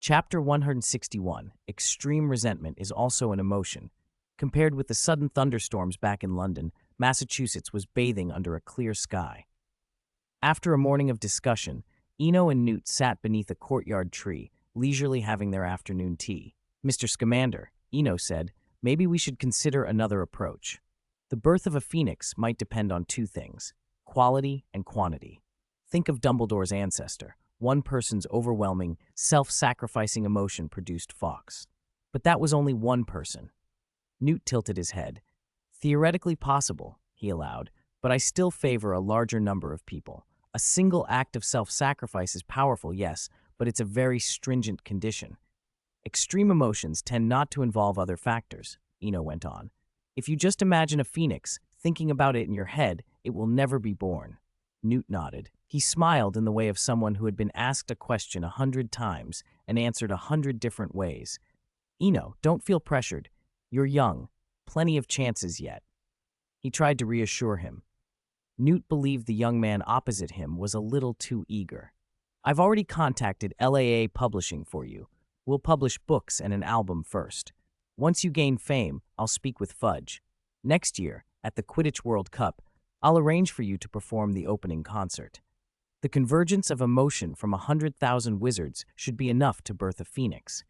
Chapter 161, Extreme Resentment is also an emotion. Compared with the sudden thunderstorms back in London, Massachusetts was bathing under a clear sky. After a morning of discussion, Eno and Newt sat beneath a courtyard tree, leisurely having their afternoon tea. "Mr. Scamander," Eno said, "maybe we should consider another approach. The birth of a phoenix might depend on two things: quality and quantity. Think of Dumbledore's ancestor. One person's overwhelming, self-sacrificing emotion produced Fawkes. But that was only one person." Newt tilted his head. "Theoretically possible," he allowed, "but I still favor a larger number of people. A single act of self-sacrifice is powerful, yes, but it's a very stringent condition. Extreme emotions tend not to involve other factors," Eno went on. "If you just imagine a phoenix, thinking about it in your head, it will never be born." Newt nodded. He smiled in the way of someone who had been asked a question 100 times and answered 100 different ways. "Eno, don't feel pressured. You're young. Plenty of chances yet." He tried to reassure him. Newt believed the young man opposite him was a little too eager. "I've already contacted LAA Publishing for you. We'll publish books and an album first. Once you gain fame, I'll speak with Fudge. Next year, at the Quidditch World Cup, I'll arrange for you to perform the opening concert. The convergence of emotion from 100,000 wizards should be enough to birth a phoenix.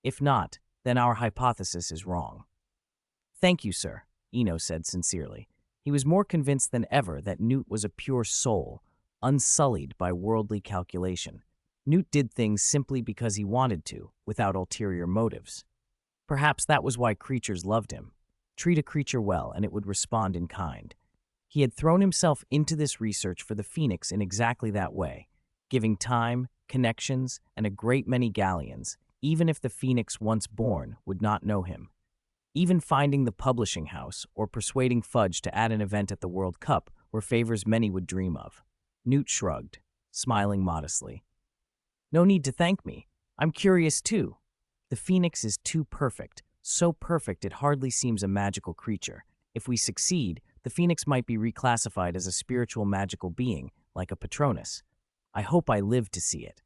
If not, then our hypothesis is wrong." "Thank you, sir," Eno said sincerely. He was more convinced than ever that Newt was a pure soul, unsullied by worldly calculation. Newt did things simply because he wanted to, without ulterior motives. Perhaps that was why creatures loved him. Treat a creature well, and it would respond in kind. He had thrown himself into this research for the phoenix in exactly that way, giving time, connections, and a great many galleons, even if the phoenix once born would not know him. Even finding the publishing house or persuading Fudge to add an event at the World Cup were favors many would dream of. Newt shrugged, smiling modestly. "No need to thank me. I'm curious too. The phoenix is too perfect, so perfect it hardly seems a magical creature. If we succeed, the phoenix might be reclassified as a spiritual magical being, like a Patronus. I hope I live to see it."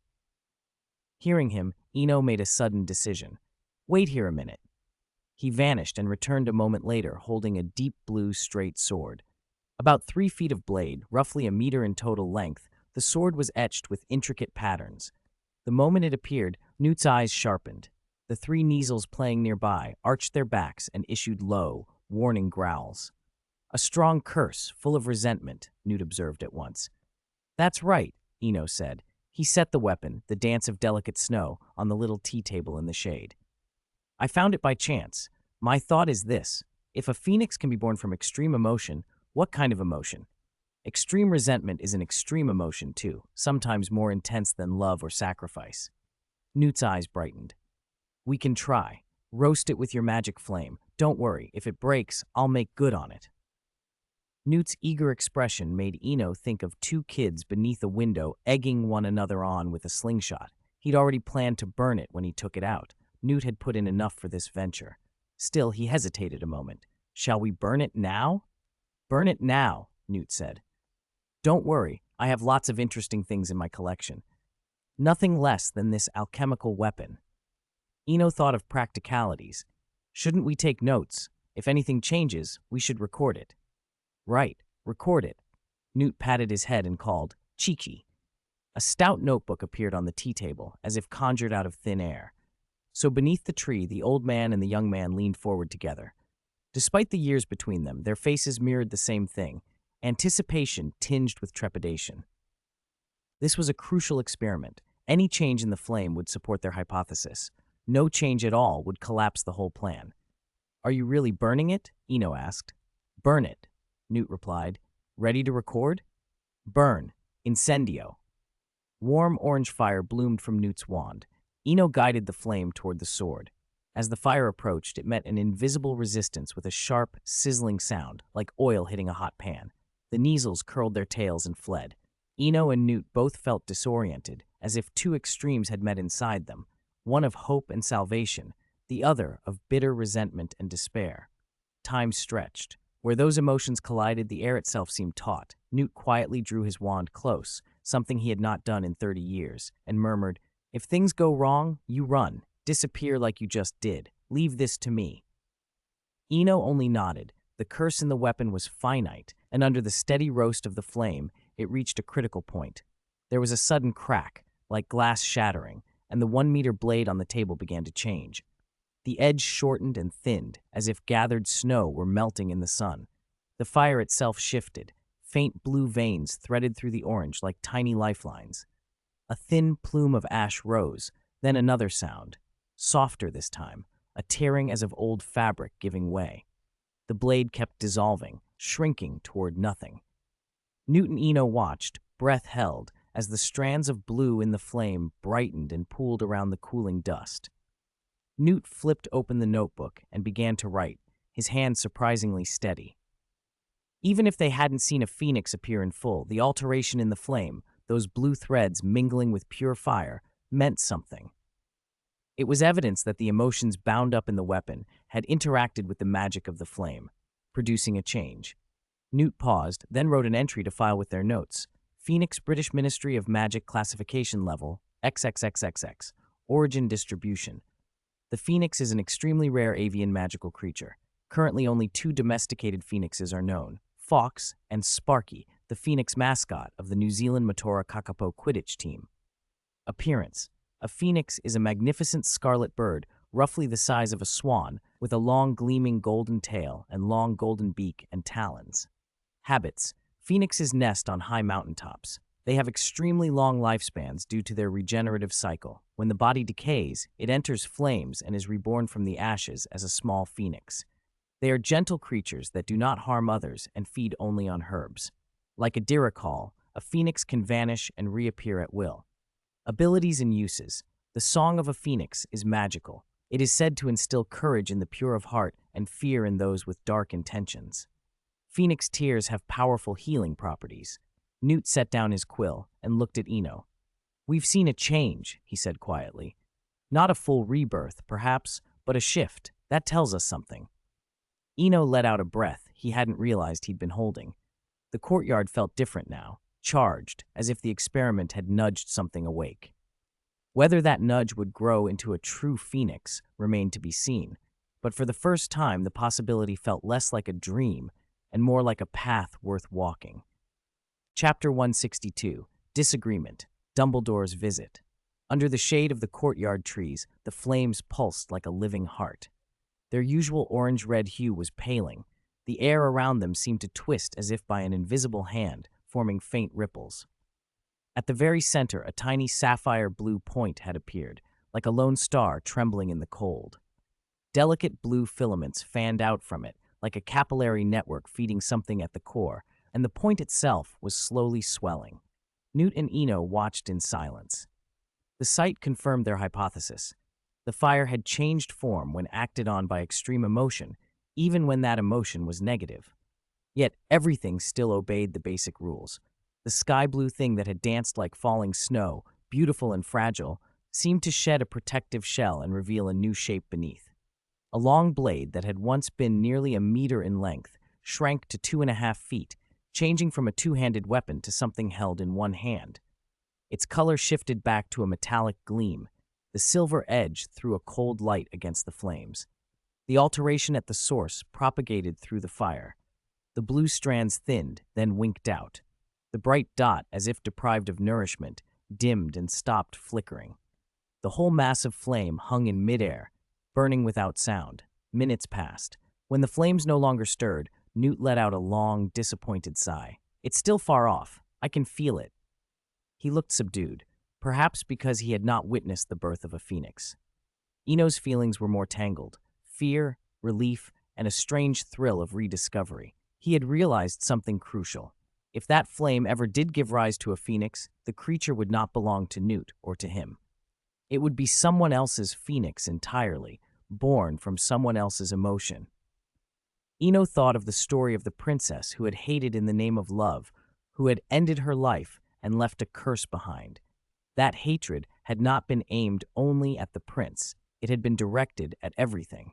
Hearing him, Eno made a sudden decision. "Wait here a minute." He vanished and returned a moment later, holding a deep blue straight sword. About 3 feet of blade, roughly a meter in total length, the sword was etched with intricate patterns. The moment it appeared, Newt's eyes sharpened. The 3 Kneazles playing nearby arched their backs and issued low, warning growls. "A strong curse, full of resentment," Newt observed at once. "That's right," Eno said. He set the weapon, the dance of delicate snow, on the little tea table in the shade. "I found it by chance. My thought is this: if a phoenix can be born from extreme emotion, what kind of emotion? Extreme resentment is an extreme emotion too, sometimes more intense than love or sacrifice." Newt's eyes brightened. "We can try. Roast it with your magic flame. Don't worry, if it breaks, I'll make good on it." Newt's eager expression made Eno think of 2 kids beneath a window egging one another on with a slingshot. He'd already planned to burn it when he took it out. Newt had put in enough for this venture. Still, he hesitated a moment. "Shall we burn it now?" "Burn it now," Newt said. "Don't worry, I have lots of interesting things in my collection. Nothing less than this alchemical weapon." Eno thought of practicalities. "Shouldn't we take notes? If anything changes, we should record it." "Right, record it." Newt patted his head and called, "Cheeky." A stout notebook appeared on the tea table, as if conjured out of thin air. So beneath the tree, the old man and the young man leaned forward together. Despite the years between them, their faces mirrored the same thing: anticipation tinged with trepidation. This was a crucial experiment. Any change in the flame would support their hypothesis. No change at all would collapse the whole plan. "Are you really burning it?" Eno asked. "Burn it," Newt replied. "Ready to record?" "Burn. Incendio." Warm orange fire bloomed from Newt's wand. Eno guided the flame toward the sword. As the fire approached, it met an invisible resistance with a sharp, sizzling sound, like oil hitting a hot pan. The Kneazles curled their tails and fled. Eno and Newt both felt disoriented, as if 2 extremes had met inside them, one of hope and salvation, the other of bitter resentment and despair. Time stretched. Where those emotions collided, the air itself seemed taut. Newt quietly drew his wand close, something he had not done in 30 years, and murmured, If things go wrong, you run. Disappear like you just did. Leave this to me. Eno only nodded. The curse in the weapon was finite, and under the steady roast of the flame, it reached a critical point. There was a sudden crack, like glass shattering, and the 1-meter blade on the table began to change. The edge shortened and thinned, as if gathered snow were melting in the sun. The fire itself shifted. Faint blue veins threaded through the orange like tiny lifelines. A thin plume of ash rose, then another sound, softer this time, a tearing as of old fabric giving way. The blade kept dissolving, shrinking toward nothing. Newt and Eno watched, breath held, as the strands of blue in the flame brightened and pooled around the cooling dust. Newt flipped open the notebook and began to write, his hand surprisingly steady. Even if they hadn't seen a phoenix appear in full, the alteration in the flame, those blue threads mingling with pure fire, meant something. It was evidence that the emotions bound up in the weapon had interacted with the magic of the flame, producing a change. Newt paused, then wrote an entry to file with their notes. Phoenix British Ministry of Magic Classification Level, XXXXX, Origin Distribution. The phoenix is an extremely rare avian magical creature. Currently only 2 domesticated phoenixes are known, Fox and Sparky, the phoenix mascot of the New Zealand Matora Kakapo Quidditch team. Appearance. A phoenix is a magnificent scarlet bird, roughly the size of a swan, with a long gleaming golden tail and long golden beak and talons. Habits. Phoenixes nest on high mountaintops. They have extremely long lifespans due to their regenerative cycle. When the body decays, it enters flames and is reborn from the ashes as a small phoenix. They are gentle creatures that do not harm others and feed only on herbs. Like a lyrical, a phoenix can vanish and reappear at will. Abilities and uses. The song of a phoenix is magical. It is said to instill courage in the pure of heart and fear in those with dark intentions. Phoenix tears have powerful healing properties. Newt set down his quill and looked at Eno. "We've seen a change," he said quietly. "Not a full rebirth, perhaps, but a shift. That tells us something." Eno let out a breath he hadn't realized he'd been holding. The courtyard felt different now, charged, as if the experiment had nudged something awake. Whether that nudge would grow into a true phoenix remained to be seen, but for the first time the possibility felt less like a dream and more like a path worth walking. Chapter 162, Disagreement, Dumbledore's Visit. Under the shade of the courtyard trees, the flames pulsed like a living heart. Their usual orange-red hue was paling. The air around them seemed to twist as if by an invisible hand, forming faint ripples. At the very center, a tiny sapphire blue point had appeared, like a lone star trembling in the cold. Delicate blue filaments fanned out from it, like a capillary network feeding something at the core, and the point itself was slowly swelling. Newt and Eno watched in silence. The sight confirmed their hypothesis. The fire had changed form when acted on by extreme emotion, even when that emotion was negative. Yet everything still obeyed the basic rules. The sky-blue thing that had danced like falling snow, beautiful and fragile, seemed to shed a protective shell and reveal a new shape beneath. A long blade that had once been nearly a meter in length shrank to 2.5 feet, changing from a 2-handed weapon to something held in one hand. Its color shifted back to a metallic gleam. The silver edge threw a cold light against the flames. The alteration at the source propagated through the fire. The blue strands thinned, then winked out. The bright dot, as if deprived of nourishment, dimmed and stopped flickering. The whole mass of flame hung in midair, burning without sound. Minutes passed. When the flames no longer stirred, Newt let out a long, disappointed sigh. "It's still far off. I can feel it." He looked subdued, perhaps because he had not witnessed the birth of a phoenix. Eno's feelings were more tangled. Fear, relief, and a strange thrill of rediscovery. He had realized something crucial. If that flame ever did give rise to a phoenix, the creature would not belong to Newt or to him. It would be someone else's phoenix entirely, born from someone else's emotion. Eno thought of the story of the princess who had hated in the name of love, who had ended her life and left a curse behind. That hatred had not been aimed only at the prince, it had been directed at everything.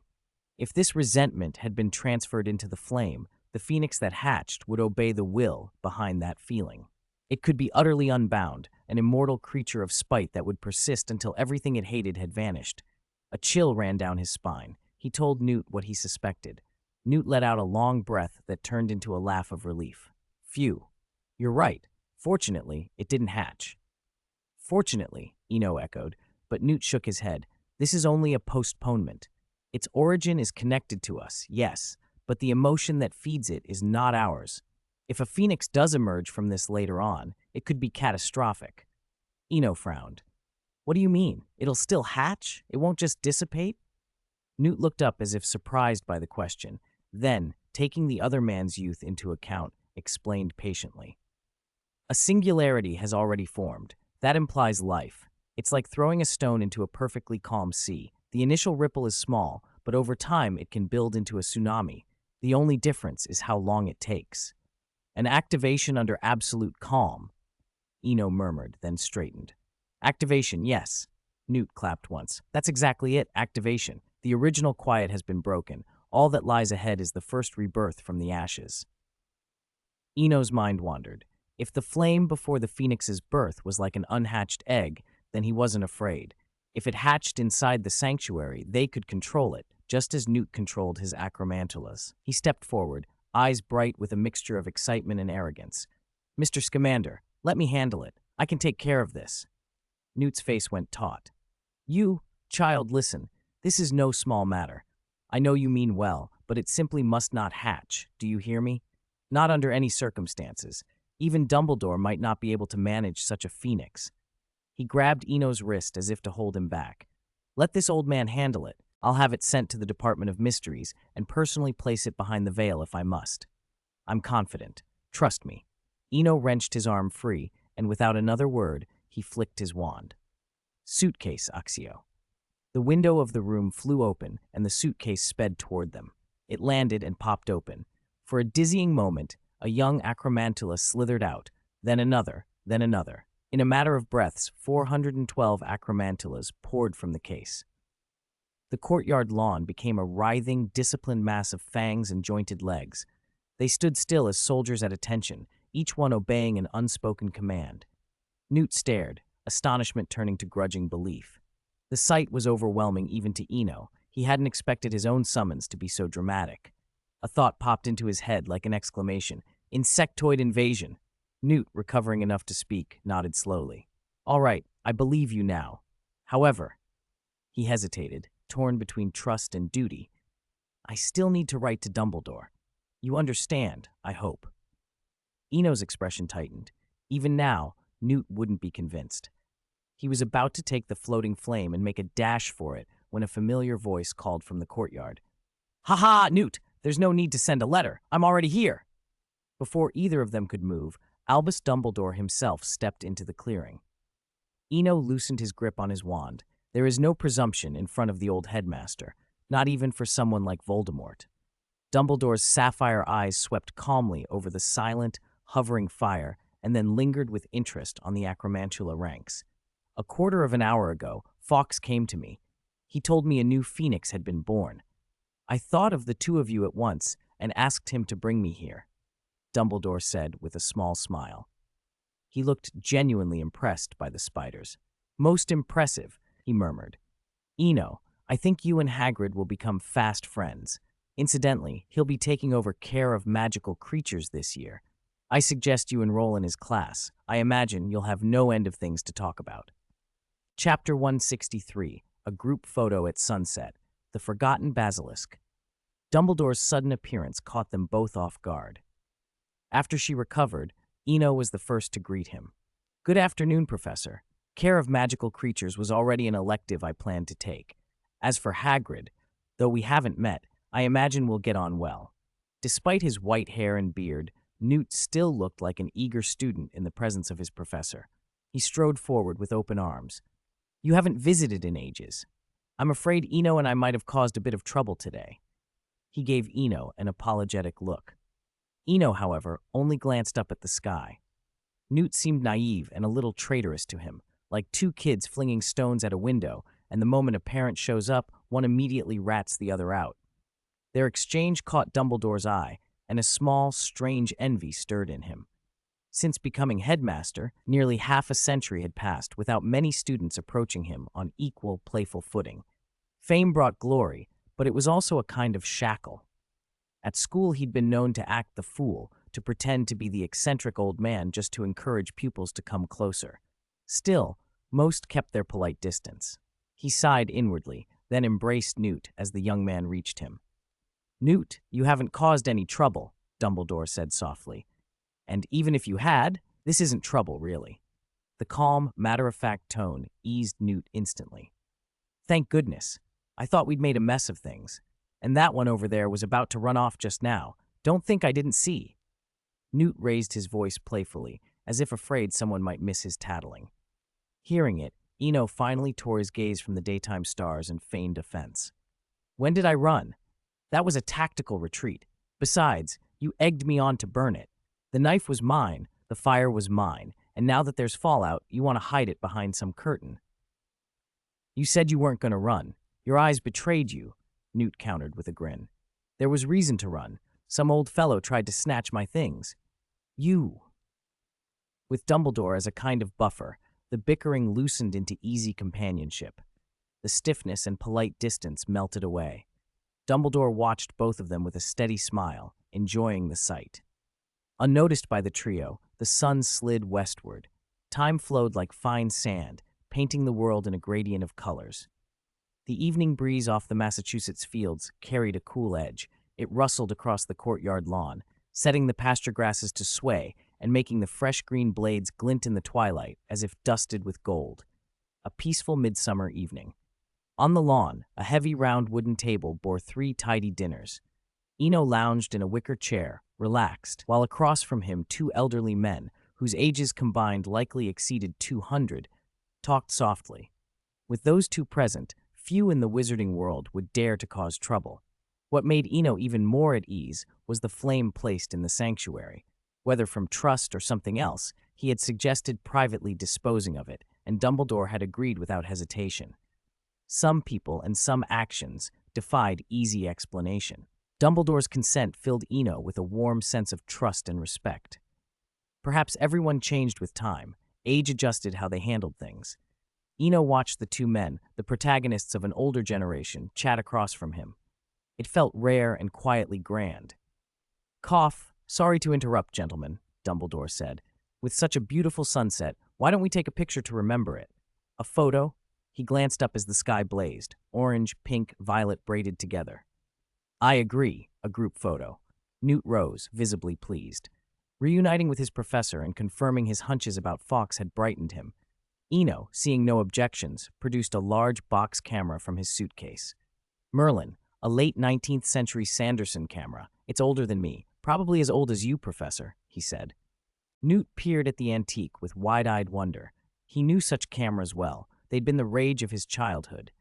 If this resentment had been transferred into the flame, the phoenix that hatched would obey the will behind that feeling. It could be utterly unbound, an immortal creature of spite that would persist until everything it hated had vanished. A chill ran down his spine. He told Newt what he suspected. Newt let out a long breath that turned into a laugh of relief. Phew. You're right. Fortunately, it didn't hatch. Fortunately, Eno echoed, but Newt shook his head. This is only a postponement. Its origin is connected to us, yes, but the emotion that feeds it is not ours. If a phoenix does emerge from this later on, it could be catastrophic. Eno frowned. What do you mean? It'll still hatch? It won't just dissipate? Newt looked up as if surprised by the question, then, taking the other man's youth into account, explained patiently. A singularity has already formed. That implies life. It's like throwing a stone into a perfectly calm sea. The initial ripple is small, but over time it can build into a tsunami. The only difference is how long it takes. An activation under absolute calm, Eno murmured, then straightened. Activation, yes. Newt clapped once. That's exactly it, activation. The original quiet has been broken. All that lies ahead is the first rebirth from the ashes. Eno's mind wandered. If the flame before the phoenix's birth was like an unhatched egg, then he wasn't afraid. If it hatched inside the sanctuary, they could control it, just as Newt controlled his acromantulas. He stepped forward, eyes bright with a mixture of excitement and arrogance. Mr. Scamander, let me handle it. I can take care of this. Newt's face went taut. You, child, listen. This is no small matter. I know you mean well, but it simply must not hatch. Do you hear me? Not under any circumstances. Even Dumbledore might not be able to manage such a phoenix. He grabbed Eno's wrist as if to hold him back. Let this old man handle it. I'll have it sent to the Department of Mysteries and personally place it behind the veil if I must. I'm confident. Trust me. Eno wrenched his arm free, and without another word, he flicked his wand. Suitcase, Accio. The window of the room flew open, and the suitcase sped toward them. It landed and popped open. For a dizzying moment, a young acromantula slithered out, then another, then another. In a matter of breaths, 412 acromantulas poured from the case. The courtyard lawn became a writhing, disciplined mass of fangs and jointed legs. They stood still as soldiers at attention, each one obeying an unspoken command. Newt stared, astonishment turning to grudging belief. The sight was overwhelming even to Eno. He hadn't expected his own summons to be so dramatic. A thought popped into his head like an exclamation. Insectoid invasion. Newt, recovering enough to speak, nodded slowly. All right, I believe you now. However, he hesitated, torn between trust and duty. I still need to write to Dumbledore. You understand, I hope. Eno's expression tightened. Even now, Newt wouldn't be convinced. He was about to take the floating flame and make a dash for it when a familiar voice called from the courtyard. Ha ha, Newt! There's no need to send a letter. I'm already here. Before either of them could move, Albus Dumbledore himself stepped into the clearing. Eno loosened his grip on his wand. There is no presumption in front of the old headmaster, not even for someone like Voldemort. Dumbledore's sapphire eyes swept calmly over the silent, hovering fire and then lingered with interest on the acromantula ranks. A quarter of an hour ago, Fawkes came to me. He told me a new phoenix had been born. I thought of the two of you at once and asked him to bring me here, Dumbledore said with a small smile. He looked genuinely impressed by the spiders. Most impressive, he murmured. Eno, I think you and Hagrid will become fast friends. Incidentally, he'll be taking over care of magical creatures this year. I suggest you enroll in his class. I imagine you'll have no end of things to talk about. Chapter 163, A Group Photo at Sunset, The Forgotten Basilisk. Dumbledore's sudden appearance caught them both off guard. After she recovered, Eno was the first to greet him. Good afternoon, Professor. Care of magical creatures was already an elective I planned to take. As for Hagrid, though we haven't met, I imagine we'll get on well. Despite his white hair and beard, Newt still looked like an eager student in the presence of his professor. He strode forward with open arms. You haven't visited in ages. I'm afraid Eno and I might have caused a bit of trouble today. He gave Eno an apologetic look. Eno, however, only glanced up at the sky. Newt seemed naive and a little traitorous to him, like two kids flinging stones at a window, and the moment a parent shows up, one immediately rats the other out. Their exchange caught Dumbledore's eye, and a small, strange envy stirred in him. Since becoming headmaster, nearly half a century had passed without many students approaching him on equal, playful footing. Fame brought glory, but it was also a kind of shackle. At school, he'd been known to act the fool, to pretend to be the eccentric old man just to encourage pupils to come closer. Still, most kept their polite distance. He sighed inwardly, then embraced Newt as the young man reached him. "Newt, you haven't caused any trouble," Dumbledore said softly. "And even if you had, this isn't trouble, really." The calm, matter-of-fact tone eased Newt instantly. "Thank goodness. I thought we'd made a mess of things. And that one over there was about to run off just now. Don't think I didn't see." Newt raised his voice playfully, as if afraid someone might miss his tattling. Hearing it, Eno finally tore his gaze from the daytime stars and feigned offense. "When did I run? That was a tactical retreat. Besides, you egged me on to burn it. The knife was mine, the fire was mine, and now that there's fallout, you want to hide it behind some curtain." "You said you weren't going to run. Your eyes betrayed you," Newt countered with a grin. "There was reason to run. Some old fellow tried to snatch my things. You." With Dumbledore as a kind of buffer, the bickering loosened into easy companionship. The stiffness and polite distance melted away. Dumbledore watched both of them with a steady smile, enjoying the sight. Unnoticed by the trio, the sun slid westward. Time flowed like fine sand, painting the world in a gradient of colors. The evening breeze off the Massachusetts fields carried a cool edge. It rustled across the courtyard lawn, setting the pasture grasses to sway and making the fresh green blades glint in the twilight as if dusted with gold. A peaceful midsummer evening. On the lawn, a heavy round wooden table bore 3 tidy dinners. Eno lounged in a wicker chair, relaxed, while across from him 2 elderly men, whose ages combined likely exceeded 200, talked softly. With those 2 present, few in the wizarding world would dare to cause trouble. What made Eno even more at ease was the flame placed in the sanctuary. Whether from trust or something else, he had suggested privately disposing of it, and Dumbledore had agreed without hesitation. Some people and some actions defied easy explanation. Dumbledore's consent filled Eno with a warm sense of trust and respect. Perhaps everyone changed with time. Age adjusted how they handled things. Eno watched the 2 men, the protagonists of an older generation, chat across from him. It felt rare and quietly grand. "Cough. Sorry to interrupt, gentlemen," Dumbledore said. "With such a beautiful sunset, why don't we take a picture to remember it? A photo?" He glanced up as the sky blazed, orange, pink, violet braided together. "I agree, a group photo." Newt rose, visibly pleased. Reuniting with his professor and confirming his hunches about Fawkes had brightened him. Eno, seeing no objections, produced a large box camera from his suitcase. "Merlin, a late 19th century Sanderson camera. It's older than me, probably as old as you, Professor," he said. Newt peered at the antique with wide-eyed wonder. He knew such cameras well. They'd been the rage of his childhood.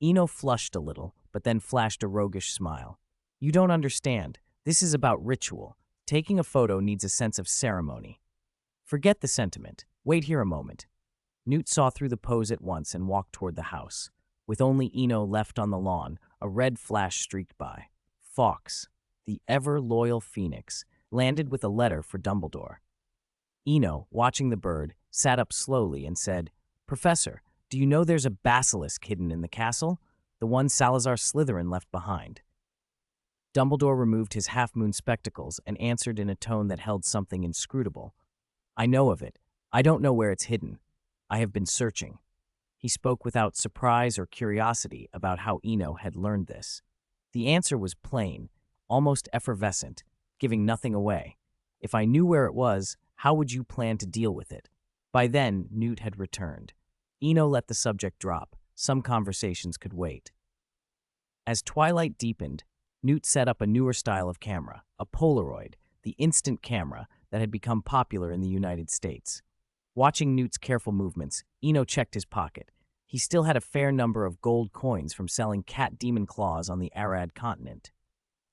Eno flushed a little, but then flashed a roguish smile. "You don't understand. This is about ritual. Taking a photo needs a sense of ceremony." "Forget the sentiment. Wait here a moment." Newt saw through the pose at once and walked toward the house. With only Eno left on the lawn, a red flash streaked by. Fawkes, the ever-loyal phoenix, landed with a letter for Dumbledore. Eno, watching the bird, sat up slowly and said, "Professor, do you know there's a basilisk hidden in the castle? The one Salazar Slytherin left behind." Dumbledore removed his half-moon spectacles and answered in a tone that held something inscrutable. "I know of it. I don't know where it's hidden. I have been searching." He spoke without surprise or curiosity about how Eno had learned this. The answer was plain, almost effervescent, giving nothing away. "If I knew where it was, how would you plan to deal with it?" By then, Newt had returned. Eno let the subject drop. Some conversations could wait. As twilight deepened, Newt set up a newer style of camera, a Polaroid, the instant camera that had become popular in the United States. Watching Newt's careful movements, Eno checked his pocket. He still had a fair number of gold coins from selling cat demon claws on the Arad continent.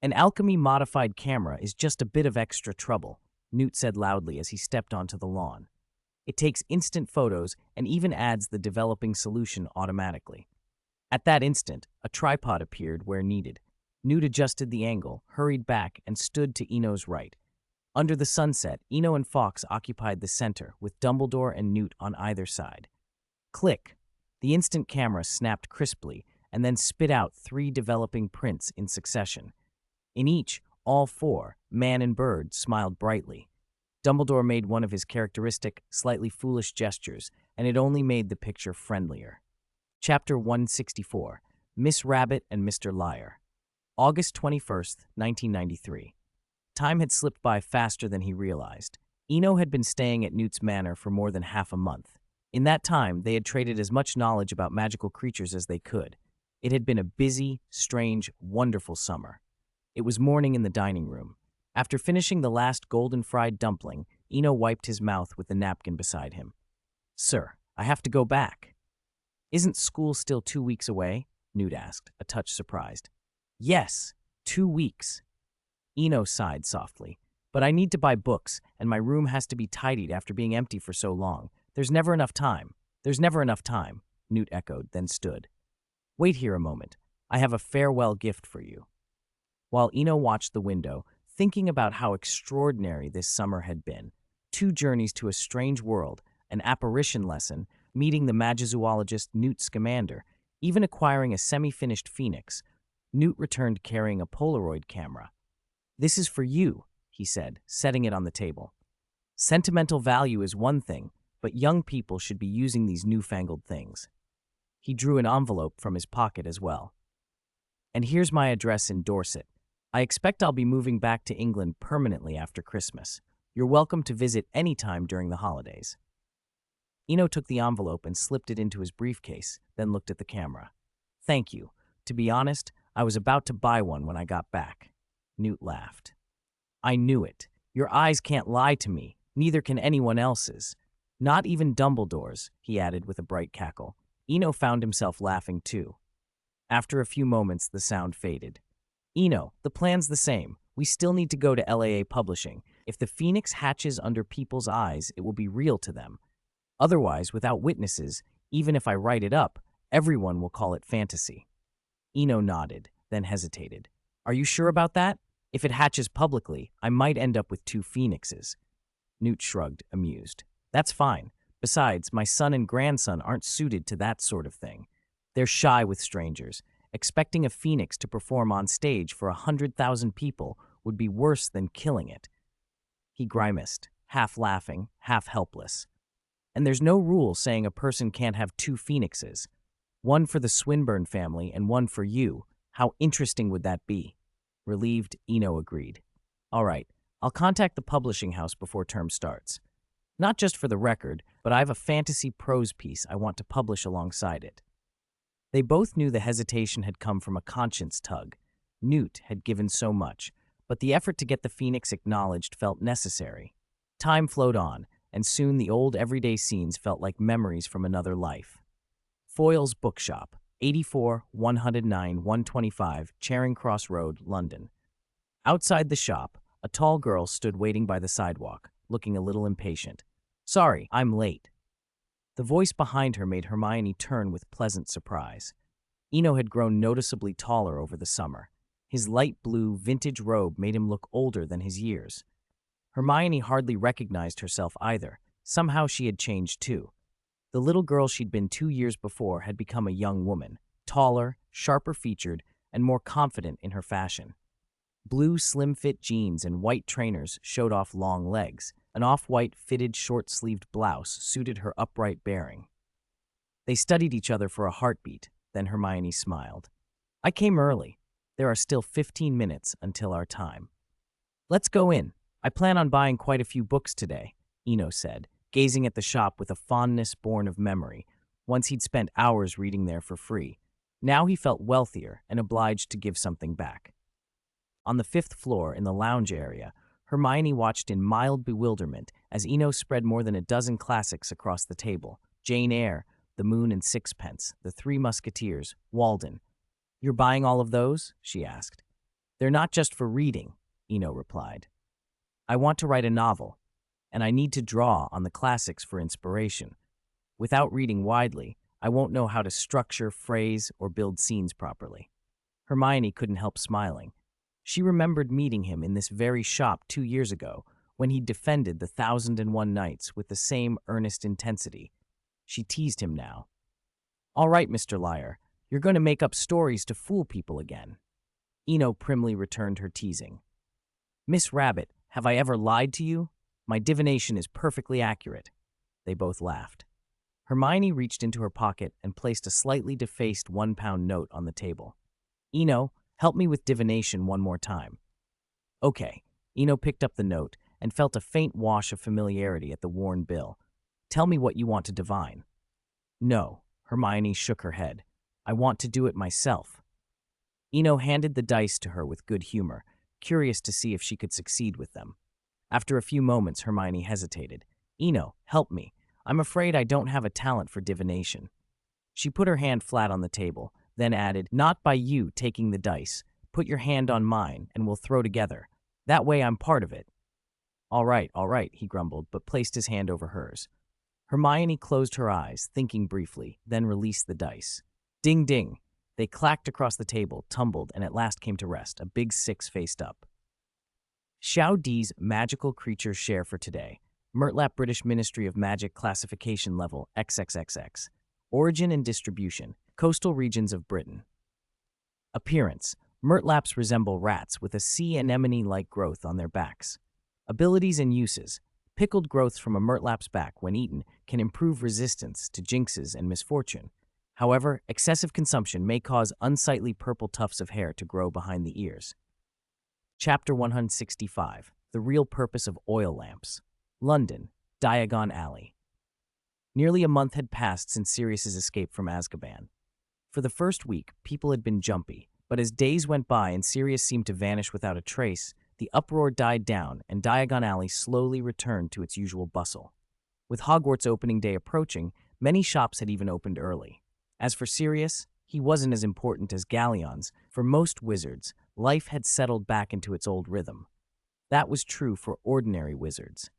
"An alchemy-modified camera is just a bit of extra trouble," Newt said loudly as he stepped onto the lawn. "It takes instant photos and even adds the developing solution automatically." At that instant, a tripod appeared where needed. Newt adjusted the angle, hurried back, and stood to Eno's right. Under the sunset, Eno and Fawkes occupied the center, with Dumbledore and Newt on either side. Click! The instant camera snapped crisply and then spit out 3 developing prints in succession. In each, all 4, man and bird, smiled brightly. Dumbledore made one of his characteristic, slightly foolish gestures, and it only made the picture friendlier. Chapter 164, Miss Rabbit and Mr. Liar. August 21st, 1993. Time had slipped by faster than he realized. Eno had been staying at Newt's Manor for more than half a month. In that time, they had traded as much knowledge about magical creatures as they could. It had been a busy, strange, wonderful summer. It was morning in the dining room. After finishing the last golden fried dumpling, Eno wiped his mouth with the napkin beside him. "Sir, I have to go back." "Isn't school still 2 weeks away?" Newt asked, a touch surprised. "Yes, 2 weeks." Eno sighed softly. "But I need to buy books, and my room has to be tidied after being empty for so long. There's never enough time." "There's never enough time," Newt echoed, then stood. "Wait here a moment. I have a farewell gift for you." While Eno watched the window, thinking about how extraordinary this summer had been, 2 journeys to a strange world, an apparition lesson, meeting the magizoologist Newt Scamander, even acquiring a semi-finished phoenix, Newt returned carrying a Polaroid camera. "This is for you," he said, setting it on the table. "Sentimental value is one thing, but young people should be using these newfangled things." He drew an envelope from his pocket as well. "And here's my address in Dorset. I expect I'll be moving back to England permanently after Christmas. You're welcome to visit any time during the holidays." Eno took the envelope and slipped it into his briefcase, then looked at the camera. "Thank you. To be honest, I was about to buy one when I got back." Newt laughed. "I knew it. Your eyes can't lie to me, neither can anyone else's. Not even Dumbledore's," he added with a bright cackle. Eno found himself laughing too. After a few moments, the sound faded. "Eno, the plan's the same. We still need to go to LAA Publishing. If the phoenix hatches under people's eyes, it will be real to them. Otherwise, without witnesses, even if I write it up, everyone will call it fantasy." Eno nodded, then hesitated. "Are you sure about that? If it hatches publicly, I might end up with 2 phoenixes." Newt shrugged, amused. "That's fine. Besides, my son and grandson aren't suited to that sort of thing. They're shy with strangers. Expecting a phoenix to perform on stage for 100,000 people would be worse than killing it." He grimaced, half laughing, half helpless. "And there's no rule saying a person can't have 2 phoenixes. One for the Swinburne family and one for you. How interesting would that be?" Relieved, Eno agreed. "All right, I'll contact the publishing house before term starts. Not just for the record, but I have a fantasy prose piece I want to publish alongside it." They both knew the hesitation had come from a conscience tug. Newt had given so much, but the effort to get the phoenix acknowledged felt necessary. Time flowed on, and soon the old everyday scenes felt like memories from another life. Foyle's Bookshop, 84 109 125 Charing Cross Road, London. Outside the shop, a tall girl stood waiting by the sidewalk, looking a little impatient. "Sorry, I'm late." The voice behind her made Hermione turn with pleasant surprise. Eno had grown noticeably taller over the summer. His light blue, vintage robe made him look older than his years. Hermione hardly recognized herself either. Somehow she had changed too. The little girl she'd been 2 years before had become a young woman, taller, sharper featured, and more confident in her fashion. Blue, slim-fit jeans and white trainers showed off long legs. An off-white, fitted, short-sleeved blouse suited her upright bearing. They studied each other for a heartbeat, then Hermione smiled. "I came early. There are still 15 minutes until our time." "Let's go in. I plan on buying quite a few books today," Eno said, gazing at the shop with a fondness born of memory. Once he'd spent hours reading there for free. Now he felt wealthier and obliged to give something back. On the 5th floor, in the lounge area, Hermione watched in mild bewilderment as Eno spread more than a dozen classics across the table. Jane Eyre, The Moon and Sixpence, The Three Musketeers, Walden. "You're buying all of those?" she asked. "They're not just for reading," Eno replied. "I want to write a novel, and I need to draw on the classics for inspiration. Without reading widely, I won't know how to structure, phrase, or build scenes properly." Hermione couldn't help smiling. She remembered meeting him in this very shop 2 years ago, when he defended the 1001 Nights with the same earnest intensity. She teased him now. "All right, Mr. Liar, you're going to make up stories to fool people again." Eno primly returned her teasing. "Miss Rabbit, have I ever lied to you? My divination is perfectly accurate." They both laughed. Hermione reached into her pocket and placed a slightly defaced 1-pound note on the table. "Eno, help me with divination one more time." "Okay." Eno picked up the note and felt a faint wash of familiarity at the worn bill. "Tell me what you want to divine." "No." Hermione shook her head. "I want to do it myself." Eno handed the dice to her with good humor, curious to see if she could succeed with them. After a few moments, Hermione hesitated. "Eno, help me. I'm afraid I don't have a talent for divination." She put her hand flat on the table, then added, "Not by you taking the dice. Put your hand on mine, and we'll throw together. That way I'm part of it." All right," he grumbled, but placed his hand over hers. Hermione closed her eyes, thinking briefly, then released the dice. Ding, ding. They clacked across the table, tumbled, and at last came to rest, a big 6 faced up. Xiao Di's magical creature share for today. Murtlap British Ministry of Magic Classification Level XXXX. Origin and distribution. Coastal regions of Britain. Appearance. Murtlaps resemble rats with a sea anemone-like growth on their backs. Abilities and uses. Pickled growth from a murtlap's back, when eaten, can improve resistance to jinxes and misfortune. However, excessive consumption may cause unsightly purple tufts of hair to grow behind the ears. Chapter 165. The Real Purpose of Oil Lamps. London, Diagon Alley. Nearly a month had passed since Sirius's escape from Azkaban. For the first week, people had been jumpy, but as days went by and Sirius seemed to vanish without a trace, the uproar died down and Diagon Alley slowly returned to its usual bustle. With Hogwarts opening day approaching, many shops had even opened early. As for Sirius, he wasn't as important as Galleon's. For most wizards, life had settled back into its old rhythm. That was true for ordinary wizards.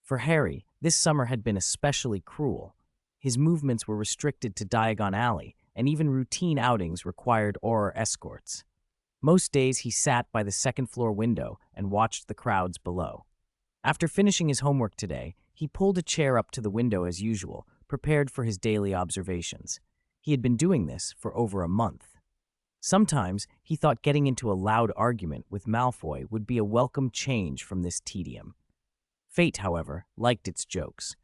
For Harry, this summer had been especially cruel. His movements were restricted to Diagon Alley, and even routine outings required Auror escorts. Most days he sat by the second-floor window and watched the crowds below. After finishing his homework today, he pulled a chair up to the window as usual, prepared for his daily observations. He had been doing this for over a month. Sometimes he thought getting into a loud argument with Malfoy would be a welcome change from this tedium. Fate, however, liked its jokes.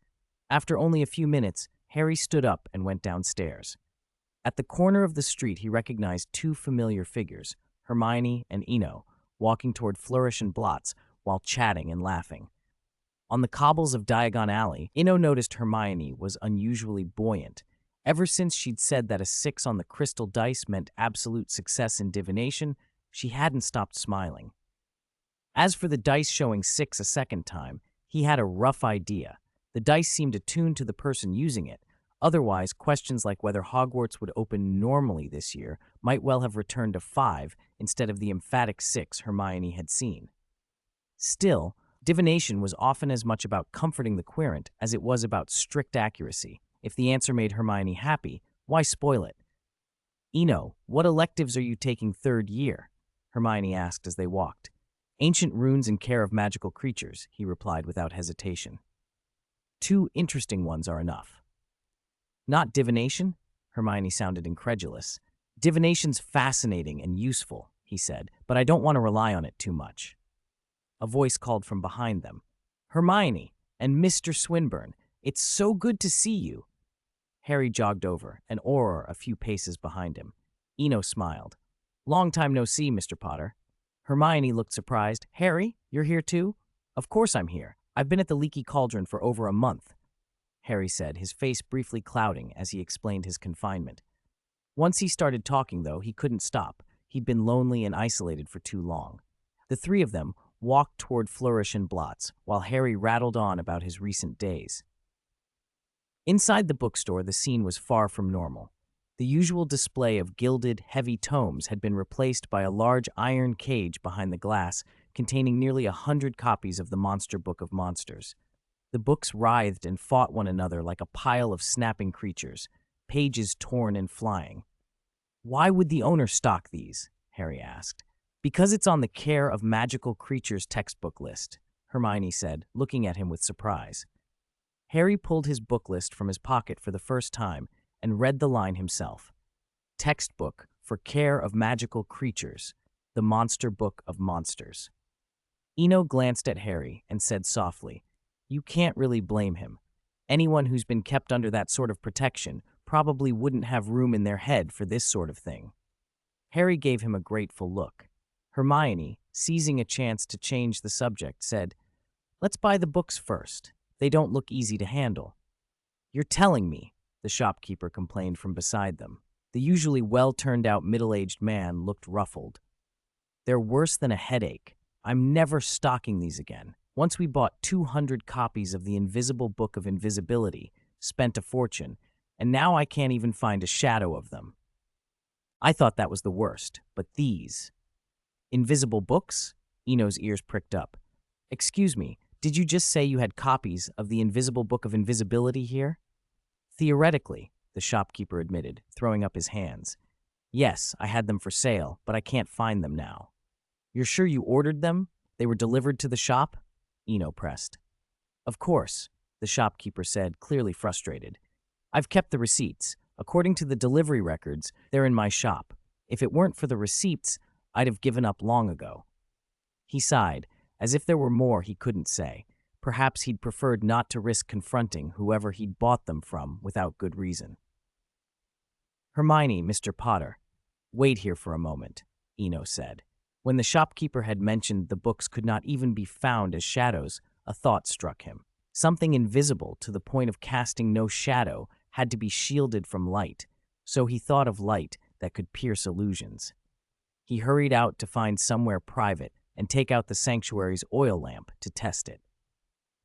After only a few minutes, Harry stood up and went downstairs. At the corner of the street, he recognized 2 familiar figures, Hermione and Eno, walking toward Flourish and Blots while chatting and laughing. On the cobbles of Diagon Alley, Eno noticed Hermione was unusually buoyant. Ever since she'd said that a 6 on the crystal dice meant absolute success in divination, she hadn't stopped smiling. As for the dice showing 6 a second time, he had a rough idea. The dice seemed attuned to the person using it. Otherwise, questions like whether Hogwarts would open normally this year might well have returned to 5 instead of the emphatic 6 Hermione had seen. Still, divination was often as much about comforting the querent as it was about strict accuracy. If the answer made Hermione happy, why spoil it? "Eno, what electives are you taking 3rd year?" Hermione asked as they walked. "Ancient runes and care of magical creatures," he replied without hesitation. "2 interesting ones are enough." "Not divination?" Hermione sounded incredulous. "Divination's fascinating and useful," he said, "but I don't want to rely on it too much." A voice called from behind them. "Hermione and Mr. Swinburne, it's so good to see you." Harry jogged over, and Auror a few paces behind him. Eno smiled. "Long time no see, Mr. Potter." Hermione looked surprised. "Harry, you're here too?" "Of course I'm here. I've been at the Leaky Cauldron for over a month," Harry said, his face briefly clouding as he explained his confinement. Once he started talking, though, he couldn't stop. He'd been lonely and isolated for too long. The 3 of them walked toward Flourish and Blots, while Harry rattled on about his recent days. Inside the bookstore, the scene was far from normal. The usual display of gilded, heavy tomes had been replaced by a large iron cage behind the glass containing nearly 100 copies of the Monster Book of Monsters. The books writhed and fought one another like a pile of snapping creatures, pages torn and flying. "Why would the owner stock these?" Harry asked. "Because it's on the Care of Magical Creatures textbook list," Hermione said, looking at him with surprise. Harry pulled his book list from his pocket for the first time and read the line himself. Textbook for care of magical creatures, the Monster Book of Monsters. Eno glanced at Harry and said softly, "You can't really blame him. Anyone who's been kept under that sort of protection probably wouldn't have room in their head for this sort of thing." Harry gave him a grateful look. Hermione, seizing a chance to change the subject, said, "Let's buy the books first. They don't look easy to handle." "You're telling me," the shopkeeper complained from beside them. The usually well-turned-out middle-aged man looked ruffled. "They're worse than a headache. I'm never stocking these again. Once we bought 200 copies of the Invisible Book of Invisibility, spent a fortune, and now I can't even find a shadow of them. I thought that was the worst, but these..." "Invisible books?" Eno's ears pricked up. "Excuse me, did you just say you had copies of the Invisible Book of Invisibility here?" "Theoretically," the shopkeeper admitted, throwing up his hands. "Yes, I had them for sale, but I can't find them now." "You're sure you ordered them? They were delivered to the shop?" Eno pressed. "Of course," the shopkeeper said, clearly frustrated. "I've kept the receipts. According to the delivery records, they're in my shop. If it weren't for the receipts, I'd have given up long ago." He sighed, as if there were more he couldn't say. Perhaps he'd preferred not to risk confronting whoever he'd bought them from without good reason. "Hermione, Mr. Potter, wait here for a moment," Eno said. When the shopkeeper had mentioned the books could not even be found as shadows, a thought struck him. Something invisible to the point of casting no shadow had to be shielded from light, so he thought of light that could pierce illusions. He hurried out to find somewhere private and take out the sanctuary's oil lamp to test it.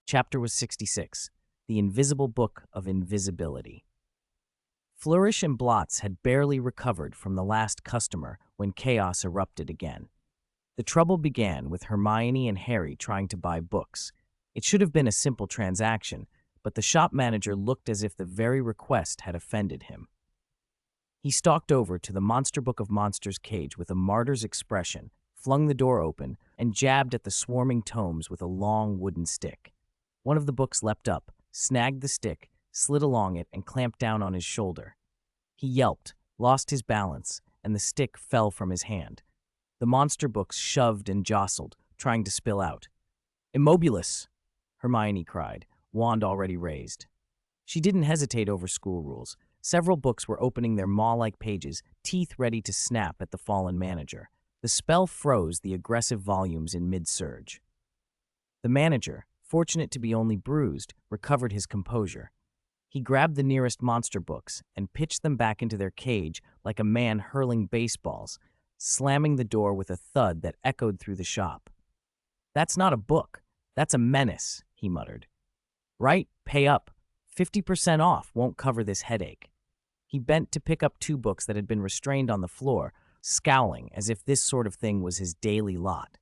Chapter was 66, The Invisible Book of Invisibility. Flourish and Blotts had barely recovered from the last customer when chaos erupted again. The trouble began with Hermione and Harry trying to buy books. It should have been a simple transaction, but the shop manager looked as if the very request had offended him. He stalked over to the Monster Book of Monsters cage with a martyr's expression, flung the door open, and jabbed at the swarming tomes with a long wooden stick. One of the books leapt up, snagged the stick, slid along it, and clamped down on his shoulder. He yelped, lost his balance, and the stick fell from his hand. The monster books shoved and jostled, trying to spill out. "Immobilis!" Hermione cried, wand already raised. She didn't hesitate over school rules. Several books were opening their maw-like pages, teeth ready to snap at the fallen manager. The spell froze the aggressive volumes in mid-surge. The manager, fortunate to be only bruised, recovered his composure. He grabbed the nearest monster books and pitched them back into their cage like a man hurling baseballs, slamming the door with a thud that echoed through the shop. "That's not a book. That's a menace," he muttered. "Right, pay up. 50% off won't cover this headache." He bent to pick up two books that had been restrained on the floor, scowling as if this sort of thing was his daily lot.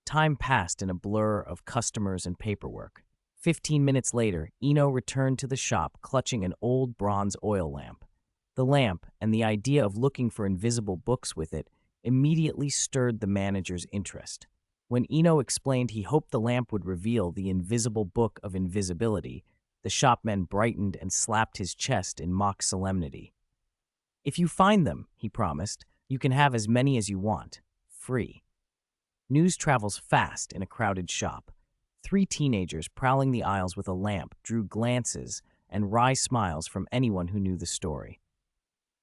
Time passed in a blur of customers and paperwork. 15 minutes later, Eno returned to the shop clutching an old bronze oil lamp. The lamp, and the idea of looking for invisible books with it, immediately stirred the manager's interest. When Eno explained he hoped the lamp would reveal the Invisible Book of Invisibility, the shopman brightened and slapped his chest in mock solemnity. "If you find them," he promised, "you can have as many as you want. Free." News travels fast in a crowded shop. 3 teenagers prowling the aisles with a lamp drew glances and wry smiles from anyone who knew the story.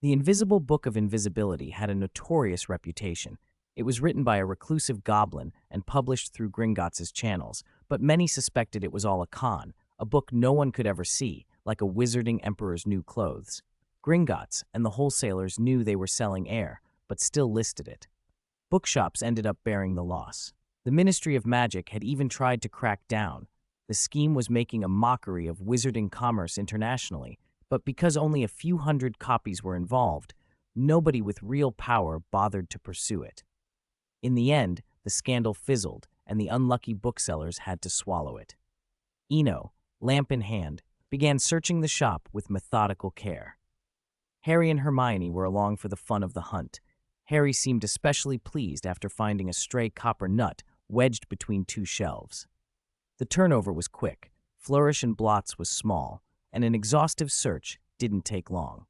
The Invisible Book of Invisibility had a notorious reputation. It was written by a reclusive goblin and published through Gringotts' channels, but many suspected it was all a con, a book no one could ever see, like a wizarding emperor's new clothes. Gringotts and the wholesalers knew they were selling air, but still listed it. Bookshops ended up bearing the loss. The Ministry of Magic had even tried to crack down. The scheme was making a mockery of wizarding commerce internationally, but because only a few hundred copies were involved, nobody with real power bothered to pursue it. In the end, the scandal fizzled, and the unlucky booksellers had to swallow it. Eno, lamp in hand, began searching the shop with methodical care. Harry and Hermione were along for the fun of the hunt. Harry seemed especially pleased after finding a stray copper nut wedged between 2 shelves. The turnover was quick, flourish and blots was small, and an exhaustive search didn't take long.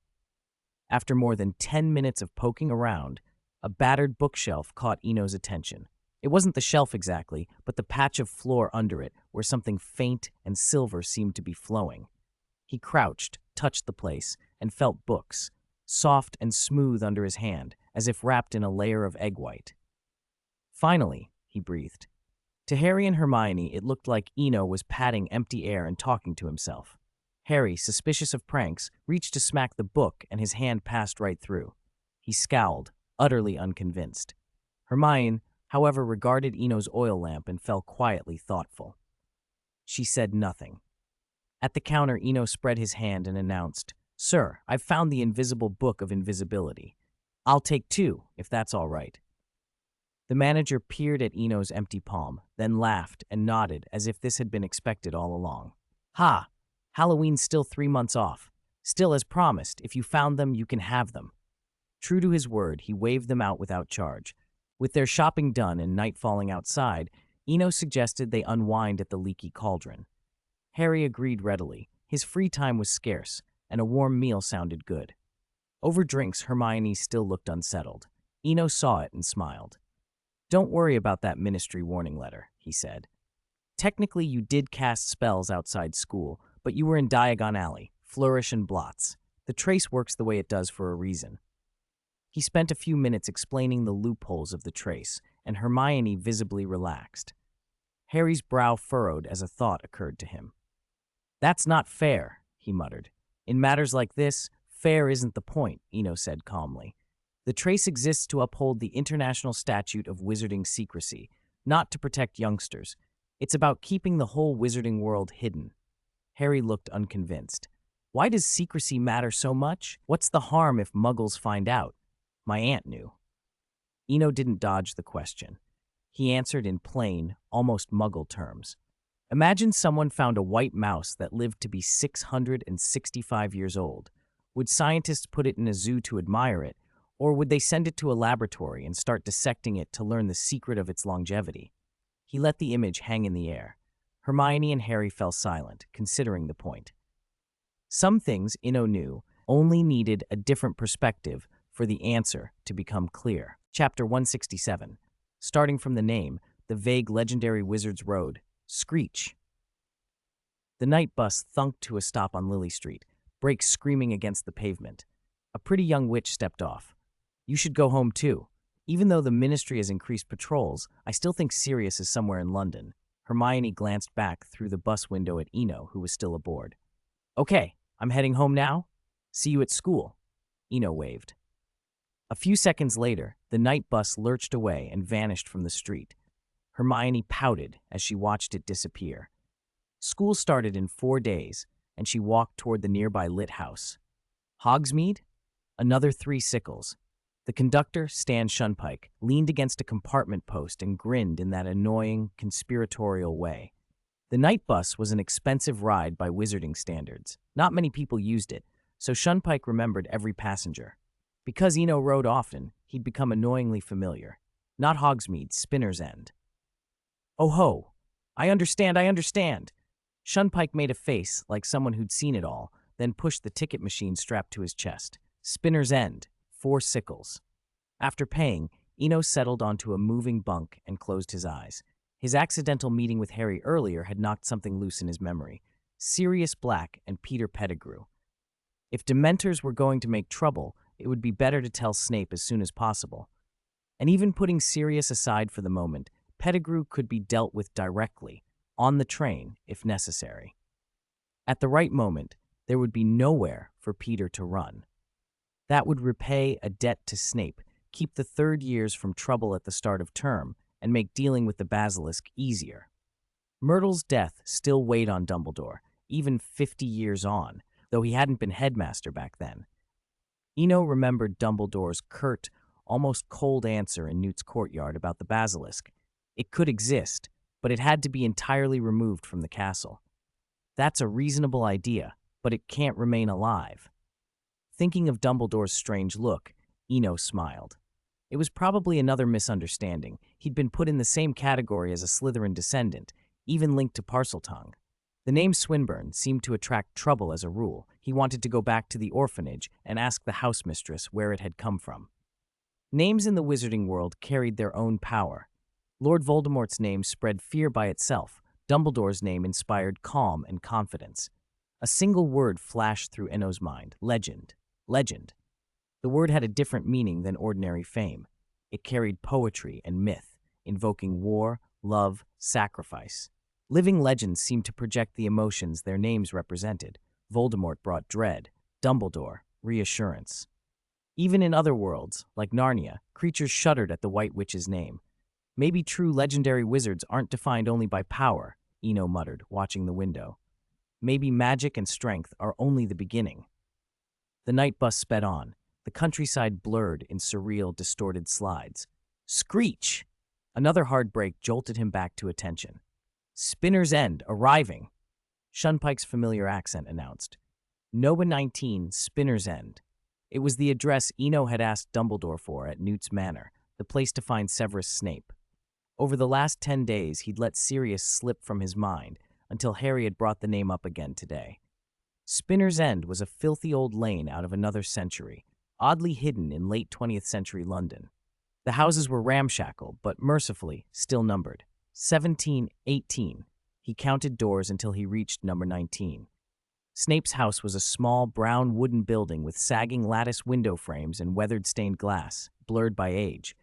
After more than 10 minutes of poking around, a battered bookshelf caught Eno's attention. It wasn't the shelf exactly, but the patch of floor under it where something faint and silver seemed to be flowing. He crouched, touched the place, and felt books, soft and smooth under his hand, as if wrapped in a layer of egg white. Finally, he breathed. To Harry and Hermione, it looked like Eno was patting empty air and talking to himself. Harry, suspicious of pranks, reached to smack the book and his hand passed right through. He scowled, utterly unconvinced. Hermione, however, regarded Eno's oil lamp and fell quietly thoughtful. She said nothing. At the counter, Eno spread his hand and announced, "Sir, I've found the invisible book of invisibility. I'll take 2, if that's all right." The manager peered at Eno's empty palm, then laughed and nodded as if this had been expected all along. "Ha! Halloween's still 3 months off. Still, as promised, if you found them, you can have them." True to his word, he waved them out without charge. With their shopping done and night falling outside, Eno suggested they unwind at the leaky cauldron. Harry agreed readily. His free time was scarce, and a warm meal sounded good. Over drinks, Hermione still looked unsettled. Eno saw it and smiled. "Don't worry about that ministry warning letter," he said. "Technically, you did cast spells outside school, but you were in Diagon Alley, flourish and blots. The trace works the way it does for a reason." He spent a few minutes explaining the loopholes of the trace, and Hermione visibly relaxed. Harry's brow furrowed as a thought occurred to him. "That's not fair," he muttered. "In matters like this, fair isn't the point," Eno said calmly. "The trace exists to uphold the international statute of wizarding secrecy, not to protect youngsters. It's about keeping the whole wizarding world hidden." Harry looked unconvinced. "Why does secrecy matter so much? What's the harm if muggles find out? My aunt knew." Eno didn't dodge the question. He answered in plain, almost muggle terms. "Imagine someone found a white mouse that lived to be 665 years old. Would scientists put it in a zoo to admire it, or would they send it to a laboratory and start dissecting it to learn the secret of its longevity?" He let the image hang in the air. Hermione and Harry fell silent, considering the point. Some things, Eno knew, only needed a different perspective for the answer to become clear. Chapter 167. Starting from the name, the vague legendary Wizard's Road, Screech. The night bus thunked to a stop on Lily Street, brakes screaming against the pavement. A pretty young witch stepped off. "You should go home too. Even though the ministry has increased patrols, I still think Sirius is somewhere in London." Hermione glanced back through the bus window at Eno, who was still aboard. "Okay, I'm heading home now. See you at school." Eno waved. A few seconds later, the night bus lurched away and vanished from the street. Hermione pouted as she watched it disappear. School started in 4 days, and she walked toward the nearby lit house. Hogsmeade? Another 3 sickles. The conductor, Stan Shunpike, leaned against a compartment post and grinned in that annoying, conspiratorial way. The night bus was an expensive ride by wizarding standards. Not many people used it, so Shunpike remembered every passenger. Because Eno rode often, he'd become annoyingly familiar. Not Hogsmeade, Spinner's End. "Oh ho! I understand. Shunpike made a face like someone who'd seen it all, then pushed the ticket machine strapped to his chest. Spinner's End, 4 sickles. After paying, Eno settled onto a moving bunk and closed his eyes. His accidental meeting with Harry earlier had knocked something loose in his memory. Sirius Black and Peter Pettigrew. If Dementors were going to make trouble, it would be better to tell Snape as soon as possible. And even putting Sirius aside for the moment, Pettigrew could be dealt with directly, on the train, if necessary. At the right moment, there would be nowhere for Peter to run. That would repay a debt to Snape, keep the third years from trouble at the start of term, and make dealing with the basilisk easier. Myrtle's death still weighed on Dumbledore, even 50 years on, though he hadn't been headmaster back then. Eno remembered Dumbledore's curt, almost cold answer in Newt's courtyard about the basilisk. It could exist, but it had to be entirely removed from the castle. That's a reasonable idea, but it can't remain alive. Thinking of Dumbledore's strange look, Eno smiled. It was probably another misunderstanding. He'd been put in the same category as a Slytherin descendant. even linked to Parseltongue. The name Swinburne seemed to attract trouble as a rule. He wanted to go back to the orphanage and ask the housemistress where it had come from. Names in the wizarding world carried their own power. Lord Voldemort's name spread fear by itself. Dumbledore's name inspired calm and confidence. A single word flashed through Eno's mind: legend. Legend. The word had a different meaning than ordinary fame. It carried poetry and myth, invoking war, love, sacrifice. Living legends seemed to project the emotions their names represented. Voldemort brought dread, Dumbledore, reassurance. Even in other worlds, like Narnia, creatures shuddered at the White Witch's name. Maybe true legendary wizards aren't defined only by power, Eno muttered, watching the window. Maybe magic and strength are only the beginning. The night bus sped on, the countryside blurred in surreal, distorted slides. Screech! Another hard break jolted him back to attention. Spinner's End, arriving, Shunpike's familiar accent announced. Noba 19, Spinner's End. It was the address Eno had asked Dumbledore for at Newt's Manor, the place to find Severus Snape. Over the last 10 days, he'd let Sirius slip from his mind until Harry had brought the name up again today. Spinner's End was a filthy old lane out of another century, oddly hidden in late 20th century London. The houses were ramshackle, but mercifully still numbered. 17, 18. He counted doors until he reached number 19. Snape's house was a small, brown wooden building with sagging lattice window frames and weathered stained glass, blurred by age.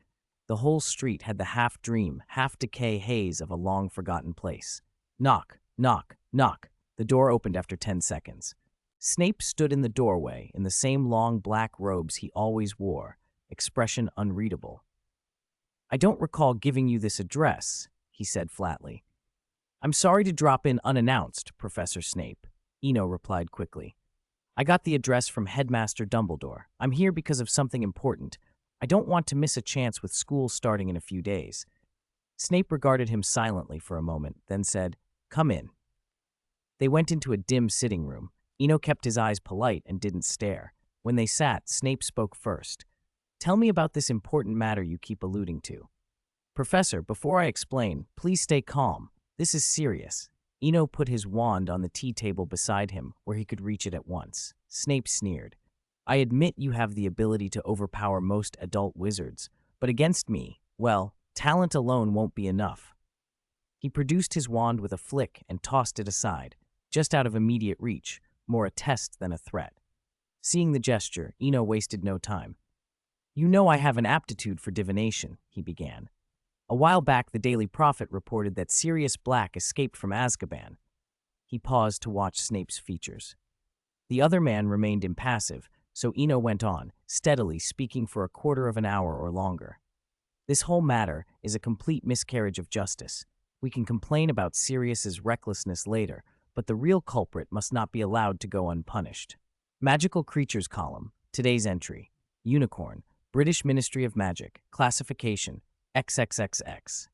The whole street had the half-dream, half-decay haze of a long-forgotten place. Knock, knock, knock. The door opened after 10 seconds. Snape stood in the doorway in the same long black robes he always wore, expression unreadable. "I don't recall giving you this address," he said flatly. "I'm sorry to drop in unannounced, Professor Snape," Eno replied quickly. "I got the address from Headmaster Dumbledore. I'm here because of something important. I don't want to miss a chance with school starting in a few days." Snape regarded him silently for a moment, then said, "Come in." They went into a dim sitting room. Eno kept his eyes polite and didn't stare. When they sat, Snape spoke first. "Tell me about this important matter you keep alluding to." "Professor, before I explain, please stay calm. This is serious." Eno put his wand on the tea table beside him, where he could reach it at once. Snape sneered. "I admit you have the ability to overpower most adult wizards, but against me, well, talent alone won't be enough." He produced his wand with a flick and tossed it aside, just out of immediate reach, more a test than a threat. Seeing the gesture, Eno wasted no time. "You know I have an aptitude for divination," he began. "A while back, the Daily Prophet reported that Sirius Black escaped from Azkaban." He paused to watch Snape's features. The other man remained impassive, so Eno went on, steadily speaking for a quarter of an hour or longer. "This whole matter is a complete miscarriage of justice. We can complain about Sirius's recklessness later, but the real culprit must not be allowed to go unpunished." Magical Creatures column, today's entry. Unicorn, British Ministry of Magic, classification, XXXX.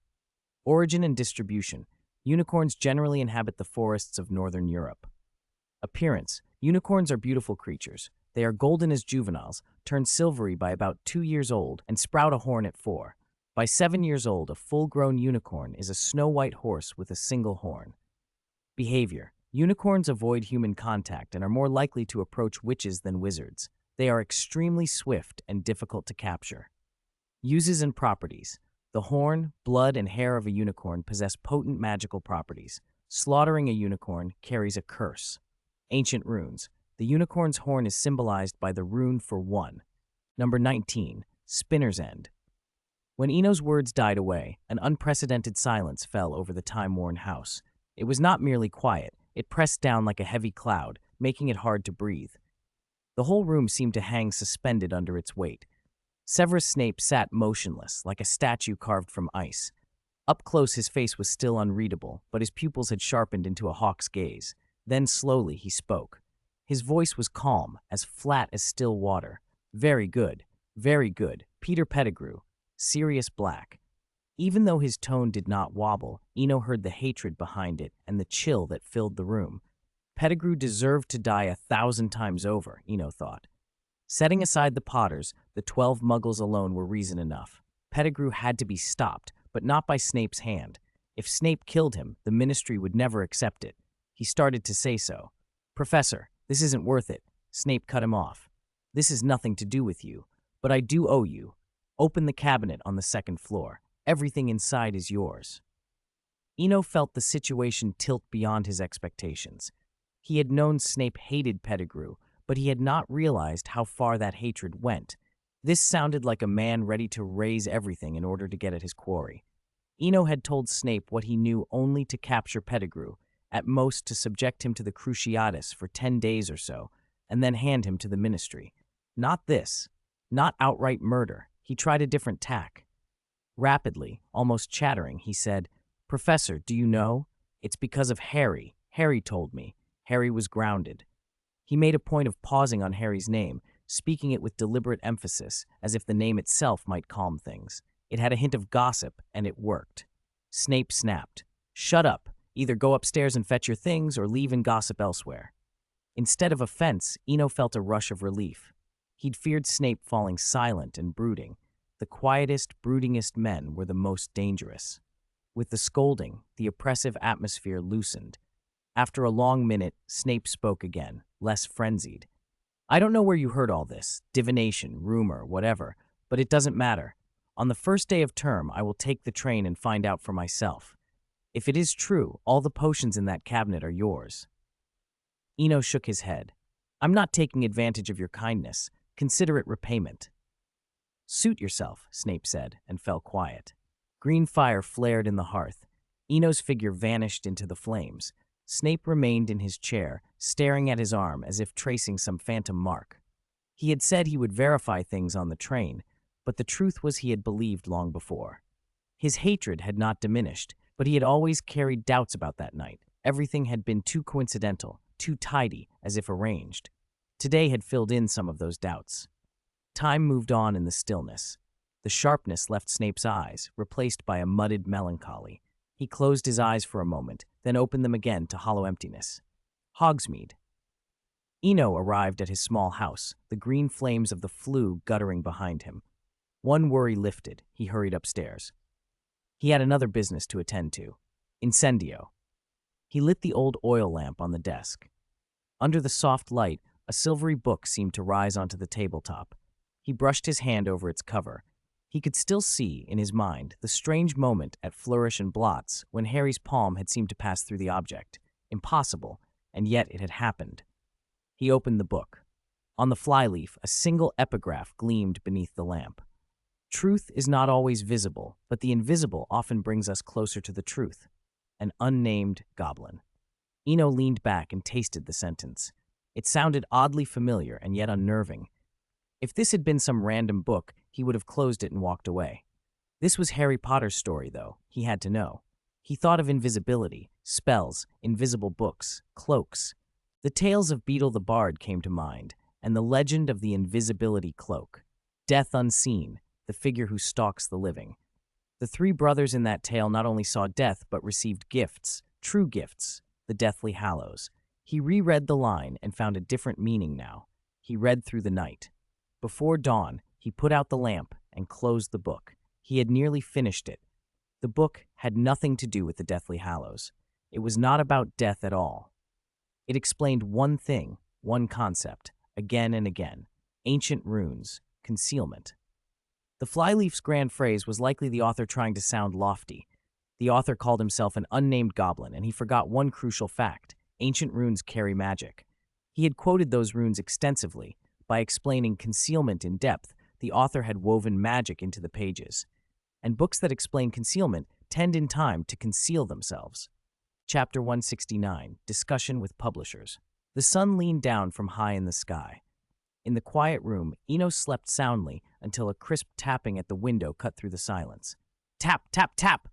Origin and distribution. Unicorns generally inhabit the forests of northern Europe. Appearance. Unicorns are beautiful creatures. They are golden as juveniles, turn silvery by about 2 years old, and sprout a horn at 4. By 7 years old, a full-grown unicorn is a snow-white horse with a single horn. Behavior. Unicorns avoid human contact and are more likely to approach witches than wizards. They are extremely swift and difficult to capture. Uses and properties. The horn, blood, and hair of a unicorn possess potent magical properties. Slaughtering a unicorn carries a curse. Ancient runes. The unicorn's horn is symbolized by the rune for 1. Number 19, Spinner's End. When Eno's words died away, an unprecedented silence fell over the time-worn house. It was not merely quiet, it pressed down like a heavy cloud, making it hard to breathe. The whole room seemed to hang suspended under its weight. Severus Snape sat motionless, like a statue carved from ice. Up close, his face was still unreadable, but his pupils had sharpened into a hawk's gaze. Then slowly he spoke. His voice was calm, as flat as still water. Very good, Peter Pettigrew, Sirius Black." Even though his tone did not wobble, Eno heard the hatred behind it and the chill that filled the room. Pettigrew deserved to die 1,000 times over, Eno thought. Setting aside the Potters, the 12 Muggles alone were reason enough. Pettigrew had to be stopped, but not by Snape's hand. If Snape killed him, the Ministry would never accept it. He started to say so. "Professor, this isn't worth it." Snape cut him off. "This has nothing to do with you, but I do owe you. Open the cabinet on the second floor. Everything inside is yours." Eno felt the situation tilt beyond his expectations. He had known Snape hated Pettigrew, but he had not realized how far that hatred went. This sounded like a man ready to raise everything in order to get at his quarry. Eno had told Snape what he knew only to capture Pettigrew, at most to subject him to the Cruciatus for 10 days or so, and then hand him to the Ministry. Not this. Not outright murder. He tried a different tack. Rapidly, almost chattering, he said, "Professor, do you know? It's because of Harry. Harry told me. Harry was grounded." He made a point of pausing on Harry's name, speaking it with deliberate emphasis, as if the name itself might calm things. It had a hint of gossip, and it worked. Snape snapped. "Shut up. Either go upstairs and fetch your things, or leave and gossip elsewhere." Instead of offense, Eno felt a rush of relief. He'd feared Snape falling silent and brooding. The quietest, broodingest men were the most dangerous. With the scolding, the oppressive atmosphere loosened. After a long minute, Snape spoke again, less frenzied. "I don't know where you heard all this, divination, rumor, whatever, but it doesn't matter. On the first day of term, I will take the train and find out for myself. If it is true, all the potions in that cabinet are yours." Eno shook his head. "I'm not taking advantage of your kindness. Consider it repayment." "Suit yourself," Snape said, and fell quiet. Green fire flared in the hearth. Eno's figure vanished into the flames. Snape remained in his chair, staring at his arm as if tracing some phantom mark. He had said he would verify things on the train, but the truth was he had believed long before. His hatred had not diminished, but he had always carried doubts about that night. Everything had been too coincidental, too tidy, as if arranged. Today had filled in some of those doubts. Time moved on in the stillness. The sharpness left Snape's eyes, replaced by a muddled melancholy. He closed his eyes for a moment, then opened them again to hollow emptiness. Hogsmeade. Eno arrived at his small house, the green flames of the flue guttering behind him. One worry lifted, he hurried upstairs. He had another business to attend to. Incendio. He lit the old oil lamp on the desk. Under the soft light, a silvery book seemed to rise onto the tabletop. He brushed his hand over its cover. He could still see, in his mind, the strange moment at Flourish and Blots when Harry's palm had seemed to pass through the object. Impossible, and yet it had happened. He opened the book. On the flyleaf, a single epigraph gleamed beneath the lamp. "Truth is not always visible, but the invisible often brings us closer to the truth." An unnamed goblin. Eno leaned back and tasted the sentence. It sounded oddly familiar and yet unnerving. If this had been some random book, he would have closed it and walked away. This was Harry Potter's story, though. He had to know. He thought of invisibility, spells, invisible books, cloaks. The tales of Beetle the Bard came to mind, and the legend of the invisibility cloak. Death unseen, the figure who stalks the living. The three brothers in that tale not only saw death, but received gifts, true gifts, the Deathly Hallows. He reread the line and found a different meaning now. He read through the night. Before dawn, he put out the lamp and closed the book. He had nearly finished it. The book had nothing to do with the Deathly Hallows. It was not about death at all. It explained one thing, one concept, again and again. Ancient runes, concealment. The flyleaf's grand phrase was likely the author trying to sound lofty. The author called himself an unnamed goblin, and he forgot one crucial fact. Ancient runes carry magic. He had quoted those runes extensively. By explaining concealment in depth, the author had woven magic into the pages. And books that explain concealment tend in time to conceal themselves. Chapter 169, Discussion with Publishers. The sun leaned down from high in the sky. In the quiet room, Eno slept soundly until a crisp tapping at the window cut through the silence. Tap, tap, tap!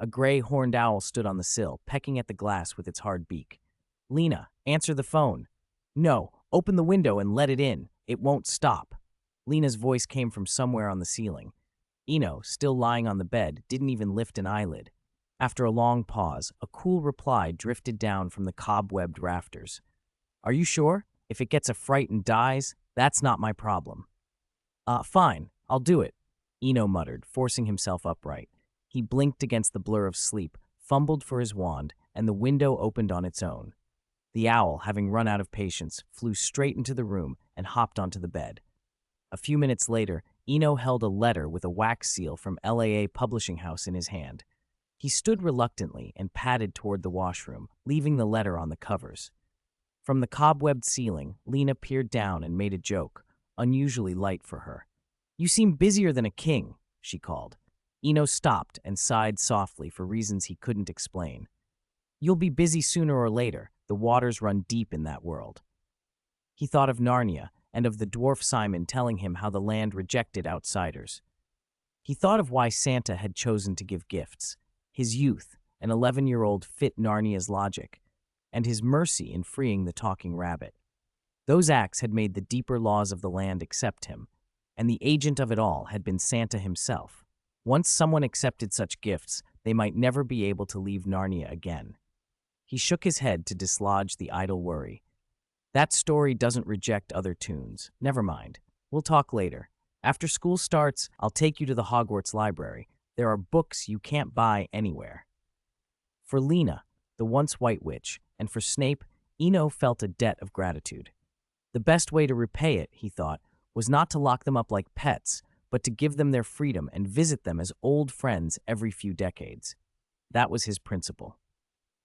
A gray horned owl stood on the sill, pecking at the glass with its hard beak. "Lena, answer the phone." "No, open the window and let it in. It won't stop." Lena's voice came from somewhere on the ceiling. Eno, still lying on the bed, didn't even lift an eyelid. After a long pause, a cool reply drifted down from the cobwebbed rafters. "Are you sure? If it gets a fright and dies, that's not my problem." Fine, I'll do it," Eno muttered, forcing himself upright. He blinked against the blur of sleep, fumbled for his wand, and the window opened on its own. The owl, having run out of patience, flew straight into the room and hopped onto the bed. A few minutes later, Eno held a letter with a wax seal from LAA Publishing House in his hand. He stood reluctantly and padded toward the washroom, leaving the letter on the covers. From the cobwebbed ceiling, Lena peered down and made a joke, unusually light for her. "You seem busier than a king," she called. Eno stopped and sighed softly for reasons he couldn't explain. "You'll be busy sooner or later. The waters run deep in that world." He thought of Narnia and of the dwarf Simon telling him how the land rejected outsiders. He thought of why Santa had chosen to give gifts. His youth, an 11-year-old, fit Narnia's logic, and his mercy in freeing the talking rabbit. Those acts had made the deeper laws of the land accept him, and the agent of it all had been Santa himself. Once someone accepted such gifts, they might never be able to leave Narnia again. He shook his head to dislodge the idle worry. "That story doesn't reject other tunes. Never mind. We'll talk later. After school starts, I'll take you to the Hogwarts library. There are books you can't buy anywhere." For Lena, the once White Witch, and for Snape, Eno felt a debt of gratitude. The best way to repay it, he thought, was not to lock them up like pets, but to give them their freedom and visit them as old friends every few decades. That was his principle.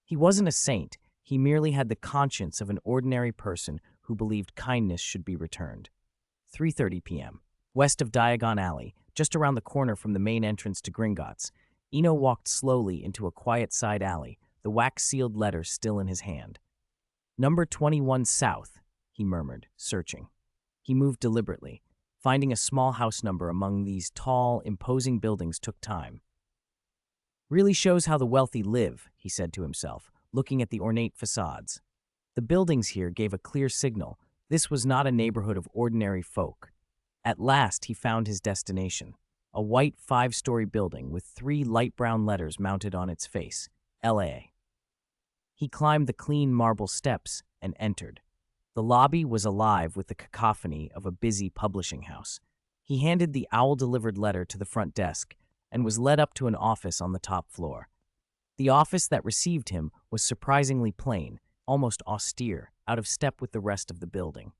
He wasn't a saint. He merely had the conscience of an ordinary person who believed kindness should be returned. 3:30 p.m. West of Diagon Alley, just around the corner from the main entrance to Gringotts, Eno walked slowly into a quiet side alley, the wax-sealed letter still in his hand. "Number 21 South," he murmured, searching. He moved deliberately. Finding a small house number among these tall, imposing buildings took time. "Really shows how the wealthy live," he said to himself, looking at the ornate facades. The buildings here gave a clear signal. This was not a neighborhood of ordinary folk. At last he found his destination, a white 5-story building with 3 light brown letters mounted on its face, LA. He climbed the clean marble steps and entered. The lobby was alive with the cacophony of a busy publishing house. He handed the owl-delivered letter to the front desk and was led up to an office on the top floor. The office that received him was surprisingly plain, almost austere, out of step with the rest of the building.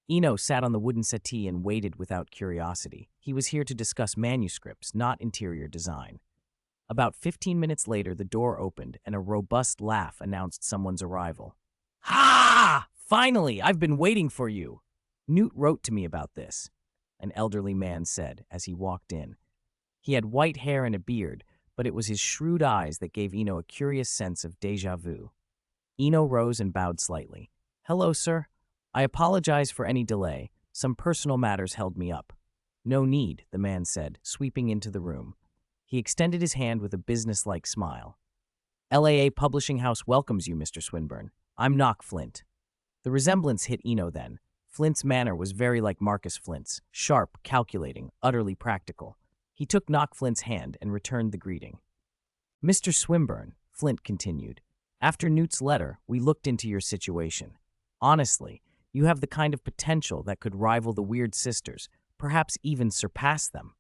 Eno sat on the wooden settee and waited without curiosity. He was here to discuss manuscripts, not interior design. About 15 minutes later, the door opened and a robust laugh announced someone's arrival. "Ha! Finally, I've been waiting for you. Newt wrote to me about this," an elderly man said as he walked in. He had white hair and a beard, but it was his shrewd eyes that gave Eno a curious sense of déjà vu. Eno rose and bowed slightly. "Hello, sir. I apologize for any delay. Some personal matters held me up." "No need," the man said, sweeping into the room. He extended his hand with a businesslike smile. "LAA Publishing House welcomes you, Mr. Swinburne. I'm Knock Flint." The resemblance hit Eno then. Flint's manner was very like Marcus Flint's, sharp, calculating, utterly practical. He took Knock Flint's hand and returned the greeting. "Mr. Swinburne," Flint continued, "after Newt's letter, we looked into your situation. Honestly, you have the kind of potential that could rival the Weird Sisters, perhaps even surpass them.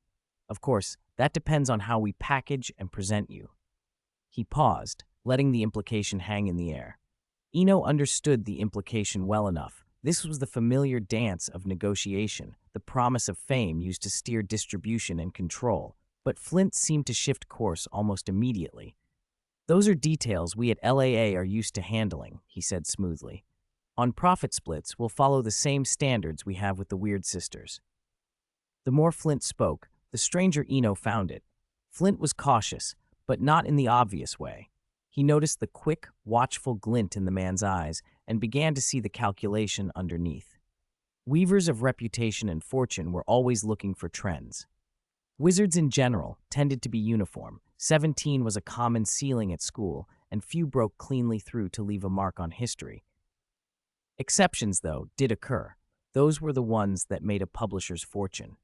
Of course, that depends on how we package and present you." He paused, letting the implication hang in the air. Eno understood the implication well enough. This was the familiar dance of negotiation, the promise of fame used to steer distribution and control, but Flint seemed to shift course almost immediately. "Those are details we at LAA are used to handling," he said smoothly. "On profit splits, we'll follow the same standards we have with the Weird Sisters." The more Flint spoke, the stranger Eno found it. Flint was cautious, but not in the obvious way. He noticed the quick, watchful glint in the man's eyes and began to see the calculation underneath. Weavers of reputation and fortune were always looking for trends. Wizards in general tended to be uniform. 17 was a common ceiling at school, and few broke cleanly through to leave a mark on history. Exceptions, though, did occur. Those were the ones that made a publisher's fortune.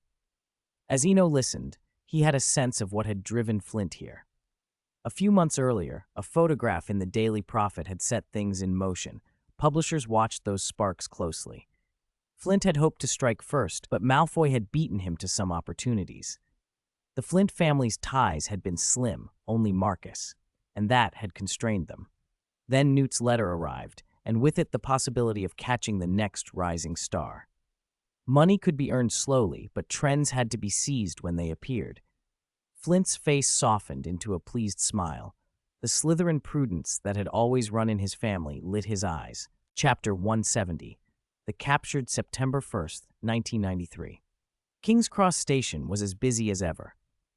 As Eno listened, he had a sense of what had driven Flint here. A few months earlier, a photograph in the Daily Prophet had set things in motion. Publishers watched those sparks closely. Flint had hoped to strike first, but Malfoy had beaten him to some opportunities. The Flint family's ties had been slim, only Marcus. and that had constrained them. Then Newt's letter arrived, and with it the possibility of catching the next rising star. Money could be earned slowly, but trends had to be seized when they appeared. Flint's face softened into a pleased smile. The Slytherin prudence that had always run in his family lit his eyes. Chapter 170. The Captured September 1st, 1993. King's Cross Station was as busy as ever.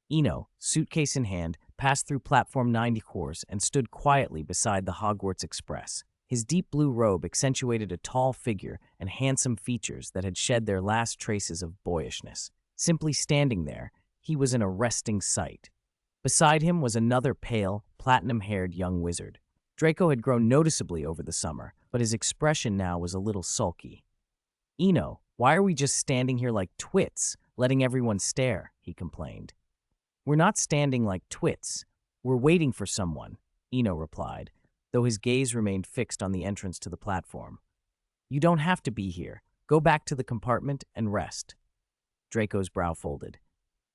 Eno, suitcase in hand, passed through Platform 94 and stood quietly beside the Hogwarts Express. His deep blue robe accentuated a tall figure and handsome features that had shed their last traces of boyishness. Simply standing there, he was an arresting sight. Beside him was another pale, platinum-haired young wizard. Draco had grown noticeably over the summer, but his expression now was a little sulky. "Eno, why are we just standing here like twits, letting everyone stare?" he complained. "We're not standing like twits. We're waiting for someone," Eno replied, though his gaze remained fixed on the entrance to the platform. "You don't have to be here. Go back to the compartment and rest." Draco's brow folded.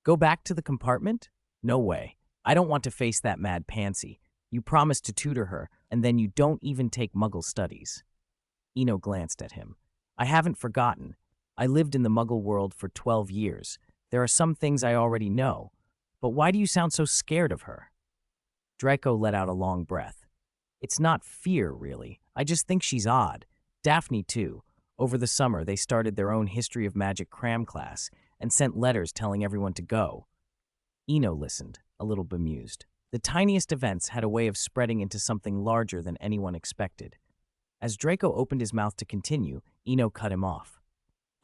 "Go back to the compartment? No way. I don't want to face that mad pansy. You promised to tutor her, and then you don't even take Muggle studies." Eno glanced at him. "I haven't forgotten. I lived in the Muggle world for 12 years. There are some things I already know. But why do you sound so scared of her?" Draco let out a long breath. "It's not fear, really. I just think she's odd. Daphne, too. Over the summer, they started their own History of Magic cram class and sent letters telling everyone to go." Eno listened, a little bemused. The tiniest events had a way of spreading into something larger than anyone expected. As Draco opened his mouth to continue, Eno cut him off.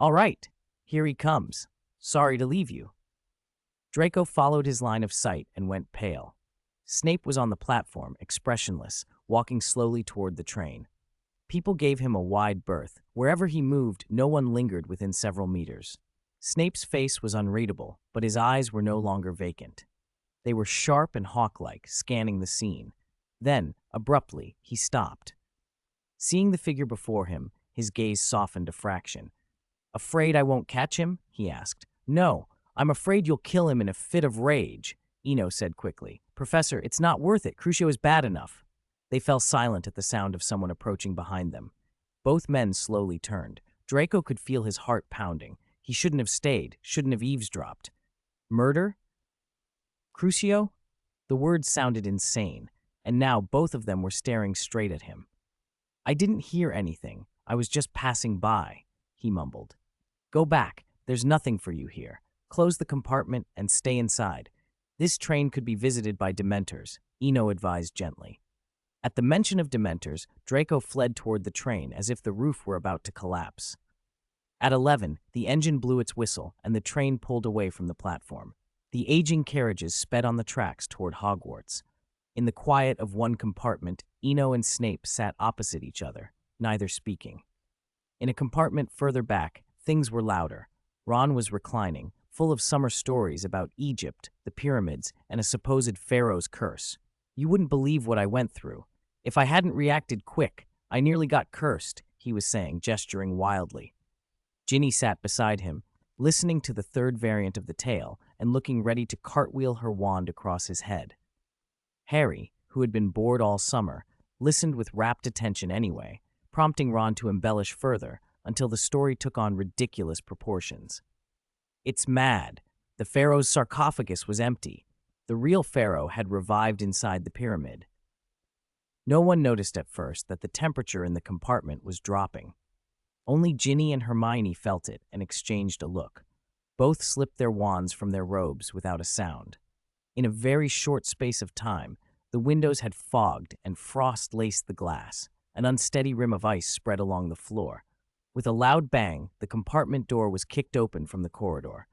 "All right, here he comes. Sorry to leave you." Draco followed his line of sight and went pale. Snape was on the platform, expressionless, walking slowly toward the train. People gave him a wide berth. Wherever he moved, no one lingered within several meters. Snape's face was unreadable, but his eyes were no longer vacant. They were sharp and hawk-like, scanning the scene. Then, abruptly, he stopped. Seeing the figure before him, his gaze softened a fraction. "Afraid I won't catch him?" he asked. "No, I'm afraid you'll kill him in a fit of rage," Eno said quickly. "Professor, it's not worth it. Crucio is bad enough." They fell silent at the sound of someone approaching behind them. Both men slowly turned. Draco could feel his heart pounding. He shouldn't have stayed, shouldn't have eavesdropped. Murder? Crucio? The words sounded insane, and now both of them were staring straight at him. "I didn't hear anything. I was just passing by," he mumbled. "Go back. There's nothing for you here. Close the compartment and stay inside. This train could be visited by Dementors," Eno advised gently. At the mention of Dementors, Draco fled toward the train as if the roof were about to collapse. At 11, the engine blew its whistle and the train pulled away from the platform. The aging carriages sped on the tracks toward Hogwarts. In the quiet of one compartment, Eno and Snape sat opposite each other, neither speaking. In a compartment further back, things were louder. Ron was reclining, full of summer stories about Egypt, the pyramids, and a supposed pharaoh's curse. "You wouldn't believe what I went through. If I hadn't reacted quick, I nearly got cursed," he was saying, gesturing wildly. Ginny sat beside him, listening to the third variant of the tale and looking ready to cartwheel her wand across his head. Harry, who had been bored all summer, listened with rapt attention anyway, prompting Ron to embellish further until the story took on ridiculous proportions. "It's mad. The pharaoh's sarcophagus was empty. The real pharaoh had revived inside the pyramid." No one noticed at first that the temperature in the compartment was dropping. Only Ginny and Hermione felt it and exchanged a look. Both slipped their wands from their robes without a sound. In a very short space of time, the windows had fogged and frost laced the glass. An unsteady rim of ice spread along the floor. With a loud bang, the compartment door was kicked open from the corridor.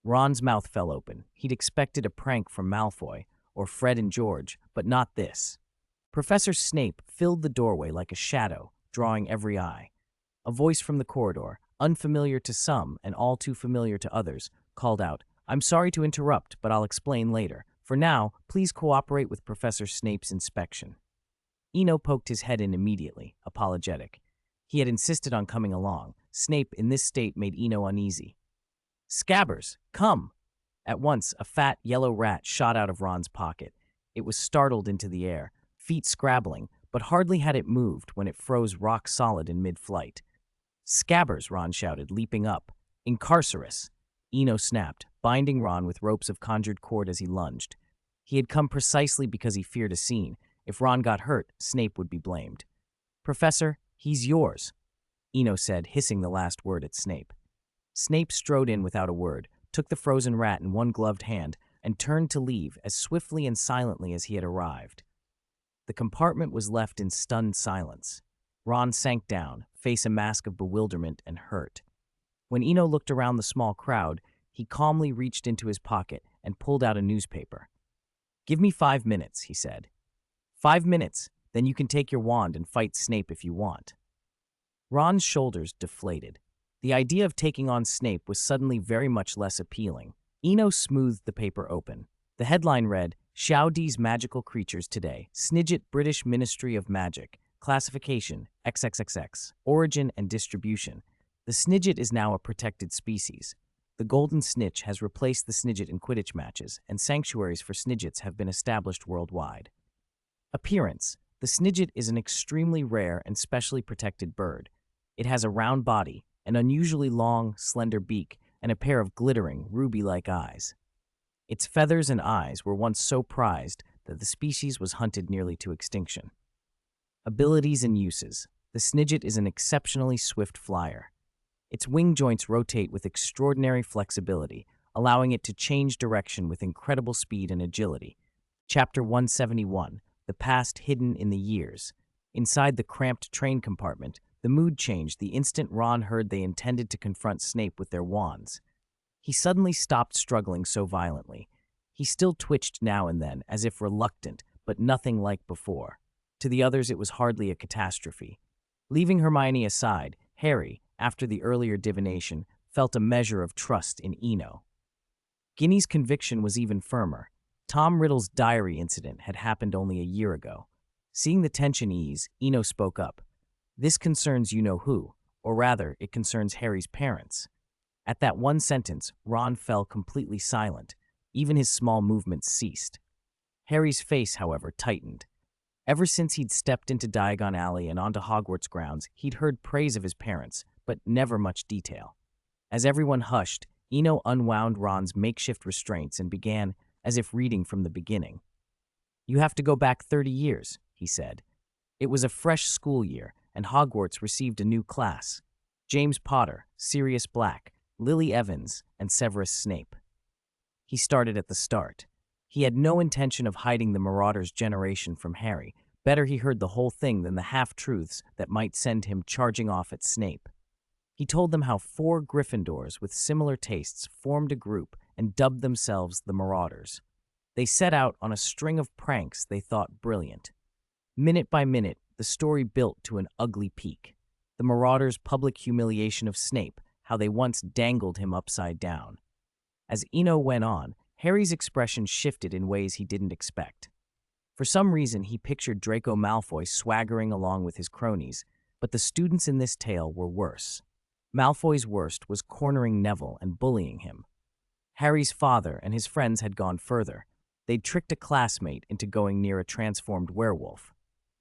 Ron's mouth fell open. He'd expected a prank from Malfoy, or Fred and George, but not this. Professor Snape filled the doorway like a shadow, drawing every eye. A voice from the corridor, unfamiliar to some and all too familiar to others, called out, "I'm sorry to interrupt, but I'll explain later. For now, please cooperate with Professor Snape's inspection." Eno poked his head in immediately, apologetic. He had insisted on coming along. Snape, in this state, made Eno uneasy. "Scabbers, come!" At once, a fat, yellow rat shot out of Ron's pocket. It was startled into the air, feet scrabbling, but hardly had it moved when it froze rock solid in mid-flight. "Scabbers!" Ron shouted, leaping up. "Incarcerus!" Eno snapped, binding Ron with ropes of conjured cord as he lunged. He had come precisely because he feared a scene. If Ron got hurt, Snape would be blamed. "Professor, he's yours," Eno said, hissing the last word at Snape. Snape strode in without a word, took the frozen rat in one gloved hand, and turned to leave as swiftly and silently as he had arrived. The compartment was left in stunned silence. Ron sank down, face a mask of bewilderment and hurt. When Eno looked around the small crowd, he calmly reached into his pocket and pulled out a newspaper. "Give me 5 minutes," he said. 5 minutes, then you can take your wand and fight Snape if you want." Ron's shoulders deflated. The idea of taking on Snape was suddenly very much less appealing. Eno smoothed the paper open. The headline read, "Xiao Magical Creatures Today. Snidget British Ministry of Magic. Classification, XXXX. Origin and distribution. The Snidget is now a protected species. The golden snitch has replaced the Snidget in Quidditch matches, and sanctuaries for Snidgets have been established worldwide. Appearance. The Snidget is an extremely rare and specially protected bird. It has a round body, an unusually long, slender beak, and a pair of glittering, ruby-like eyes. Its feathers and eyes were once so prized that the species was hunted nearly to extinction. Abilities and uses. The Snidget is an exceptionally swift flyer. Its wing joints rotate with extraordinary flexibility, allowing it to change direction with incredible speed and agility. Chapter 171, The Past Hidden in the Years. Inside the cramped train compartment, the mood changed the instant Ron heard they intended to confront Snape with their wands. He suddenly stopped struggling so violently. He still twitched now and then, as if reluctant, but nothing like before. To the others, it was hardly a catastrophe. Leaving Hermione aside, Harry, after the earlier divination, felt a measure of trust in Eno. Ginny's conviction was even firmer. Tom Riddle's diary incident had happened only a year ago. Seeing the tension ease, Eno spoke up. "This concerns you-know-who, or rather, it concerns Harry's parents." At that one sentence, Ron fell completely silent. Even his small movements ceased. Harry's face, however, tightened. Ever since he'd stepped into Diagon Alley and onto Hogwarts grounds, he'd heard praise of his parents, but never much detail. As everyone hushed, Eno unwound Ron's makeshift restraints and began, as if reading from the beginning. "You have to go back 30 years, he said. "It was a fresh school year, and Hogwarts received a new class. James Potter, Sirius Black, Lily Evans, and Severus Snape." He started at the start. He had no intention of hiding the Marauder's generation from Harry. Better he heard the whole thing than the half-truths that might send him charging off at Snape. He told them how 4 Gryffindors with similar tastes formed a group and dubbed themselves the Marauders. They set out on a string of pranks they thought brilliant. Minute by minute, the story built to an ugly peak. The Marauders' public humiliation of Snape, how they once dangled him upside down. As Eno went on, Harry's expression shifted in ways he didn't expect. For some reason, he pictured Draco Malfoy swaggering along with his cronies, but the students in this tale were worse. Malfoy's worst was cornering Neville and bullying him. Harry's father and his friends had gone further. They'd tricked a classmate into going near a transformed werewolf.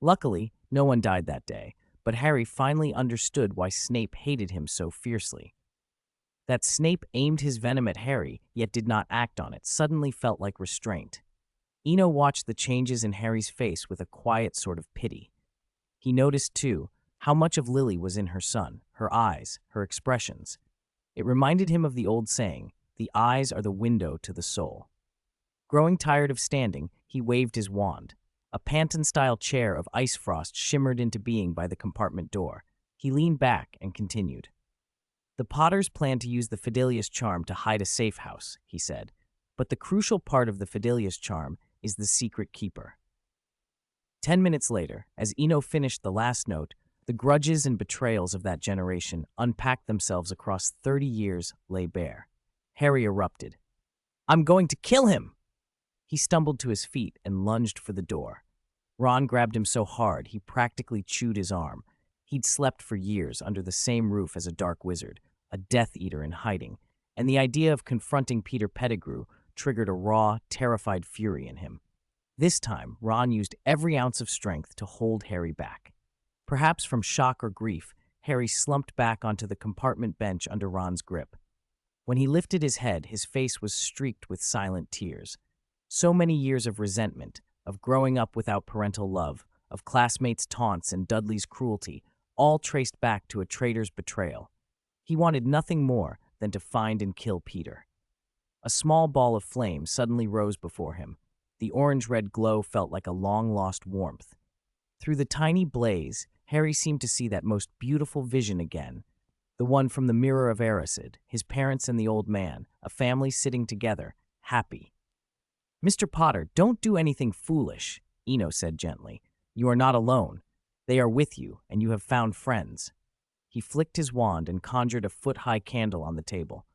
Luckily, no one died that day, but Harry finally understood why Snape hated him so fiercely. That Snape aimed his venom at Harry, yet did not act on it, suddenly felt like restraint. Eno watched the changes in Harry's face with a quiet sort of pity. He noticed, too, how much of Lily was in her son, her eyes, her expressions. It reminded him of the old saying, "The eyes are the window to the soul." Growing tired of standing, he waved his wand. A Panton-style chair of ice frost shimmered into being by the compartment door. He leaned back and continued. "The Potters plan to use the Fidelius charm to hide a safe house," he said. "But the crucial part of the Fidelius charm is the secret keeper." 10 minutes later, as Eno finished the last note, the grudges and betrayals of that generation unpacked themselves across 30 years lay bare. Harry erupted. "I'm going to kill him!" He stumbled to his feet and lunged for the door. Ron grabbed him so hard he practically chewed his arm. He'd slept for years under the same roof as a dark wizard, a Death Eater in hiding, and the idea of confronting Peter Pettigrew triggered a raw, terrified fury in him. This time, Ron used every ounce of strength to hold Harry back. Perhaps from shock or grief, Harry slumped back onto the compartment bench under Ron's grip. When he lifted his head, his face was streaked with silent tears. So many years of resentment, of growing up without parental love, of classmates' taunts and Dudley's cruelty, all traced back to a traitor's betrayal. He wanted nothing more than to find and kill Peter. A small ball of flame suddenly rose before him. The orange-red glow felt like a long-lost warmth. Through the tiny blaze, Harry seemed to see that most beautiful vision again, the one from the Mirror of Erised, his parents and the old man, a family sitting together, happy. "Mr. Potter, don't do anything foolish," Eno said gently. "You are not alone. They are with you, and you have found friends." He flicked his wand and conjured a foot-high candle on the table.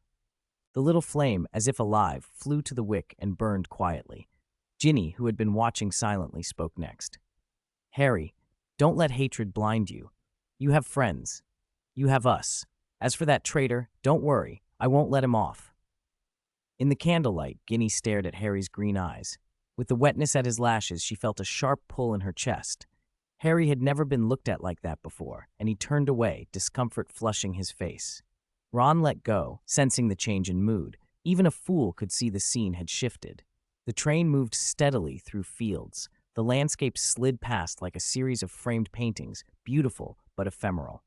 The little flame, as if alive, flew to the wick and burned quietly. Ginny, who had been watching silently, spoke next. "Harry, don't let hatred blind you. You have friends. You have us. As for that traitor, don't worry. I won't let him off." In the candlelight, Ginny stared at Harry's green eyes. With the wetness at his lashes, she felt a sharp pull in her chest. Harry had never been looked at like that before, and he turned away, discomfort flushing his face. Ron let go, sensing the change in mood. Even a fool could see the scene had shifted. The train moved steadily through fields. The landscape slid past like a series of framed paintings, beautiful but ephemeral.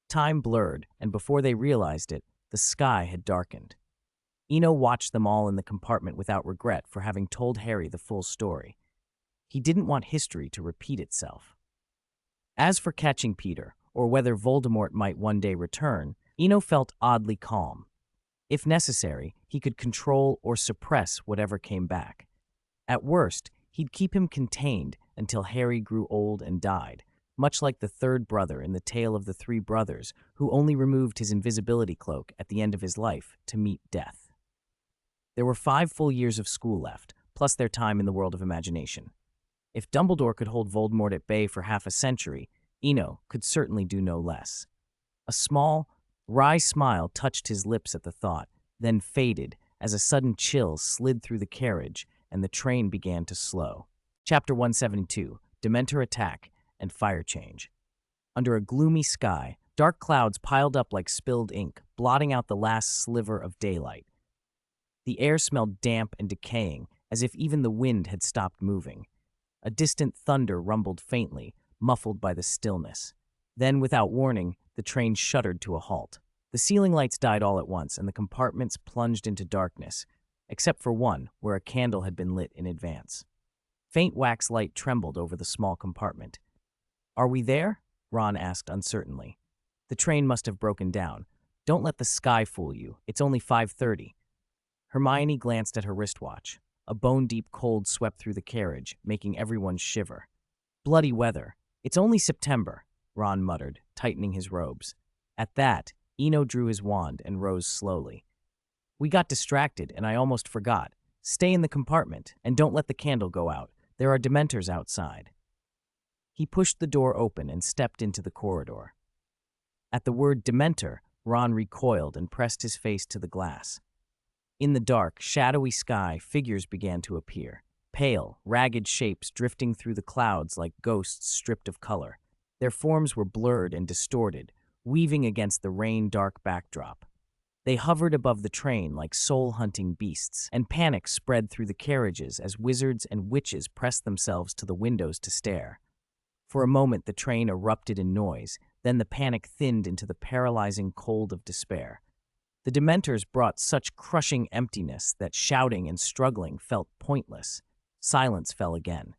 Time blurred, and before they realized it, the sky had darkened. Eno watched them all in the compartment without regret for having told Harry the full story. He didn't want history to repeat itself. As for catching Peter, or whether Voldemort might one day return, Eno felt oddly calm. If necessary, he could control or suppress whatever came back. At worst, he'd keep him contained until Harry grew old and died, much like the third brother in the Tale of the Three Brothers, who only removed his invisibility cloak at the end of his life to meet death. There were 5 full years of school left, plus their time in the world of imagination. If Dumbledore could hold Voldemort at bay for half a century, Eno could certainly do no less. A small, wry smile touched his lips at the thought, then faded as a sudden chill slid through the carriage and the train began to slow. Chapter 172, Dementor Attack and Fire Change. Under a gloomy sky, dark clouds piled up like spilled ink, blotting out the last sliver of daylight. The air smelled damp and decaying, as if even the wind had stopped moving. A distant thunder rumbled faintly, muffled by the stillness. Then, without warning, the train shuddered to a halt. The ceiling lights died all at once, and the compartments plunged into darkness, except for one where a candle had been lit in advance. Faint wax light trembled over the small compartment. "Are we there?" Ron asked uncertainly. "The train must have broken down. Don't let the sky fool you. It's only 5:30. Hermione glanced at her wristwatch. A bone-deep cold swept through the carriage, making everyone shiver. "Bloody weather. It's only September," Ron muttered, tightening his robes. At that, Eno drew his wand and rose slowly. "We got distracted, and I almost forgot. Stay in the compartment, and don't let the candle go out. There are Dementors outside." He pushed the door open and stepped into the corridor. At the word Dementor, Ron recoiled and pressed his face to the glass. In the dark, shadowy sky, figures began to appear. Pale, ragged shapes drifting through the clouds like ghosts stripped of color. Their forms were blurred and distorted, weaving against the rain-dark backdrop. They hovered above the train like soul-hunting beasts, and panic spread through the carriages as wizards and witches pressed themselves to the windows to stare. For a moment, the train erupted in noise, then the panic thinned into the paralyzing cold of despair. The Dementors brought such crushing emptiness that shouting and struggling felt pointless. Silence fell again.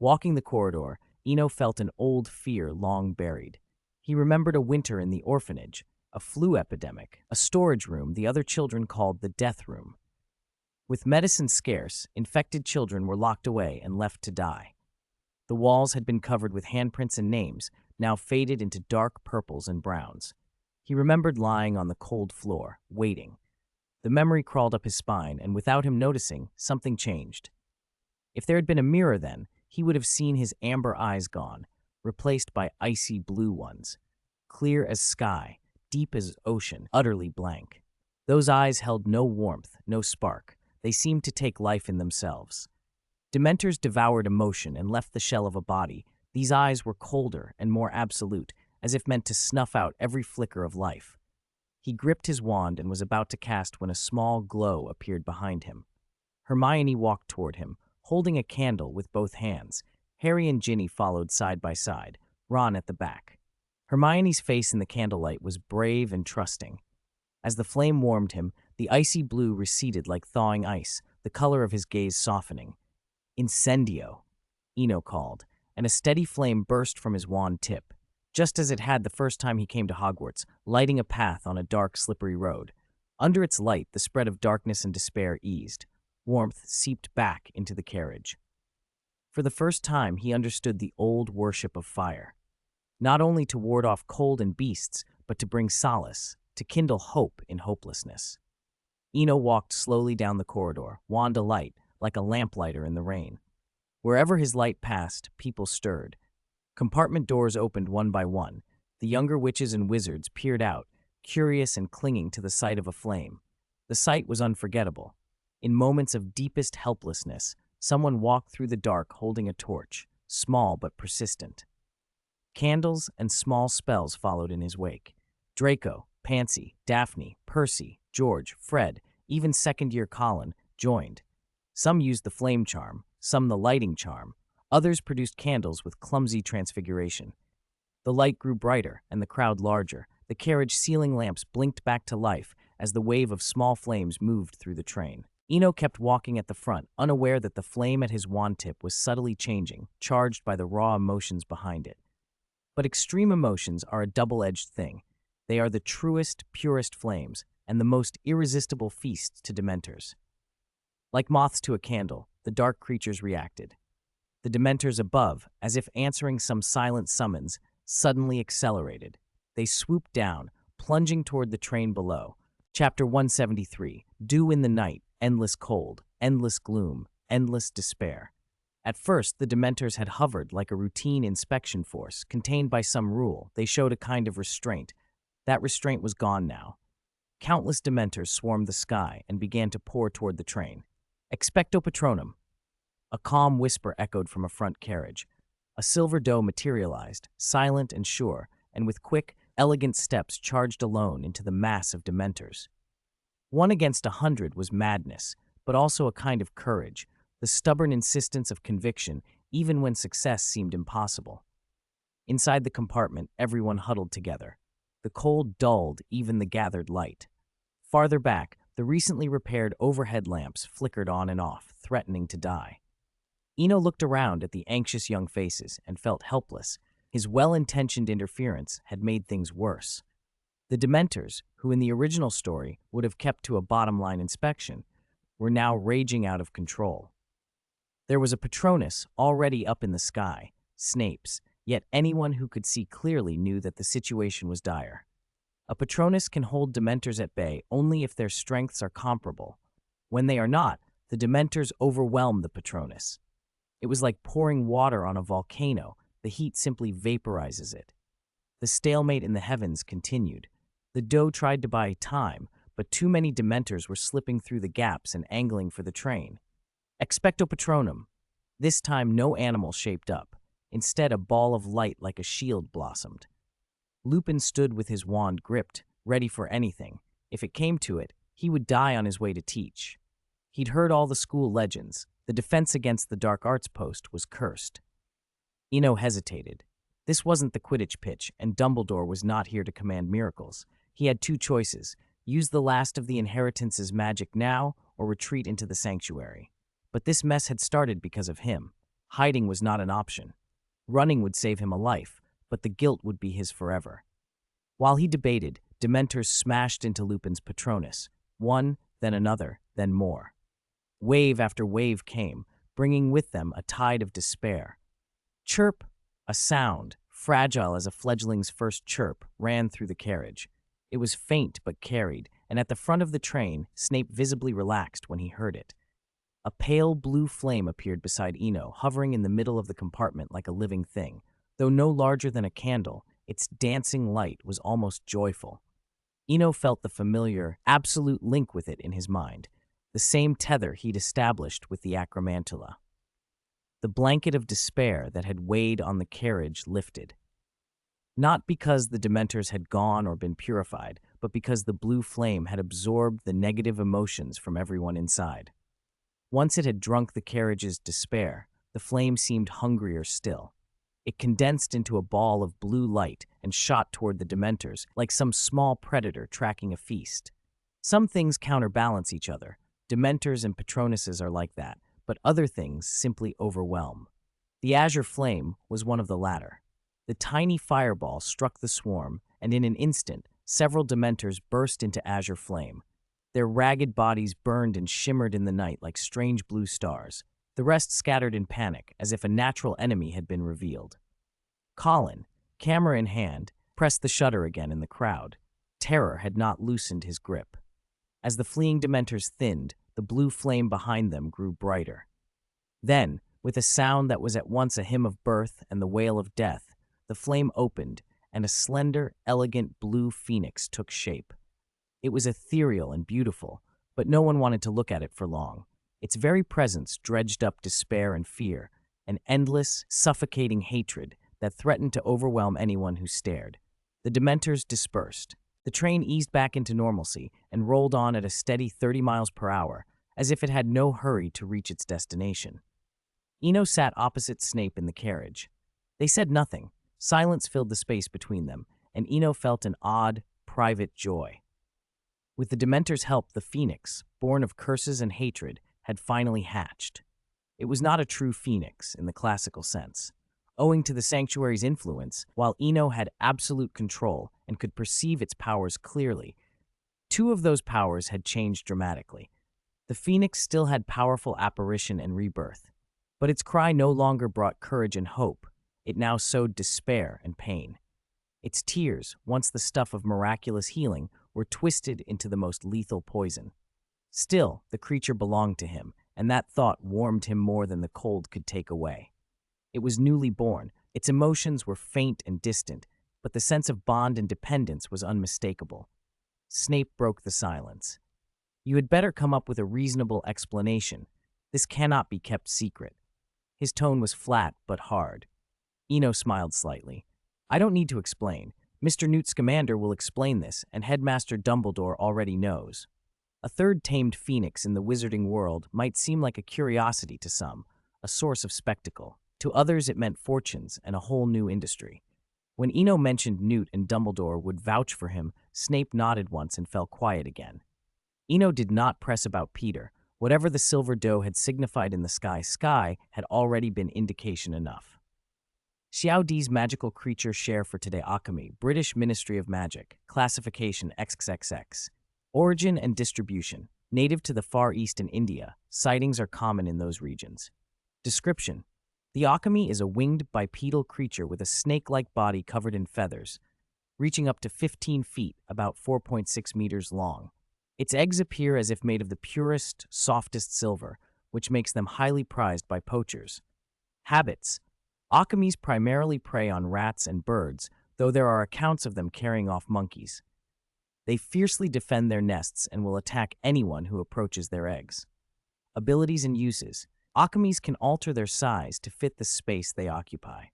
Walking the corridor, Eno felt an old fear long buried. He remembered a winter in the orphanage, a flu epidemic, a storage room the other children called the death room. With medicine scarce, infected children were locked away and left to die. The walls had been covered with handprints and names, now faded into dark purples and browns. He remembered lying on the cold floor, waiting. The memory crawled up his spine, and without him noticing, something changed. If there had been a mirror then, he would have seen his amber eyes gone, replaced by icy blue ones. Clear as sky, deep as ocean, utterly blank. Those eyes held no warmth, no spark. They seemed to take life in themselves. Dementors devoured emotion and left the shell of a body. These eyes were colder and more absolute, as if meant to snuff out every flicker of life. He gripped his wand and was about to cast when a small glow appeared behind him. Hermione walked toward him, holding a candle with both hands. Harry and Ginny followed side by side, Ron at the back. Hermione's face in the candlelight was brave and trusting. As the flame warmed him, the icy blue receded like thawing ice, the color of his gaze softening. "Incendio," Eno called, and a steady flame burst from his wand tip, just as it had the first time he came to Hogwarts, lighting a path on a dark, slippery road. Under its light, the spread of darkness and despair eased. Warmth seeped back into the carriage. For the first time, he understood the old worship of fire. Not only to ward off cold and beasts, but to bring solace, to kindle hope in hopelessness. Eno walked slowly down the corridor, wand alight, like a lamplighter in the rain. Wherever his light passed, people stirred. Compartment doors opened one by one. The younger witches and wizards peered out, curious and clinging to the sight of a flame. The sight was unforgettable. In moments of deepest helplessness, someone walked through the dark holding a torch, small but persistent. Candles and small spells followed in his wake. Draco, Pansy, Daphne, Percy, George, Fred, even second-year Colin joined. Some used the flame charm, some the lighting charm. Others produced candles with clumsy transfiguration. The light grew brighter and the crowd larger. The carriage ceiling lamps blinked back to life as the wave of small flames moved through the train. Eno kept walking at the front, unaware that the flame at his wand tip was subtly changing, charged by the raw emotions behind it. But extreme emotions are a double-edged thing. They are the truest, purest flames, and the most irresistible feast to Dementors. Like moths to a candle, the dark creatures reacted. The Dementors above, as if answering some silent summons, suddenly accelerated. They swooped down, plunging toward the train below. Chapter 173, Dew in the Night, Endless Cold, Endless Gloom, Endless Despair. At first, the Dementors had hovered like a routine inspection force, contained by some rule. They showed a kind of restraint. That restraint was gone now. Countless Dementors swarmed the sky and began to pour toward the train. "Expecto Patronum." A calm whisper echoed from a front carriage. A silver doe materialized, silent and sure, and with quick, elegant steps charged alone into the mass of Dementors. 1 against 100 was madness, but also a kind of courage, the stubborn insistence of conviction, even when success seemed impossible. Inside the compartment, everyone huddled together. The cold dulled even the gathered light. Farther back, the recently repaired overhead lamps flickered on and off, threatening to die. Eno looked around at the anxious young faces and felt helpless. His well-intentioned interference had made things worse. The Dementors, who in the original story would have kept to a bottom-line inspection, were now raging out of control. There was a Patronus already up in the sky, Snape's, yet anyone who could see clearly knew that the situation was dire. A Patronus can hold Dementors at bay only if their strengths are comparable. When they are not, the Dementors overwhelm the Patronus. It was like pouring water on a volcano. The heat simply vaporizes it. The stalemate in the heavens continued. The doe tried to buy time, but too many Dementors were slipping through the gaps and angling for the train. Expecto Patronum. This time no animal shaped up. Instead, a ball of light like a shield blossomed. Lupin stood with his wand gripped, ready for anything. If it came to it, he would die on his way to teach. He'd heard all the school legends. The defense against the dark arts post was cursed. Eno hesitated. This wasn't the Quidditch pitch, and Dumbledore was not here to command miracles. He had two choices: use the last of the inheritance's magic now, or retreat into the sanctuary. But this mess had started because of him. Hiding was not an option. Running would save him a life, but the guilt would be his forever. While he debated, Dementors smashed into Lupin's Patronus. One, then another, then more. Wave after wave came, bringing with them a tide of despair. Chirp, a sound, fragile as a fledgling's first chirp, ran through the carriage. It was faint but carried, and at the front of the train, Snape visibly relaxed when he heard it. A pale blue flame appeared beside Eno, hovering in the middle of the compartment like a living thing. Though no larger than a candle, its dancing light was almost joyful. Eno felt the familiar, absolute link with it in his mind, the same tether he'd established with the Acromantula. The blanket of despair that had weighed on the carriage lifted. Not because the Dementors had gone or been purified, but because the blue flame had absorbed the negative emotions from everyone inside. Once it had drunk the carriage's despair, the flame seemed hungrier still. It condensed into a ball of blue light and shot toward the Dementors like some small predator tracking a feast. Some things counterbalance each other. Dementors and Patronuses are like that, but other things simply overwhelm. The azure flame was one of the latter. The tiny fireball struck the swarm, and in an instant, several Dementors burst into azure flame. Their ragged bodies burned and shimmered in the night like strange blue stars. The rest scattered in panic, as if a natural enemy had been revealed. Colin, camera in hand, pressed the shutter again in the crowd. Terror had not loosened his grip. As the fleeing Dementors thinned, the blue flame behind them grew brighter. Then, with a sound that was at once a hymn of birth and the wail of death, the flame opened, and a slender, elegant blue phoenix took shape. It was ethereal and beautiful, but no one wanted to look at it for long. Its very presence dredged up despair and fear, an endless, suffocating hatred that threatened to overwhelm anyone who stared. The Dementors dispersed. The train eased back into normalcy and rolled on at a steady 30 miles per hour, as if it had no hurry to reach its destination. Eno sat opposite Snape in the carriage. They said nothing. Silence filled the space between them, and Eno felt an odd, private joy. With the Dementor's help, the Phoenix, born of curses and hatred, had finally hatched. It was not a true Phoenix in the classical sense. Owing to the Sanctuary's influence, while Eno had absolute control and could perceive its powers clearly, two of those powers had changed dramatically. The Phoenix still had powerful apparition and rebirth, but its cry no longer brought courage and hope. It now sowed despair and pain. Its tears, once the stuff of miraculous healing, were twisted into the most lethal poison. Still, the creature belonged to him, and that thought warmed him more than the cold could take away. It was newly born. Its emotions were faint and distant, but the sense of bond and dependence was unmistakable. Snape broke the silence. "You had better come up with a reasonable explanation. This cannot be kept secret." His tone was flat but hard. Eno smiled slightly. "I don't need to explain. Mr. Newt Scamander will explain this, and Headmaster Dumbledore already knows." A third tamed phoenix in the wizarding world might seem like a curiosity to some, a source of spectacle. To others, it meant fortunes and a whole new industry. When Eno mentioned Newt and Dumbledore would vouch for him, Snape nodded once and fell quiet again. Eno did not press about Peter. Whatever the silver doe had signified in the sky had already been indication enough. Xiao Di's magical creature share for today Alchemy, British Ministry of Magic, classification XXX. Origin and distribution, native to the Far East and India, sightings are common in those regions. Description: the Alchemy is a winged bipedal creature with a snake-like body covered in feathers, reaching up to 15 feet, about 4.6 meters long. Its eggs appear as if made of the purest, softest silver, which makes them highly prized by poachers. Habits: Alchemies primarily prey on rats and birds, though there are accounts of them carrying off monkeys. They fiercely defend their nests and will attack anyone who approaches their eggs. Abilities and uses: Alchemies can alter their size to fit the space they occupy.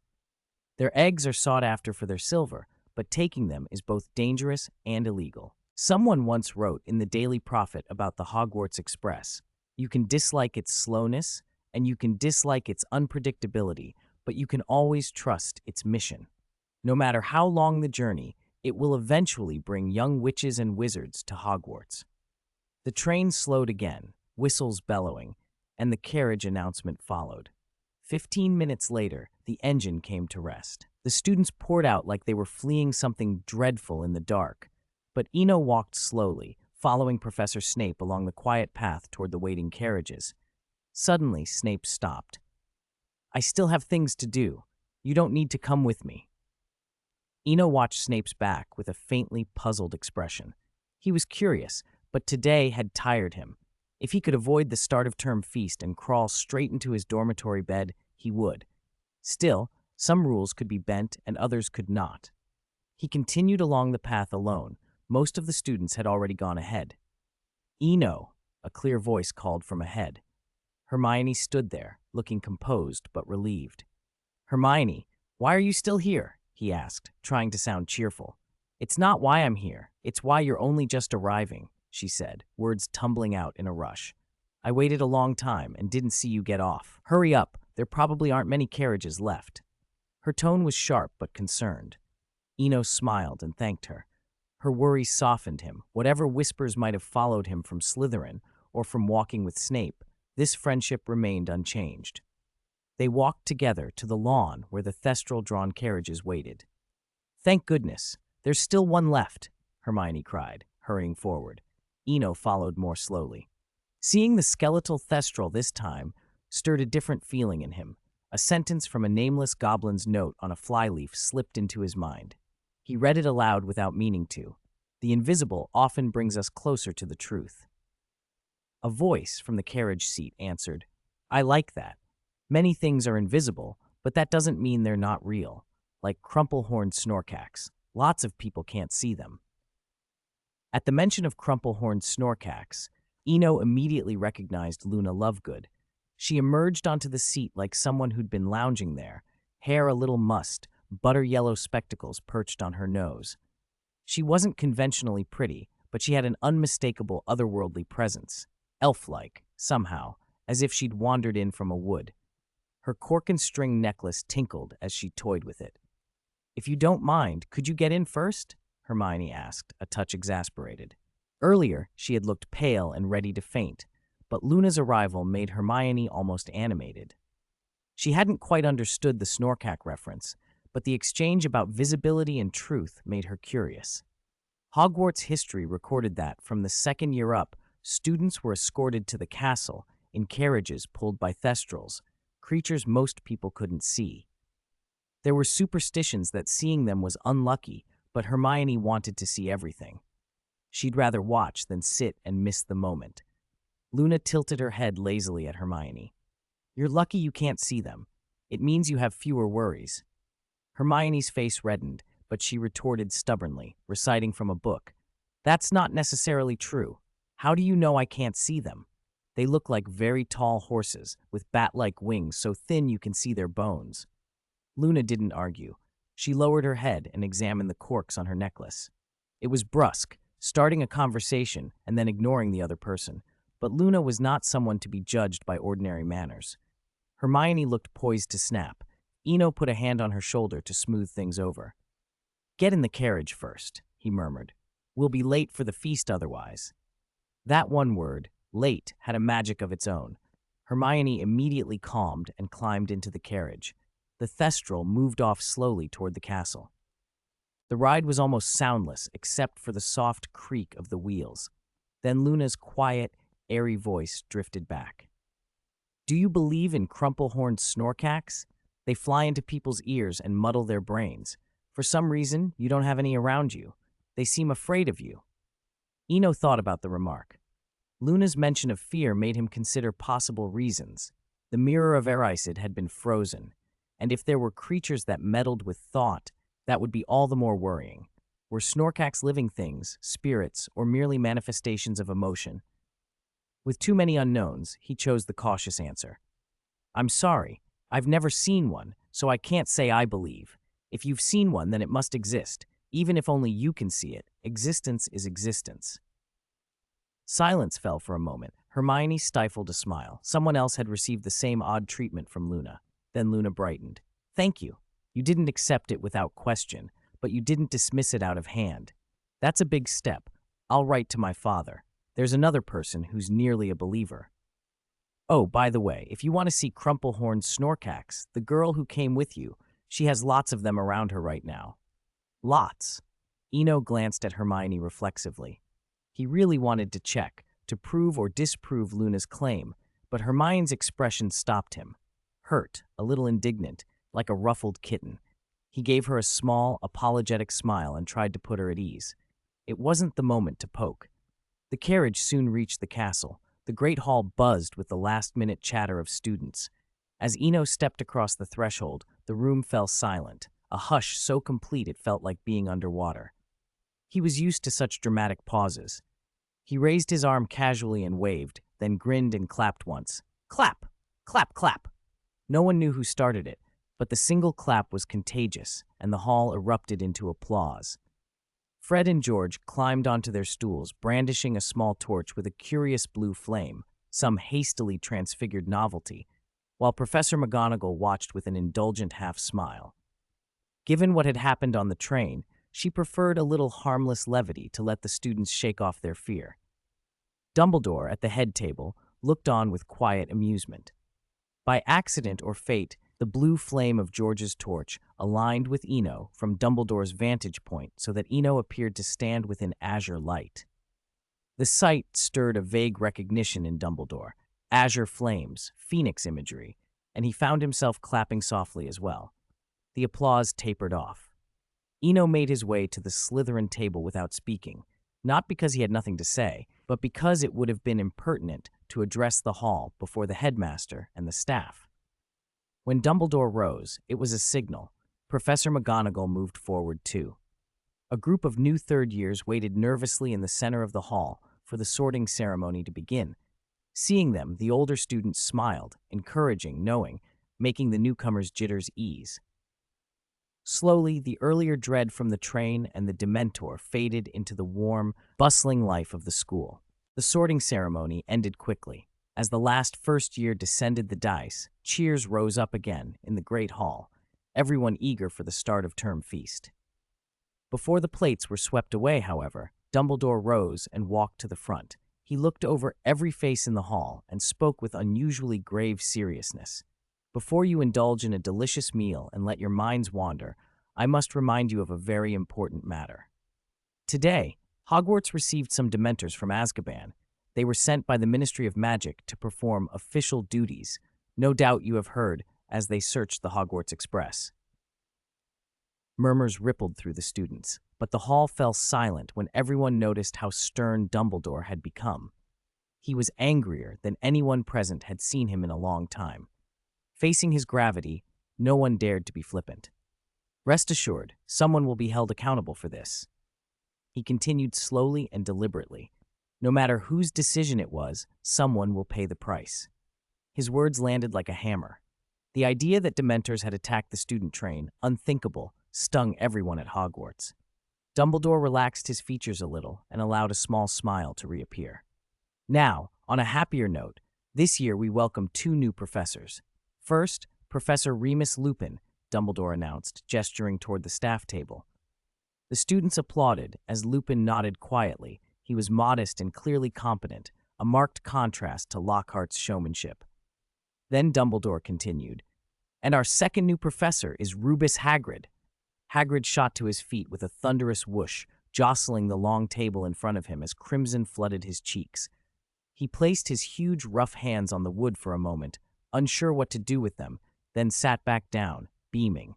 Their eggs are sought after for their silver, but taking them is both dangerous and illegal. Someone once wrote in the Daily Prophet about the Hogwarts Express, "You can dislike its slowness, and you can dislike its unpredictability, but you can always trust its mission. No matter how long the journey, it will eventually bring young witches and wizards to Hogwarts." The train slowed again, whistles bellowing, and the carriage announcement followed. 15 minutes later, the engine came to rest. The students poured out like they were fleeing something dreadful in the dark, but Eno walked slowly, following Professor Snape along the quiet path toward the waiting carriages. Suddenly, Snape stopped. "I still have things to do. You don't need to come with me." Eno watched Snape's back with a faintly puzzled expression. He was curious, but today had tired him. If he could avoid the start-of-term feast and crawl straight into his dormitory bed, he would. Still, some rules could be bent and others could not. He continued along the path alone. Most of the students had already gone ahead. "Eno," a clear voice called from ahead. Hermione stood there, looking composed but relieved. "Hermione, why are you still here?" he asked, trying to sound cheerful. "It's not why I'm here, it's why you're only just arriving," she said, words tumbling out in a rush. "I waited a long time and didn't see you get off. Hurry up, there probably aren't many carriages left." Her tone was sharp but concerned. Eno smiled and thanked her. Her worries softened him. Whatever whispers might have followed him from Slytherin or from walking with Snape, this friendship remained unchanged. They walked together to the lawn where the thestral-drawn carriages waited. "Thank goodness, there's still one left," Hermione cried, hurrying forward. Eno followed more slowly. Seeing the skeletal thestral this time stirred a different feeling in him. A sentence from a nameless goblin's note on a flyleaf slipped into his mind. He read it aloud without meaning to. The invisible often brings us closer to the truth. A voice from the carriage seat answered, "I like that. Many things are invisible, but that doesn't mean they're not real. Like crumple-horned snorkax. Lots of people can't see them." At the mention of crumple-horned snorkax, Eno immediately recognized Luna Lovegood. She emerged onto the seat like someone who'd been lounging there, hair a little mussed, butter-yellow spectacles perched on her nose. She wasn't conventionally pretty, but she had an unmistakable otherworldly presence, elf-like, somehow, as if she'd wandered in from a wood. Her cork and string necklace tinkled as she toyed with it. "If you don't mind, could you get in first?" Hermione asked, a touch exasperated. Earlier, she had looked pale and ready to faint, but Luna's arrival made Hermione almost animated. She hadn't quite understood the Snorkack reference, but the exchange about visibility and truth made her curious. Hogwarts history recorded that, from the second year up, students were escorted to the castle in carriages pulled by thestrals, creatures most people couldn't see. There were superstitions that seeing them was unlucky, but Hermione wanted to see everything. She'd rather watch than sit and miss the moment. Luna tilted her head lazily at Hermione. "You're lucky you can't see them. It means you have fewer worries." Hermione's face reddened, but she retorted stubbornly, reciting from a book. "That's not necessarily true. How do you know I can't see them? They look like very tall horses, with bat-like wings so thin you can see their bones." Luna didn't argue. She lowered her head and examined the corks on her necklace. It was brusque, starting a conversation and then ignoring the other person, but Luna was not someone to be judged by ordinary manners. Hermione looked poised to snap. Eno put a hand on her shoulder to smooth things over. "Get in the carriage first," he murmured. "We'll be late for the feast otherwise." That one word, late, had a magic of its own. Hermione immediately calmed and climbed into the carriage. The thestral moved off slowly toward the castle. The ride was almost soundless except for the soft creak of the wheels. Then Luna's quiet, airy voice drifted back. "Do you believe in crumple-horned snorkax? They fly into people's ears and muddle their brains. For some reason, you don't have any around you. They seem afraid of you." Eno thought about the remark. Luna's mention of fear made him consider possible reasons. The mirror of Erised had been frozen, and if there were creatures that meddled with thought, that would be all the more worrying. Were snorkax living things, spirits, or merely manifestations of emotion? With too many unknowns, he chose the cautious answer. "I'm sorry. I've never seen one, so I can't say I believe. If you've seen one, then it must exist. Even if only you can see it, existence is existence." Silence fell for a moment. Hermione stifled a smile. Someone else had received the same odd treatment from Luna. Then Luna brightened. "Thank you. You didn't accept it without question, but you didn't dismiss it out of hand. That's a big step. I'll write to my father. There's another person who's nearly a believer. Oh, by the way, if you want to see crumple-horned snorkax, the girl who came with you, she has lots of them around her right now." "Lots." Eno glanced at Hermione reflexively. He really wanted to check, to prove or disprove Luna's claim, but Hermione's expression stopped him. Hurt, a little indignant, like a ruffled kitten. He gave her a small, apologetic smile and tried to put her at ease. It wasn't the moment to poke. The carriage soon reached the castle. The great hall buzzed with the last-minute chatter of students. As Eno stepped across the threshold, the room fell silent, a hush so complete it felt like being underwater. He was used to such dramatic pauses. He raised his arm casually and waved, then grinned and clapped once. Clap! Clap, clap! No one knew who started it, but the single clap was contagious, and the hall erupted into applause. Fred and George climbed onto their stools, brandishing a small torch with a curious blue flame, some hastily transfigured novelty, while Professor McGonagall watched with an indulgent half-smile. Given what had happened on the train, she preferred a little harmless levity to let the students shake off their fear. Dumbledore, at the head table, looked on with quiet amusement. By accident or fate, the blue flame of George's torch aligned with Eno from Dumbledore's vantage point so that Eno appeared to stand within azure light. The sight stirred a vague recognition in Dumbledore, azure flames, phoenix imagery, and he found himself clapping softly as well. The applause tapered off. Eno made his way to the Slytherin table without speaking, not because he had nothing to say, but because it would have been impertinent to address the hall before the headmaster and the staff. When Dumbledore rose, it was a signal. Professor McGonagall moved forward too. A group of new third years waited nervously in the center of the hall for the sorting ceremony to begin. Seeing them, the older students smiled, encouraging, knowing, making the newcomers' jitters ease. Slowly, the earlier dread from the train and the Dementor faded into the warm, bustling life of the school. The sorting ceremony ended quickly. As the last first year descended the dice, cheers rose up again in the great hall, everyone eager for the start of term feast. Before the plates were swept away, however, Dumbledore rose and walked to the front. He looked over every face in the hall and spoke with unusually grave seriousness. Before you indulge in a delicious meal and let your minds wander, I must remind you of a very important matter. Today, Hogwarts received some Dementors from Azkaban. They were sent by the Ministry of Magic to perform official duties. No doubt you have heard as they searched the Hogwarts Express. Murmurs rippled through the students, but the hall fell silent when everyone noticed how stern Dumbledore had become. He was angrier than anyone present had seen him in a long time. Facing his gravity, no one dared to be flippant. Rest assured, someone will be held accountable for this. He continued slowly and deliberately. No matter whose decision it was, someone will pay the price. His words landed like a hammer. The idea that Dementors had attacked the student train, unthinkable, stung everyone at Hogwarts. Dumbledore relaxed his features a little and allowed a small smile to reappear. Now, on a happier note, this year we welcome 2 new professors. First, Professor Remus Lupin, Dumbledore announced, gesturing toward the staff table. The students applauded as Lupin nodded quietly. He was modest and clearly competent, a marked contrast to Lockhart's showmanship. Then Dumbledore continued, "And our second new professor is Rubeus Hagrid." Hagrid shot to his feet with a thunderous whoosh, jostling the long table in front of him as crimson flooded his cheeks. He placed his huge, rough hands on the wood for a moment, unsure what to do with them, then sat back down, beaming.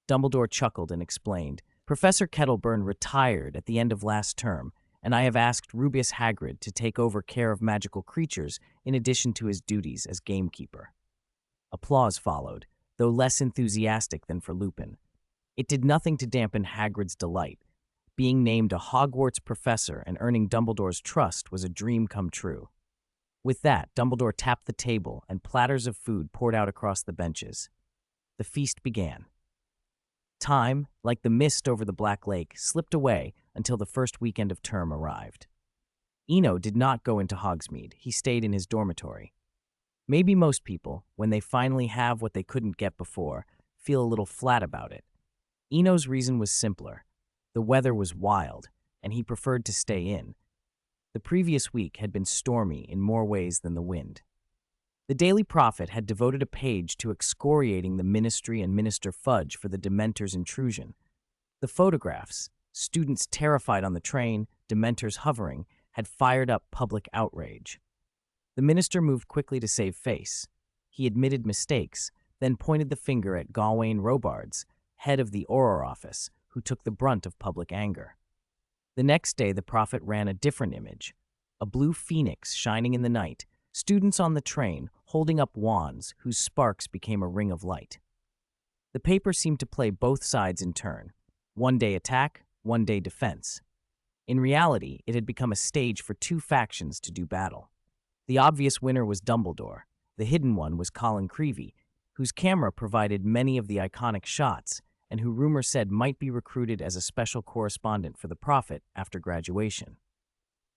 Dumbledore chuckled and explained, "Professor Kettleburn retired at the end of last term, and I have asked Rubeus Hagrid to take over care of magical creatures in addition to his duties as gamekeeper." Applause followed, though less enthusiastic than for Lupin. It did nothing to dampen Hagrid's delight. Being named a Hogwarts professor and earning Dumbledore's trust was a dream come true. With that, Dumbledore tapped the table and platters of food poured out across the benches. The feast began. Time, like the mist over the Black Lake, slipped away until the first weekend of term arrived. Eno did not go into Hogsmeade. He stayed in his dormitory. Maybe most people, when they finally have what they couldn't get before, feel a little flat about it. Eno's reason was simpler. The weather was wild, and he preferred to stay in. The previous week had been stormy in more ways than the wind. The Daily Prophet had devoted a page to excoriating the Ministry and Minister Fudge for the Dementor's intrusion. The photographs, students terrified on the train, Dementors hovering, had fired up public outrage. The minister moved quickly to save face. He admitted mistakes, then pointed the finger at Gawain Robards, head of the Auror office, who took the brunt of public anger. The next day, the prophet ran a different image, a blue phoenix shining in the night, students on the train holding up wands whose sparks became a ring of light. The paper seemed to play both sides in turn, one day attack, one day defense. In reality, it had become a stage for 2 factions to do battle. The obvious winner was Dumbledore. The hidden one was Colin Creevy, whose camera provided many of the iconic shots and who rumor said might be recruited as a special correspondent for the Prophet after graduation.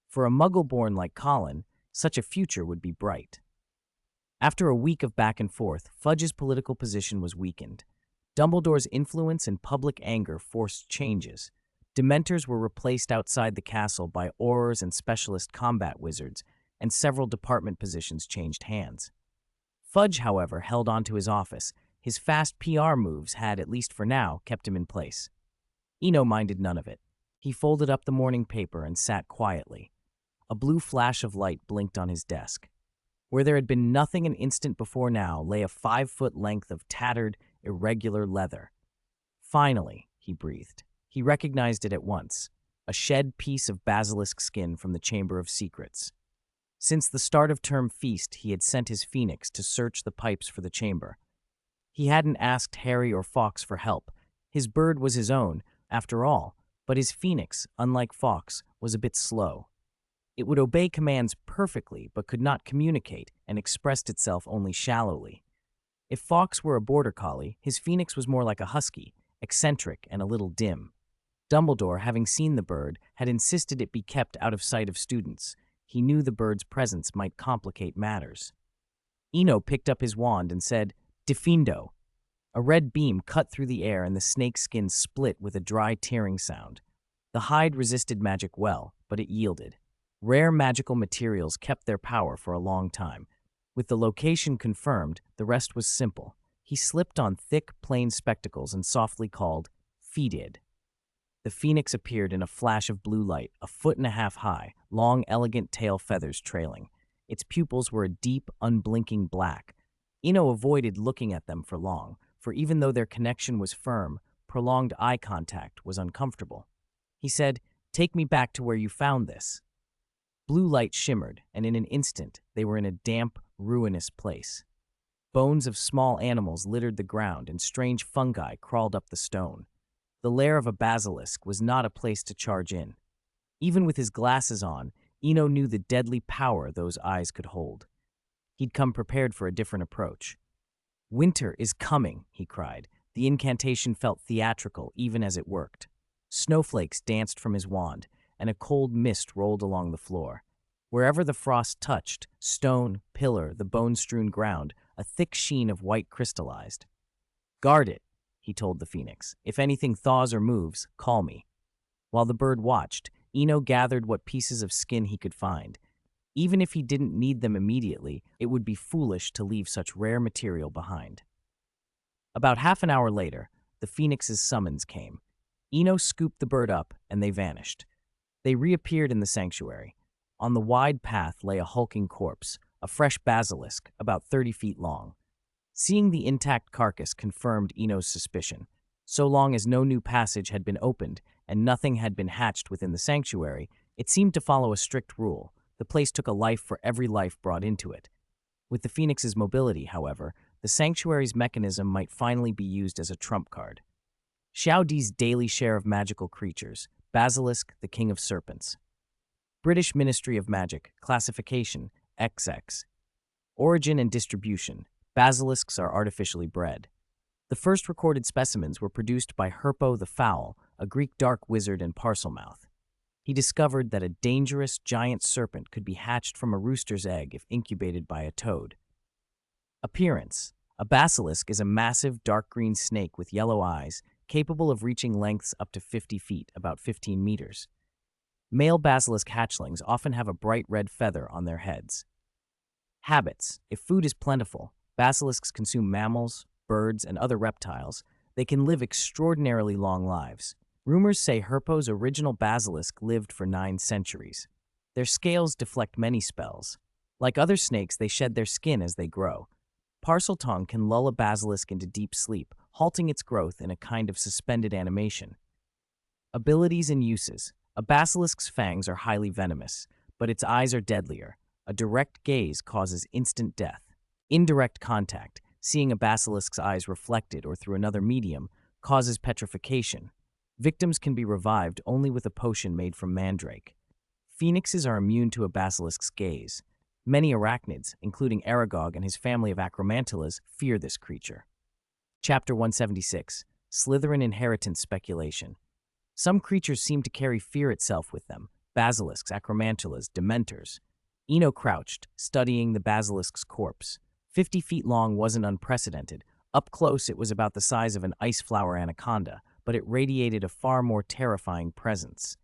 For a muggle-born like Colin, such a future would be bright. After a week of back and forth, Fudge's political position was weakened. Dumbledore's influence and public anger forced changes. Dementors were replaced outside the castle by Aurors and specialist combat wizards, and several department positions changed hands. Fudge, however, held on to his office. His fast PR moves had, at least for now, kept him in place. Eno minded none of it. He folded up the morning paper and sat quietly. A blue flash of light blinked on his desk. Where there had been nothing an instant before now lay a 5-foot length of tattered, irregular leather. Finally, he breathed. He recognized it at once, a shed piece of basilisk skin from the Chamber of Secrets. Since the start of term feast, he had sent his phoenix to search the pipes for the chamber. He hadn't asked Harry or Fawkes for help. His bird was his own, after all, but his phoenix, unlike Fawkes, was a bit slow. It would obey commands perfectly, but could not communicate, and expressed itself only shallowly. If Fawkes were a border collie, his phoenix was more like a husky, eccentric and a little dim. Dumbledore, having seen the bird, had insisted it be kept out of sight of students. He knew the bird's presence might complicate matters. Eno picked up his wand and said, "Defindo." A red beam cut through the air and the snake's skin split with a dry tearing sound. The hide resisted magic well, but it yielded. Rare magical materials kept their power for a long time. With the location confirmed, the rest was simple. He slipped on thick, plain spectacles and softly called, "Feedid." The phoenix appeared in a flash of blue light, a 1.5 feet high, long, elegant tail feathers trailing. Its pupils were a deep, unblinking black. Eno avoided looking at them for long, for even though their connection was firm, prolonged eye contact was uncomfortable. He said, "Take me back to where you found this." Blue light shimmered, and in an instant they were in a damp, ruinous place. Bones of small animals littered the ground, and strange fungi crawled up the stone. The lair of a basilisk was not a place to charge in. Even with his glasses on, Eno knew the deadly power those eyes could hold. He'd come prepared for a different approach. "Winter is coming," he cried. The incantation felt theatrical even as it worked. Snowflakes danced from his wand, and a cold mist rolled along the floor. Wherever the frost touched, stone, pillar, the bone-strewn ground, a thick sheen of white crystallized. "Guard it," he told the phoenix. "If anything thaws or moves, call me." While the bird watched, Eno gathered what pieces of skin he could find. Even if he didn't need them immediately, it would be foolish to leave such rare material behind. About half an hour later, the phoenix's summons came. Eno scooped the bird up, and they vanished. They reappeared in the sanctuary. On the wide path lay a hulking corpse, a fresh basilisk, about 30 feet long. Seeing the intact carcass confirmed Eno's suspicion. So long as no new passage had been opened and nothing had been hatched within the sanctuary, it seemed to follow a strict rule. The place took a life for every life brought into it. With the phoenix's mobility, however, the sanctuary's mechanism might finally be used as a trump card. Xiao Di's daily share of magical creatures. Basilisk, the king of serpents. British Ministry of Magic, classification, XX. Origin and distribution. Basilisks are artificially bred. The first recorded specimens were produced by Herpo the Fowl, a Greek dark wizard and parselmouth. He discovered that a dangerous giant serpent could be hatched from a rooster's egg if incubated by a toad. Appearance. A basilisk is a massive dark green snake with yellow eyes, capable of reaching lengths up to 50 feet, about 15 meters. Male basilisk hatchlings often have a bright red feather on their heads. Habits. If food is plentiful, basilisks consume mammals, birds, and other reptiles. They can live extraordinarily long lives. Rumors say Herpo's original basilisk lived for 9 centuries. Their scales deflect many spells. Like other snakes, they shed their skin as they grow. Parseltongue can lull a basilisk into deep sleep, halting its growth in a kind of suspended animation. Abilities and uses. A basilisk's fangs are highly venomous, but its eyes are deadlier. A direct gaze causes instant death. Indirect contact, seeing a basilisk's eyes reflected or through another medium, causes petrification. Victims can be revived only with a potion made from mandrake. Phoenixes are immune to a basilisk's gaze. Many arachnids, including Aragog and his family of acromantulas, fear this creature. Chapter 176. Slytherin Inheritance Speculation. Some creatures seem to carry fear itself with them: basilisks, acromantulas, dementors. Eno crouched, studying the basilisk's corpse. 50 feet long wasn't unprecedented. Up close, it was about the size of an ice flower anaconda, but it radiated a far more terrifying presence.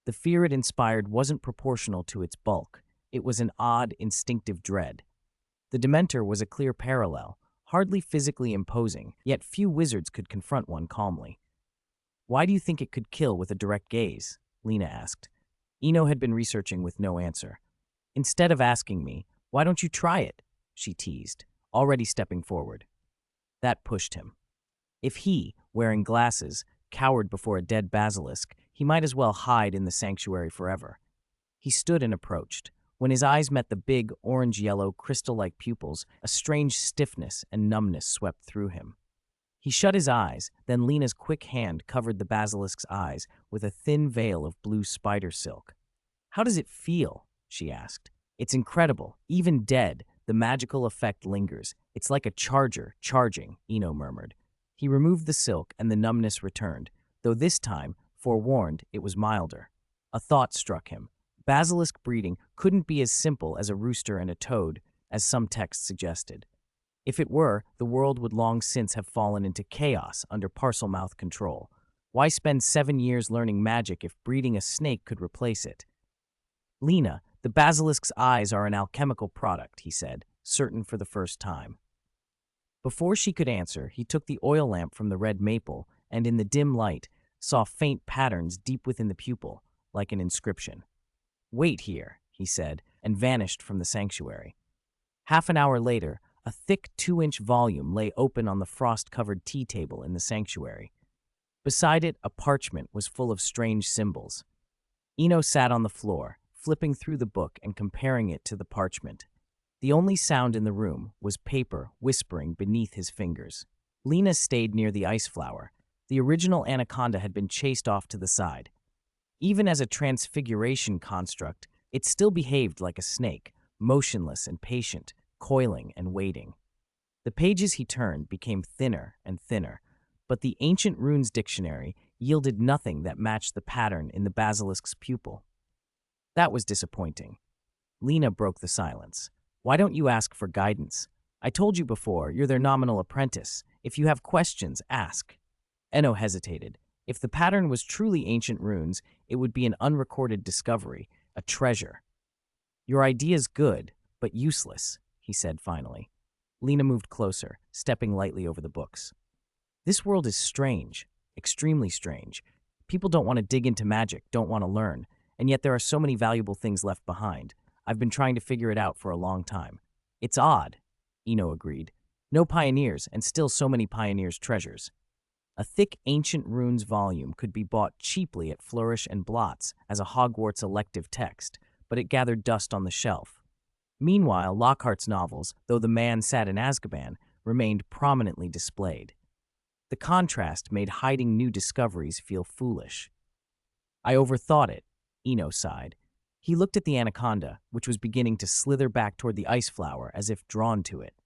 The fear it inspired wasn't proportional to its bulk. It was an odd, instinctive dread. The Dementor was a clear parallel, hardly physically imposing, yet few wizards could confront one calmly. "Why do you think it could kill with a direct gaze?" Lena asked. Eno had been researching with no answer. "Instead of asking me, why don't you try it?" she teased, already stepping forward. That pushed him. If he, wearing glasses, cowered before a dead basilisk, he might as well hide in the sanctuary forever. He stood and approached. When his eyes met the big, orange-yellow, crystal-like pupils, a strange stiffness and numbness swept through him. He shut his eyes, then Lena's quick hand covered the basilisk's eyes with a thin veil of blue spider silk. "How does it feel?" she asked. "It's incredible. Even dead, the magical effect lingers. It's like a charger charging," Eno murmured. He removed the silk and the numbness returned, though this time, forewarned, it was milder. A thought struck him. Basilisk breeding couldn't be as simple as a rooster and a toad, as some texts suggested. If it were, the world would long since have fallen into chaos under Parselmouth control. Why spend 7 years learning magic if breeding a snake could replace it? "Lena, the basilisk's eyes are an alchemical product," he said, certain for the first time. Before she could answer, he took the oil lamp from the red maple and, in the dim light, saw faint patterns deep within the pupil, like an inscription. "Wait here," he said, and vanished from the sanctuary. Half an hour later, a thick 2-inch volume lay open on the frost-covered tea table in the sanctuary. Beside it, a parchment was full of strange symbols. Eno sat on the floor, flipping through the book and comparing it to the parchment. The only sound in the room was paper whispering beneath his fingers. Lena stayed near the ice flower. The original anaconda had been chased off to the side. Even as a transfiguration construct, it still behaved like a snake, motionless and patient, coiling and waiting. The pages he turned became thinner and thinner, but the Ancient Runes Dictionary yielded nothing that matched the pattern in the basilisk's pupil. That was disappointing. Lena broke the silence. "Why don't you ask for guidance? I told you before, you're their nominal apprentice. If you have questions, ask." Eno hesitated. If the pattern was truly ancient runes, it would be an unrecorded discovery, a treasure. "Your idea's good, but useless," he said finally. Lena moved closer, stepping lightly over the books. "This world is strange, extremely strange. People don't want to dig into magic, don't want to learn, and yet there are so many valuable things left behind. I've been trying to figure it out for a long time." "It's odd," Eno agreed. "No pioneers, and still so many pioneers' treasures." A thick Ancient Runes volume could be bought cheaply at Flourish and Blots as a Hogwarts elective text, but it gathered dust on the shelf. Meanwhile, Lockhart's novels, though The Man Sat in Azkaban, remained prominently displayed. The contrast made hiding new discoveries feel foolish. "I overthought it," Eno sighed. He looked at the anaconda, which was beginning to slither back toward the ice flower as if drawn to it.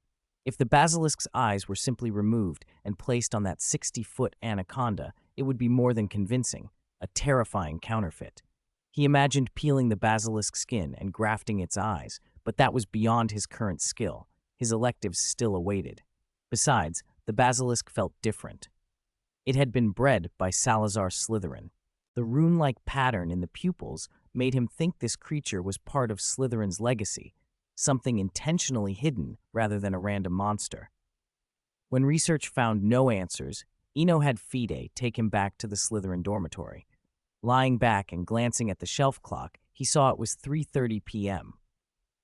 If the basilisk's eyes were simply removed and placed on that 60-foot anaconda, it would be more than convincing, a terrifying counterfeit. He imagined peeling the basilisk skin and grafting its eyes, but that was beyond his current skill. His electives still awaited. Besides, the basilisk felt different. It had been bred by Salazar Slytherin. The rune-like pattern in the pupils made him think this creature was part of Slytherin's legacy, something intentionally hidden rather than a random monster. When research found no answers, Eno had Fide take him back to the Slytherin dormitory. Lying back and glancing at the shelf clock, he saw it was 3:30 p.m.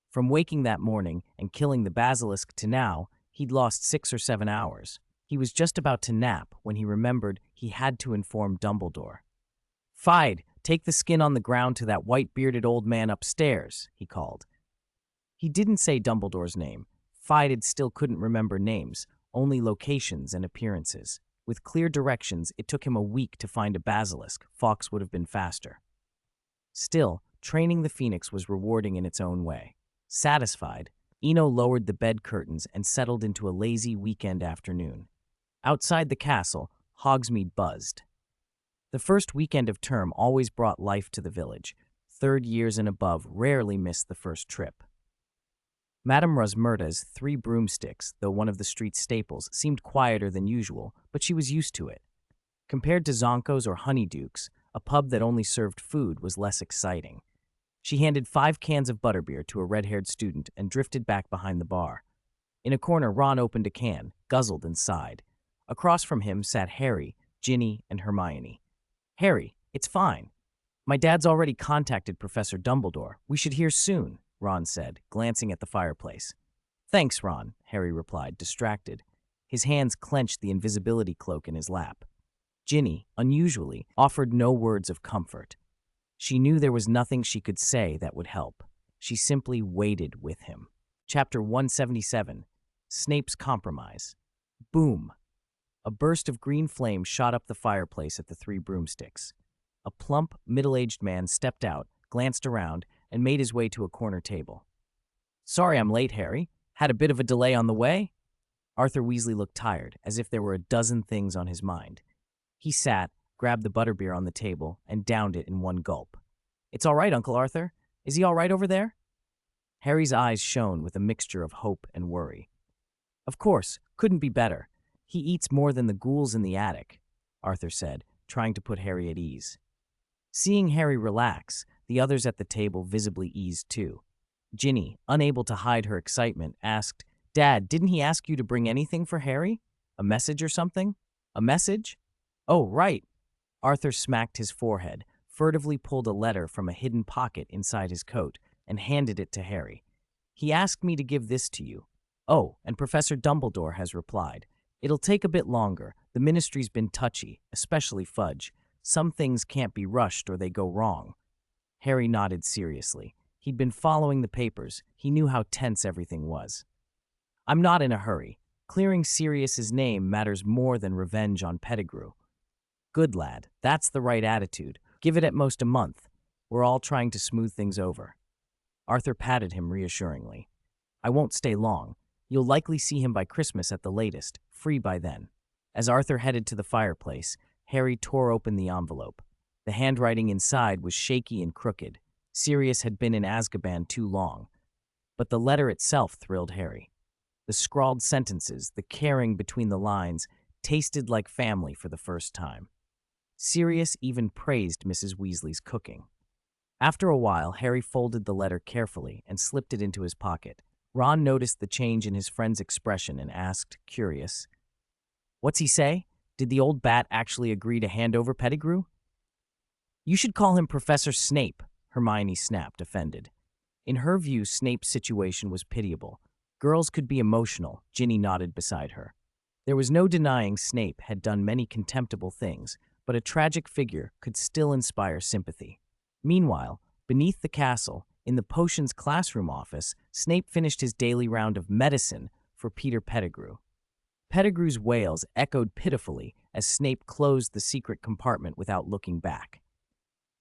From waking that morning and killing the basilisk to now, he'd lost 6 or 7 hours. He was just about to nap when he remembered he had to inform Dumbledore. "Fide, take the skin on the ground to that white-bearded old man upstairs," he called. He didn't say Dumbledore's name. Fide still couldn't remember names, only locations and appearances. With clear directions, it took him a week to find a basilisk. Fawkes would have been faster. Still, training the phoenix was rewarding in its own way. Satisfied, Eno lowered the bed curtains and settled into a lazy weekend afternoon. Outside the castle, Hogsmeade buzzed. The first weekend of term always brought life to the village. Third years and above rarely missed the first trip. Madame Rosmerta's 3 broomsticks, though one of the street's staples, seemed quieter than usual, but she was used to it. Compared to Zonko's or Honeyduke's, a pub that only served food was less exciting. She handed 5 cans of butterbeer to a red-haired student and drifted back behind the bar. In a corner, Ron opened a can, guzzled and sighed. Across from him sat Harry, Ginny, and Hermione. "Harry, it's fine. My dad's already contacted Professor Dumbledore. We should hear soon," Ron said, glancing at the fireplace. "Thanks, Ron," Harry replied, distracted. His hands clenched the invisibility cloak in his lap. Ginny, unusually, offered no words of comfort. She knew there was nothing she could say that would help. She simply waited with him. Chapter 177, Snape's Compromise. Boom! A burst of green flame shot up the fireplace at the 3 broomsticks. A plump, middle-aged man stepped out, glanced around, and made his way to a corner table. "Sorry I'm late, Harry. Had a bit of a delay on the way?" Arthur Weasley looked tired, as if there were a dozen things on his mind. He sat, grabbed the butterbeer on the table, and downed it in one gulp. "It's all right, Uncle Arthur. Is he all right over there?" Harry's eyes shone with a mixture of hope and worry. "Of course, couldn't be better. He eats more than the ghouls in the attic," Arthur said, trying to put Harry at ease. Seeing Harry relax, the others at the table visibly eased too. Ginny, unable to hide her excitement, asked, "Dad, didn't he ask you to bring anything for Harry? A message or something?" "A message? Oh, right." Arthur smacked his forehead, furtively pulled a letter from a hidden pocket inside his coat, and handed it to Harry. "He asked me to give this to you. Oh, and Professor Dumbledore has replied. It'll take a bit longer. The ministry's been touchy, especially Fudge. Some things can't be rushed or they go wrong." Harry nodded seriously. He'd been following the papers. He knew how tense everything was. "I'm not in a hurry. Clearing Sirius's name matters more than revenge on Pettigrew." "Good lad. That's the right attitude. Give it at most a month. We're all trying to smooth things over." Arthur patted him reassuringly. "I won't stay long. You'll likely see him by Christmas at the latest, free by then." As Arthur headed to the fireplace, Harry tore open the envelope. The handwriting inside was shaky and crooked. Sirius had been in Azkaban too long. But the letter itself thrilled Harry. The scrawled sentences, the caring between the lines, tasted like family for the first time. Sirius even praised Mrs. Weasley's cooking. After a while, Harry folded the letter carefully and slipped it into his pocket. Ron noticed the change in his friend's expression and asked, curious, "What's he say? Did the old bat actually agree to hand over Pettigrew?" "You should call him Professor Snape," Hermione snapped, offended. In her view, Snape's situation was pitiable. Girls could be emotional, Ginny nodded beside her. There was no denying Snape had done many contemptible things, but a tragic figure could still inspire sympathy. Meanwhile, beneath the castle, in the potions classroom office, Snape finished his daily round of medicine for Peter Pettigrew. Pettigrew's wails echoed pitifully as Snape closed the secret compartment without looking back.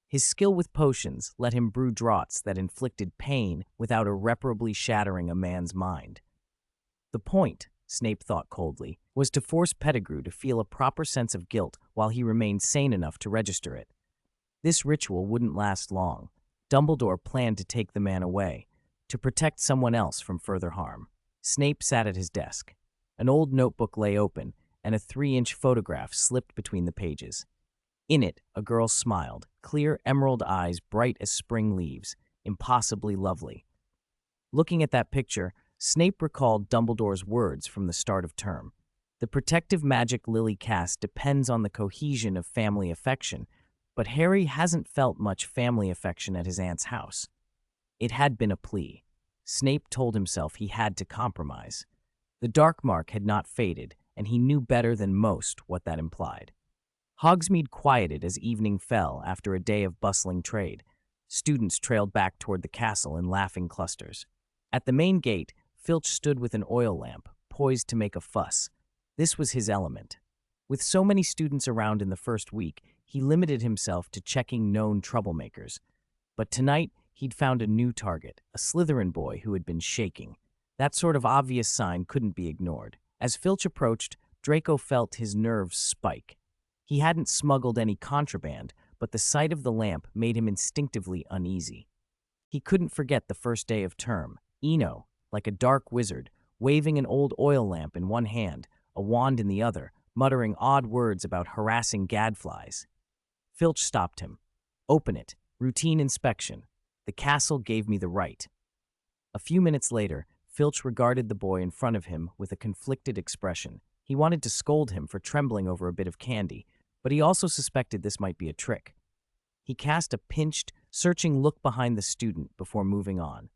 His skill with potions let him brew draughts that inflicted pain without irreparably shattering a man's mind. The point, Snape thought coldly, was to force Pettigrew to feel a proper sense of guilt while he remained sane enough to register it. This ritual wouldn't last long. Dumbledore planned to take the man away, to protect someone else from further harm. Snape sat at his desk. An old notebook lay open, and a 3-inch photograph slipped between the pages. In it, a girl smiled, clear emerald eyes bright as spring leaves, impossibly lovely. Looking at that picture, Snape recalled Dumbledore's words from the start of term. The protective magic Lily cast depends on the cohesion of family affection, but Harry hasn't felt much family affection at his aunt's house. It had been a plea. Snape told himself he had to compromise. The dark mark had not faded, and he knew better than most what that implied. Hogsmeade quieted as evening fell after a day of bustling trade. Students trailed back toward the castle in laughing clusters. At the main gate, Filch stood with an oil lamp, poised to make a fuss. This was his element. With so many students around in the first week, he limited himself to checking known troublemakers. But tonight, He'd found a new target, a Slytherin boy who had been shaking. That sort of obvious sign couldn't be ignored. As Filch approached, Draco felt his nerves spike. He hadn't smuggled any contraband, but the sight of the lamp made him instinctively uneasy. He couldn't forget the first day of term. Eno, like a dark wizard, waving an old oil lamp in one hand, a wand in the other, muttering odd words about harassing gadflies. Filch stopped him. "Open it. Routine inspection. The castle gave me the right." A few minutes later, Filch regarded the boy in front of him with a conflicted expression. He wanted to scold him for trembling over a bit of candy, but he also suspected this might be a trick. He cast a pinched, searching look behind the student before moving on.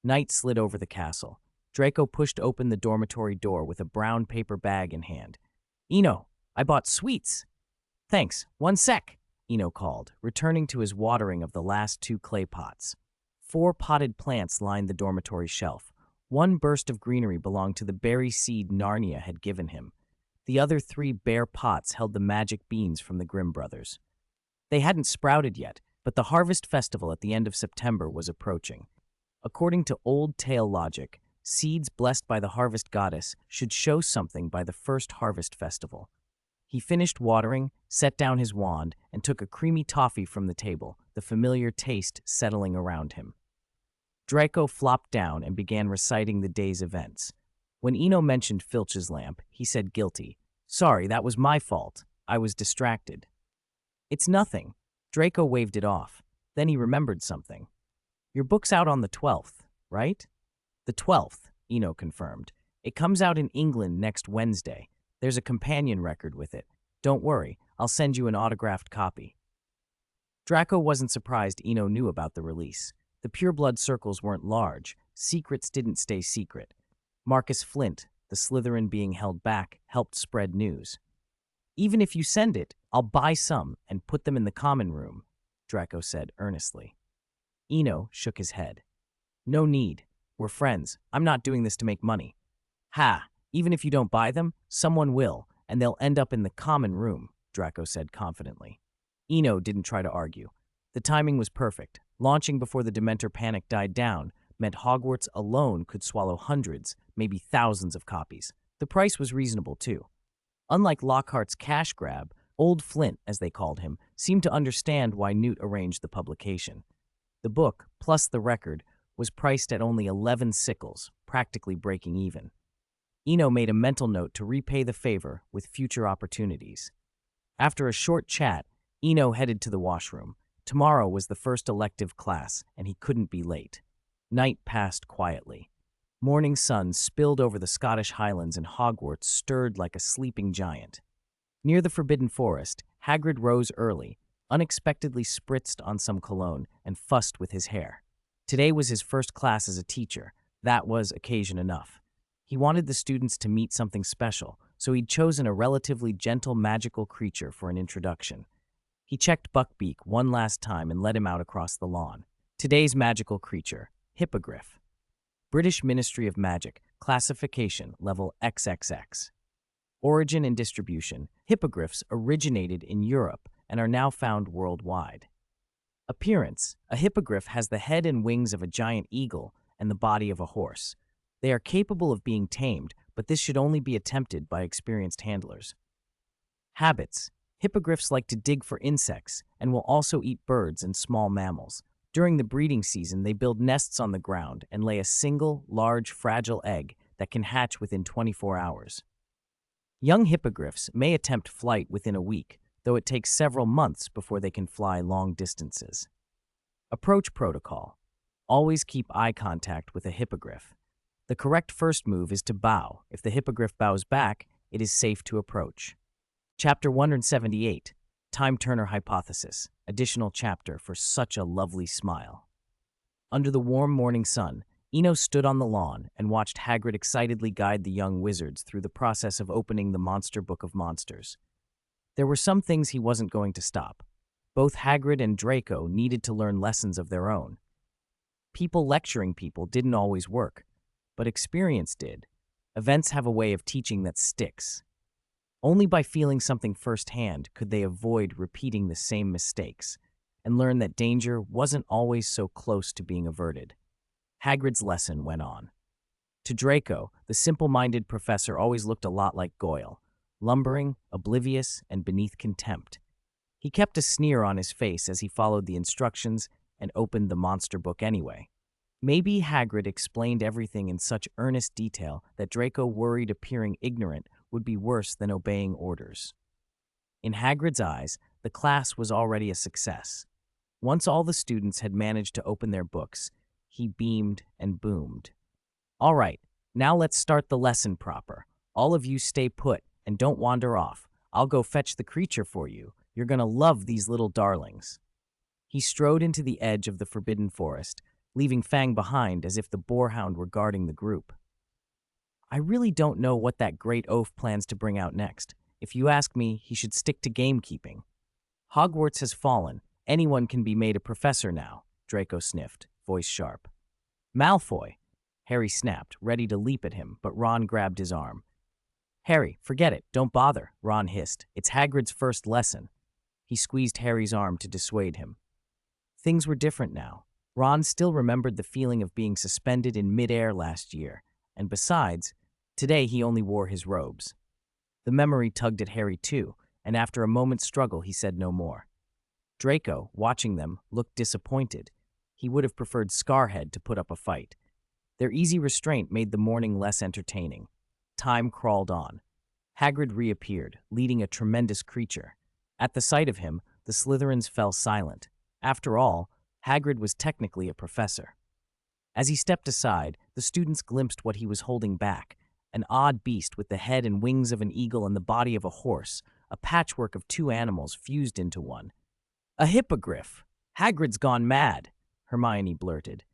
Night slid over the castle. Draco pushed open the dormitory door with a brown paper bag in hand. "Eno, I bought sweets." "Thanks, 1 sec," Eno called, returning to his watering of the last 2 clay pots. 4 potted plants lined the dormitory shelf. One burst of greenery belonged to the berry seed Narnia had given him. The other 3 bare pots held the magic beans from the Grimm brothers. They hadn't sprouted yet, but the harvest festival at the end of September was approaching. According to old tale logic, seeds blessed by the harvest goddess should show something by the first harvest festival. He finished watering, set down his wand, and took a creamy toffee from the table, the familiar taste settling around him. Draco flopped down and began reciting the day's events. When Eno mentioned Filch's lamp, he said guilty. "Sorry, that was my fault. I was distracted." "It's nothing." Draco waved it off. Then he remembered something. "Your book's out on the 12th, right?" "The 12th," Eno confirmed. "It comes out in England next Wednesday. There's a companion record with it. Don't worry, I'll send you an autographed copy." Draco wasn't surprised Eno knew about the release. The pureblood circles weren't large. Secrets didn't stay secret. Marcus Flint, the Slytherin being held back, helped spread news. "Even if you send it, I'll buy some and put them in the common room," Draco said earnestly. Eno shook his head. "No need. We're friends. I'm not doing this to make money." "Ha! Even if you don't buy them, someone will, and they'll end up in the common room," Draco said confidently. Eno didn't try to argue. The timing was perfect. Launching before the Dementor panic died down meant Hogwarts alone could swallow hundreds, maybe thousands of copies. The price was reasonable, too. Unlike Lockhart's cash grab, Old Flint, as they called him, seemed to understand why Newt arranged the publication. The book, plus the record, was priced at only 11 sickles, practically breaking even. Eno made a mental note to repay the favor with future opportunities. After a short chat, Eno headed to the washroom. Tomorrow was the first elective class, and he couldn't be late. Night passed quietly. Morning sun spilled over the Scottish Highlands, and Hogwarts stirred like a sleeping giant. Near the Forbidden Forest, Hagrid rose early, unexpectedly spritzed on some cologne, and fussed with his hair. Today was his first class as a teacher. That was occasion enough. He wanted the students to meet something special, so he'd chosen a relatively gentle magical creature for an introduction. He checked Buckbeak one last time and led him out across the lawn. Today's magical creature, Hippogriff. British Ministry of Magic, classification level XXX. Origin and distribution, hippogriffs originated in Europe and are now found worldwide. Appearance, a hippogriff has the head and wings of a giant eagle and the body of a horse. They are capable of being tamed, but this should only be attempted by experienced handlers. Habits, hippogriffs like to dig for insects and will also eat birds and small mammals. During the breeding season, they build nests on the ground and lay a single, large, fragile egg that can hatch within 24 hours. Young hippogriffs may attempt flight within a week, though it takes several months before they can fly long distances. Approach protocol. Always keep eye contact with a hippogriff. The correct first move is to bow. If the hippogriff bows back, it is safe to approach. Chapter 178, Time Turner Hypothesis, additional chapter for such a lovely smile. Under the warm morning sun, Eno stood on the lawn and watched Hagrid excitedly guide the young wizards through the process of opening the Monster Book of Monsters. There were some things he wasn't going to stop. Both Hagrid and Draco needed to learn lessons of their own. People lecturing people didn't always work, but experience did. Events have a way of teaching that sticks. Only by feeling something firsthand could they avoid repeating the same mistakes. and learned that danger wasn't always so close to being averted. Hagrid's lesson went on. To Draco, the simple-minded professor always looked a lot like Goyle, lumbering, oblivious, and beneath contempt. He kept a sneer on his face as he followed the instructions and opened the monster book anyway. Maybe Hagrid explained everything in such earnest detail that Draco worried appearing ignorant would be worse than obeying orders. In Hagrid's eyes, the class was already a success. Once all the students had managed to open their books, he beamed and boomed. "All right, now let's start the lesson proper. All of you stay put and don't wander off. I'll go fetch the creature for you. You're gonna love these little darlings." He strode into the edge of the forbidden forest, leaving Fang behind as if the boarhound were guarding the group. "I really don't know what that great oaf plans to bring out next. If you ask me, he should stick to gamekeeping. Hogwarts has fallen. Anyone can be made a professor now," Draco sniffed, voice sharp. "Malfoy!" Harry snapped, ready to leap at him, but Ron grabbed his arm. "Harry, forget it. Don't bother," Ron hissed. "It's Hagrid's first lesson." He squeezed Harry's arm to dissuade him. Things were different now. Ron still remembered the feeling of being suspended in midair last year, and besides, today he only wore his robes. The memory tugged at Harry too, and after a moment's struggle he said no more. Draco, watching them, looked disappointed. He would have preferred Scarhead to put up a fight. Their easy restraint made the morning less entertaining. Time crawled on. Hagrid reappeared, leading a tremendous creature. At the sight of him, the Slytherins fell silent. After all, Hagrid was technically a professor. As he stepped aside, the students glimpsed what he was holding back, an odd beast with the head and wings of an eagle and the body of a horse, a patchwork of two animals fused into one. "A hippogriff! Hagrid's gone mad!" Hermione blurted.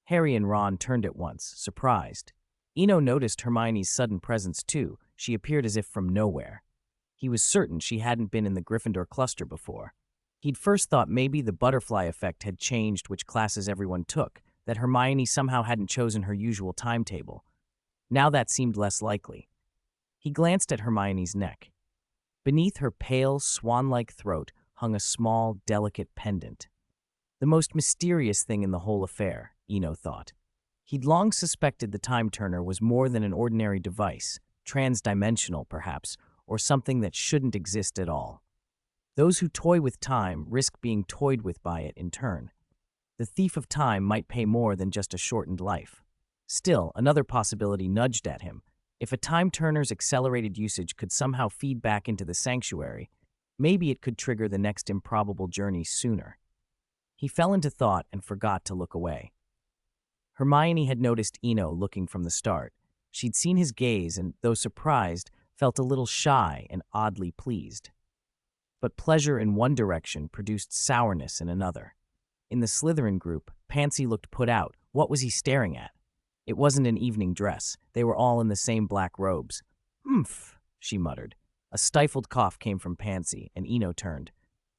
Harry and Ron turned at once, surprised. Eno noticed Hermione's sudden presence too. She appeared as if from nowhere. He was certain she hadn't been in the Gryffindor cluster before. He'd first thought maybe the butterfly effect had changed which classes everyone took, that Hermione somehow hadn't chosen her usual timetable. Now that seemed less likely. He glanced at Hermione's neck. Beneath her pale, swan-like throat hung a small, delicate pendant. The most mysterious thing in the whole affair, Eno thought. He'd long suspected the time-turner was more than an ordinary device, trans-dimensional perhaps, or something that shouldn't exist at all. Those who toy with time risk being toyed with by it in turn. The thief of time might pay more than just a shortened life. Still, another possibility nudged at him. If a time-turner's accelerated usage could somehow feed back into the sanctuary, maybe it could trigger the next improbable journey sooner. He fell into thought and forgot to look away. Hermione had noticed Eno looking from the start. She'd seen his gaze and, though surprised, felt a little shy and oddly pleased. But pleasure in one direction produced sourness in another. In the Slytherin group, Pansy looked put out. What was he staring at? It wasn't an evening dress. They were all in the same black robes. "Humph," she muttered. A stifled cough came from Pansy, and Eno turned.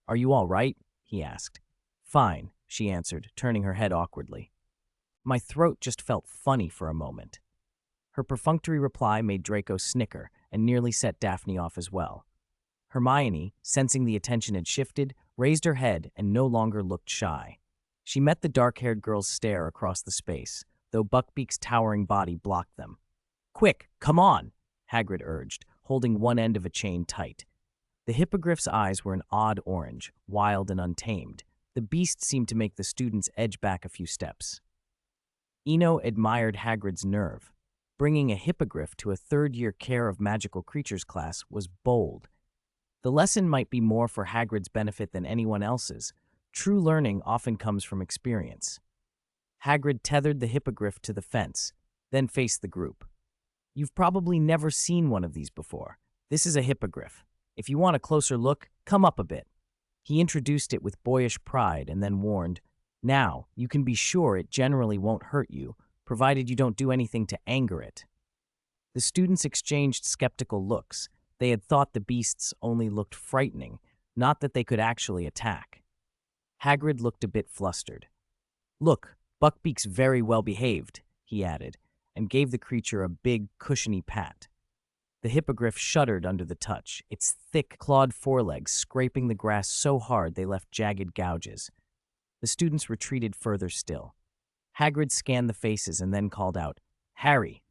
"Are you all right?" he asked. "Fine," she answered, turning her head awkwardly. "My throat just felt funny for a moment." Her perfunctory reply made Draco snicker and nearly set Daphne off as well. Hermione, sensing the attention had shifted, raised her head and no longer looked shy. She met the dark-haired girl's stare across the space, though Buckbeak's towering body blocked them. "Quick, come on," Hagrid urged, holding one end of a chain tight. The hippogriff's eyes were an odd orange, wild and untamed. The beast seemed to make the students edge back a few steps. Eno admired Hagrid's nerve. Bringing a hippogriff to a third-year Care of Magical Creatures class was bold. The lesson might be more for Hagrid's benefit than anyone else's. True learning often comes from experience. Hagrid tethered the hippogriff to the fence, then faced the group. "You've probably never seen one of these before. This is a hippogriff. If you want a closer look, come up a bit." He introduced it with boyish pride and then warned, "Now, you can be sure it generally won't hurt you, provided you don't do anything to anger it." The students exchanged skeptical looks. They had thought the beasts only looked frightening, not that they could actually attack. Hagrid looked a bit flustered. "Look, Buckbeak's very well behaved," he added, and gave the creature a big, cushiony pat. The hippogriff shuddered under the touch, its thick, clawed forelegs scraping the grass so hard they left jagged gouges. The students retreated further still. Hagrid scanned the faces and then called out, "Harry!"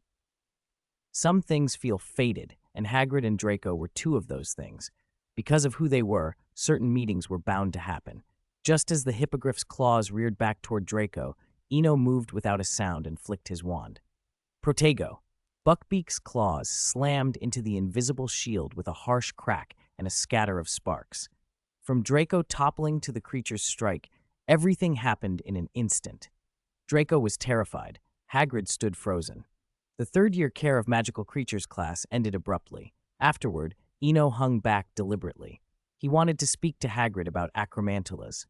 Some things feel fated, and Hagrid and Draco were two of those things. Because of who they were, certain meetings were bound to happen. Just as the hippogriff's claws reared back toward Draco, Eno moved without a sound and flicked his wand. Protego! Buckbeak's claws slammed into the invisible shield with a harsh crack and a scatter of sparks. From Draco toppling to the creature's strike, everything happened in an instant. Draco was terrified. Hagrid stood frozen. The third-year Care of Magical Creatures class ended abruptly. Afterward, Eno hung back deliberately. He wanted to speak to Hagrid about acromantulas.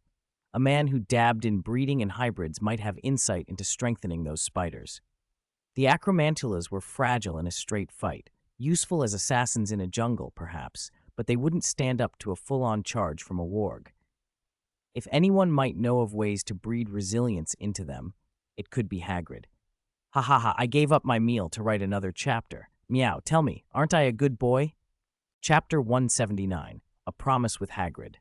A man who dabbed in breeding and hybrids might have insight into strengthening those spiders. The acromantulas were fragile in a straight fight, useful as assassins in a jungle, perhaps, but they wouldn't stand up to a full-on charge from a warg. If anyone might know of ways to breed resilience into them, it could be Hagrid. "Ha ha ha, I gave up my meal to write another chapter. Meow, tell me, aren't I a good boy?" Chapter 179, A Promise with Hagrid.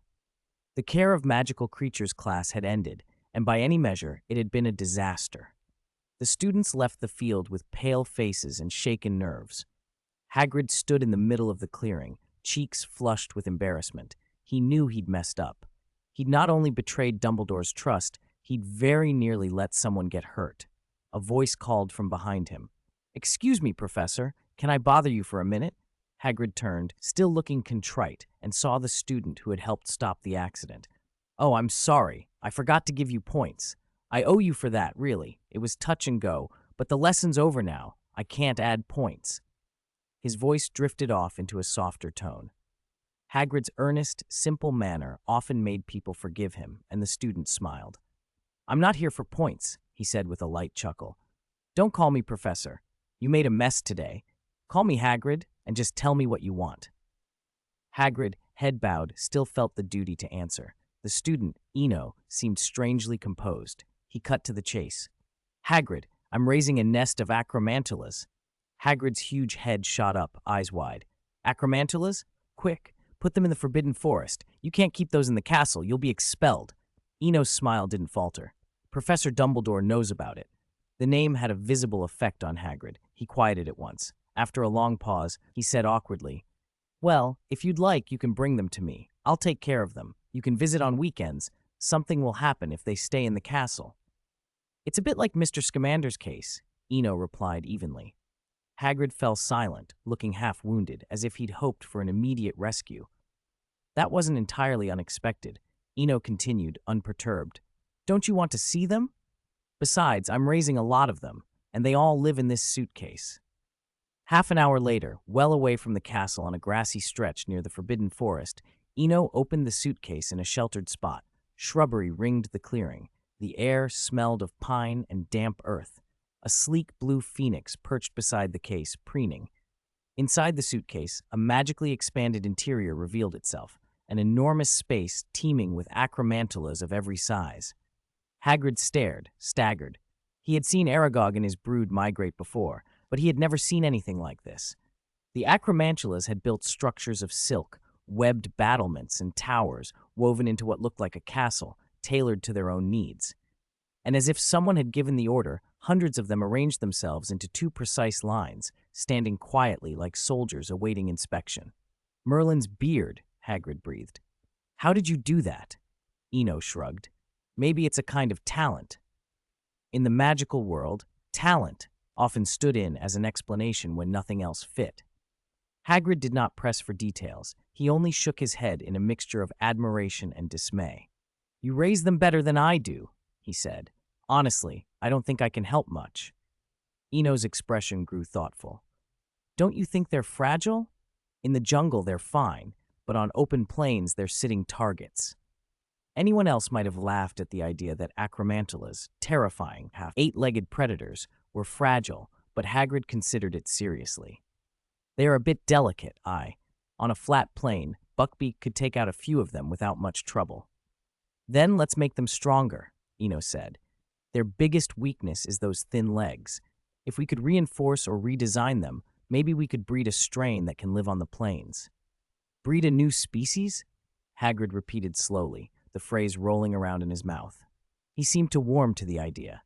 The Care of Magical Creatures class had ended, and by any measure, it had been a disaster. The students left the field with pale faces and shaken nerves. Hagrid stood in the middle of the clearing, cheeks flushed with embarrassment. He knew he'd messed up. He'd not only betrayed Dumbledore's trust, he'd very nearly let someone get hurt. A voice called from behind him. "Excuse me, Professor, can I bother you for a minute?" Hagrid turned, still looking contrite, and saw the student who had helped stop the accident. "Oh, I'm sorry. I forgot to give you points. I owe you for that, really. It was touch and go, but the lesson's over now. I can't add points." His voice drifted off into a softer tone. Hagrid's earnest, simple manner often made people forgive him, and the student smiled. "I'm not here for points," he said with a light chuckle. "Don't call me Professor. You made a mess today. Call me Hagrid, and just tell me what you want." Hagrid, head bowed, still felt the duty to answer. The student, Eno, seemed strangely composed. He cut to the chase. "Hagrid, I'm raising a nest of acromantulas." Hagrid's huge head shot up, eyes wide. "Acromantulas? Quick, put them in the Forbidden Forest. You can't keep those in the castle. You'll be expelled." Eno's smile didn't falter. "Professor Dumbledore knows about it." The name had a visible effect on Hagrid. He quieted at once. After a long pause, he said awkwardly, "Well, if you'd like, you can bring them to me. I'll take care of them. You can visit on weekends. Something will happen if they stay in the castle." "It's a bit like Mr. Scamander's case," Eno replied evenly. Hagrid fell silent, looking half-wounded, as if he'd hoped for an immediate rescue. "That wasn't entirely unexpected," Eno continued, unperturbed. "Don't you want to see them? Besides, I'm raising a lot of them, and they all live in this suitcase." Half an hour later, well away from the castle on a grassy stretch near the Forbidden Forest, Eno opened the suitcase in a sheltered spot. Shrubbery ringed the clearing. The air smelled of pine and damp earth. A sleek blue phoenix perched beside the case, preening. Inside the suitcase, a magically expanded interior revealed itself, an enormous space teeming with acromantulas of every size. Hagrid stared, staggered. He had seen Aragog and his brood migrate before, but he had never seen anything like this. The acromantulas had built structures of silk, webbed battlements and towers woven into what looked like a castle, tailored to their own needs. And as if someone had given the order, hundreds of them arranged themselves into two precise lines, standing quietly like soldiers awaiting inspection. "Merlin's beard," Hagrid breathed. "How did you do that?" Eno shrugged. "Maybe it's a kind of talent." In the magical world, talent often stood in as an explanation when nothing else fit. Hagrid did not press for details. He only shook his head in a mixture of admiration and dismay. "You raise them better than I do," he said. "Honestly, I don't think I can help much." Eno's expression grew thoughtful. "Don't you think they're fragile? In the jungle, they're fine, but on open plains, they're sitting targets." Anyone else might have laughed at the idea that acromantulas, terrifying, half-eight-legged predators, were fragile, but Hagrid considered it seriously. "They are a bit delicate, On a flat plain, Buckbeak could take out a few of them without much trouble." "Then let's make them stronger," Eno said. "Their biggest weakness is those thin legs. If we could reinforce or redesign them, Maybe we could breed a strain that can live on the plains. Breed a new species? Hagrid repeated slowly, the phrase rolling around in his mouth. He seemed to warm to the idea.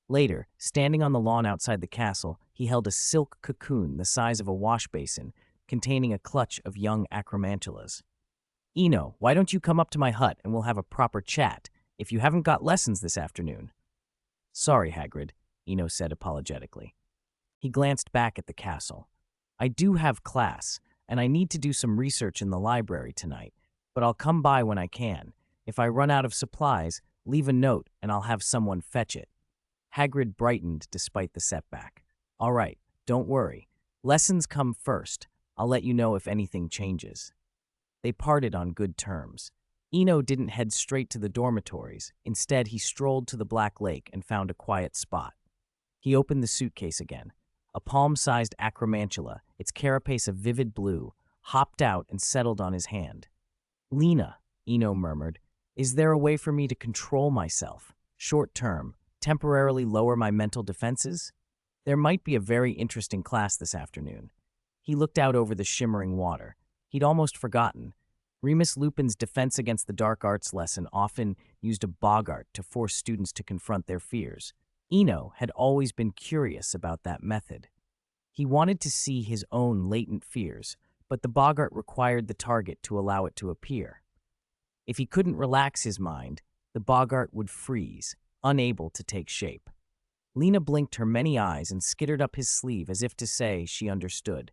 Later, standing on the lawn outside the castle, he held a silk cocoon the size of a wash basin, containing a clutch of young acromantulas. Eno, why don't you come up to my hut and we'll have a proper chat, if you haven't got lessons this afternoon? Sorry, Hagrid, Eno said apologetically. He glanced back at the castle. I do have class, and I need to do some research in the library tonight, but I'll come by when I can. If I run out of supplies, leave a note and I'll have someone fetch it. Hagrid brightened despite the setback. All right, don't worry. Lessons come first. I'll let you know if anything changes. They parted on good terms. Eno didn't head straight to the dormitories. Instead, he strolled to the Black Lake and found a quiet spot. He opened the suitcase again. A palm-sized acromantula, its carapace of vivid blue, hopped out and settled on his hand. Lena, Eno murmured, is there a way for me to control myself, short-term, temporarily lower my mental defenses? There might be a very interesting class this afternoon. He looked out over the shimmering water. He'd almost forgotten. Remus Lupin's Defense Against the Dark Arts lesson often used a boggart to force students to confront their fears. Eno had always been curious about that method. He wanted to see his own latent fears, but the boggart required the target to allow it to appear. If he couldn't relax his mind, the boggart would freeze, unable to take shape. Lena blinked her many eyes and skittered up his sleeve as if to say she understood.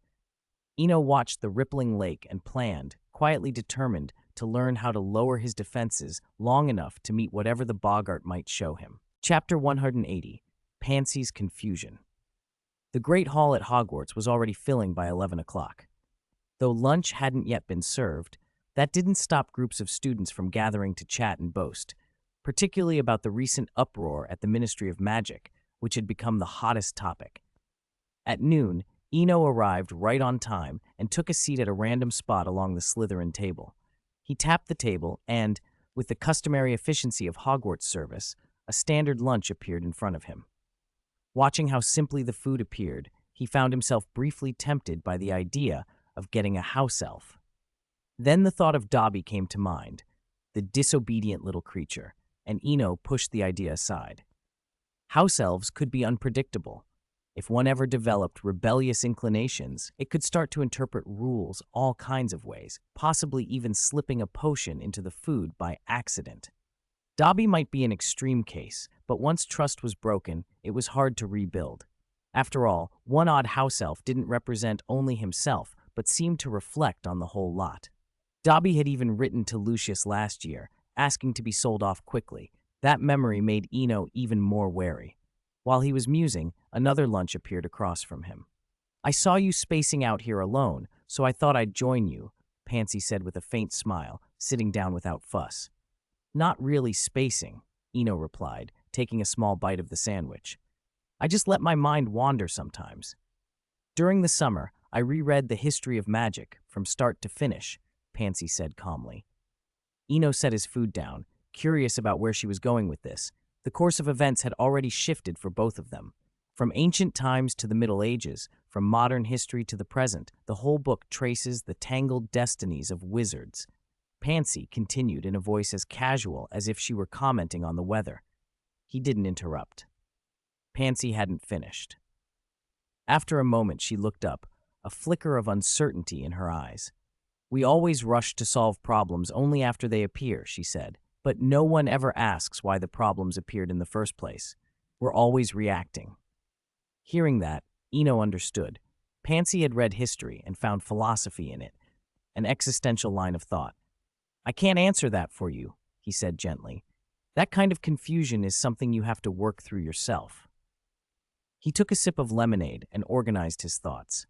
Eno watched the rippling lake and planned, quietly determined, to learn how to lower his defenses long enough to meet whatever the boggart might show him. Chapter 180, Pansy's Confusion. The Great Hall at Hogwarts was already filling by 11 o'clock. Though lunch hadn't yet been served, that didn't stop groups of students from gathering to chat and boast, particularly about the recent uproar at the Ministry of Magic, which had become the hottest topic. At noon, Eno arrived right on time and took a seat at a random spot along the Slytherin table. He tapped the table and, with the customary efficiency of Hogwarts service, a standard lunch appeared in front of him. Watching how simply the food appeared, he found himself briefly tempted by the idea of getting a house elf. Then the thought of Dobby came to mind, the disobedient little creature, and Eno pushed the idea aside. House elves could be unpredictable. If one ever developed rebellious inclinations, it could start to interpret rules all kinds of ways, possibly even slipping a potion into the food by accident. Dobby might be an extreme case, but once trust was broken, it was hard to rebuild. After all, one odd house elf didn't represent only himself, but seemed to reflect on the whole lot. Dobby had even written to Lucius last year, asking to be sold off quickly. That memory made Eno even more wary. While he was musing, another lunch appeared across from him. I saw you spacing out here alone, so I thought I'd join you, Pansy said with a faint smile, sitting down without fuss. Not really spacing, Eno replied, taking a small bite of the sandwich. I just let my mind wander sometimes. During the summer, I reread The History of Magic, from start to finish, Pansy said calmly. Eno set his food down, curious about where she was going with this. The course of events had already shifted for both of them. From ancient times to the Middle Ages, from modern history to the present, the whole book traces the tangled destinies of wizards. Pansy continued in a voice as casual as if she were commenting on the weather. He didn't interrupt. Pansy hadn't finished. After a moment, she looked up, a flicker of uncertainty in her eyes. We always rush to solve problems only after they appear, she said. But no one ever asks why the problems appeared in the first place. We're always reacting. Hearing that, Eno understood. Pansy had read history and found philosophy in it, an existential line of thought. I can't answer that for you, he said gently. That kind of confusion is something you have to work through yourself. He took a sip of lemonade and organized his thoughts.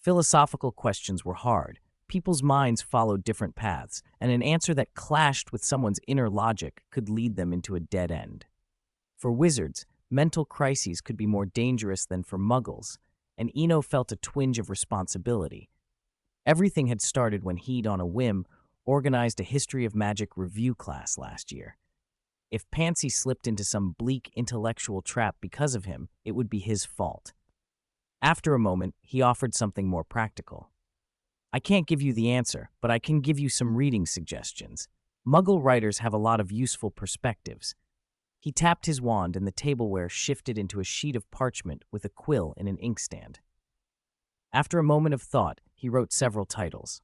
Philosophical questions were hard. People's minds followed different paths, and an answer that clashed with someone's inner logic could lead them into a dead end. For wizards, mental crises could be more dangerous than for muggles, and Eno felt a twinge of responsibility. Everything had started when he'd, on a whim, organized a History of Magic review class last year. If Pansy slipped into some bleak intellectual trap because of him, it would be his fault. After a moment, he offered something more practical. I can't give you the answer, but I can give you some reading suggestions. Muggle writers have a lot of useful perspectives. He tapped his wand and the tableware shifted into a sheet of parchment with a quill and an inkstand. After a moment of thought, he wrote several titles.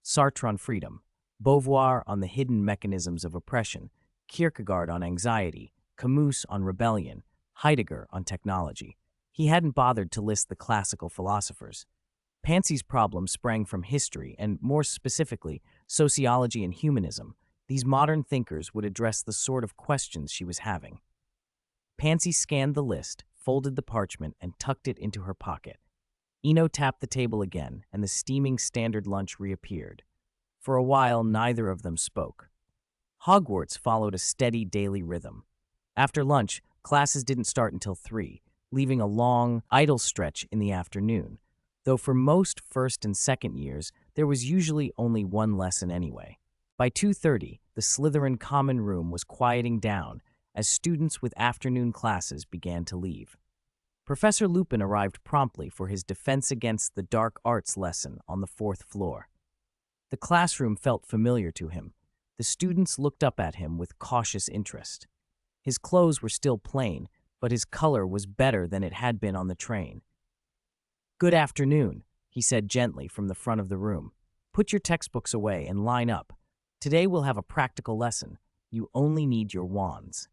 Sartre on freedom, Beauvoir on the hidden mechanisms of oppression, Kierkegaard on anxiety, Camus on rebellion, Heidegger on technology. He hadn't bothered to list the classical philosophers. Pansy's problem sprang from history and, more specifically, sociology and humanism. These modern thinkers would address the sort of questions she was having. Pansy scanned the list, folded the parchment, and tucked it into her pocket. Eno tapped the table again, and the steaming standard lunch reappeared. For a while, neither of them spoke. Hogwarts followed a steady daily rhythm. After lunch, classes didn't start until 3, leaving a long, idle stretch in the afternoon, though for most first and second years, there was usually only one lesson anyway. By 2:30, the Slytherin common room was quieting down as students with afternoon classes began to leave. Professor Lupin arrived promptly for his Defense Against the Dark Arts lesson on the 4th floor. The classroom felt familiar to him. The students looked up at him with cautious interest. His clothes were still plain, but his color was better than it had been on the train. "Good afternoon," he said gently from the front of the room. "Put your textbooks away and line up. Today we'll have a practical lesson. You only need your wands."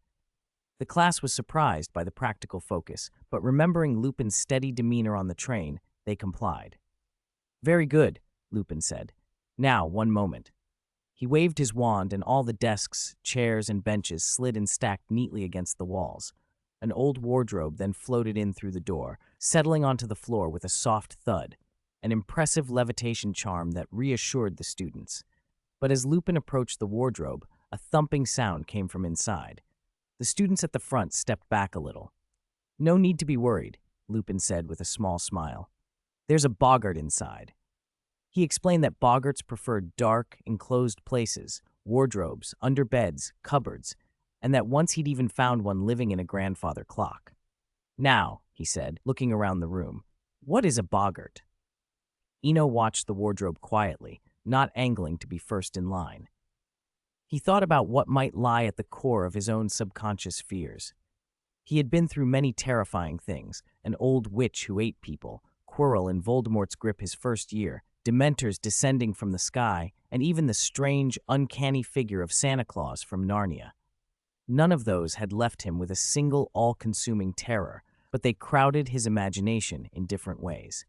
The class was surprised by the practical focus, but remembering Lupin's steady demeanor on the train, they complied. "Very good," Lupin said. "Now, one moment." He waved his wand and all the desks, chairs, and benches slid and stacked neatly against the walls. An old wardrobe then floated in through the door, settling onto the floor with a soft thud, an impressive levitation charm that reassured the students. But as Lupin approached the wardrobe, a thumping sound came from inside. The students at the front stepped back a little. "No need to be worried," Lupin said with a small smile. "There's a boggart inside." He explained that boggarts preferred dark, enclosed places, wardrobes, under beds, cupboards, and that once he'd even found one living in a grandfather clock. "Now," he said, looking around the room, "what is a boggart?" Eno watched the wardrobe quietly, not angling to be first in line. He thought about what might lie at the core of his own subconscious fears. He had been through many terrifying things: an old witch who ate people, Quirrell in Voldemort's grip his first year, Dementors descending from the sky, and even the strange, uncanny figure of Santa Claus from Narnia. None of those had left him with a single all-consuming terror, but they crowded his imagination in different ways.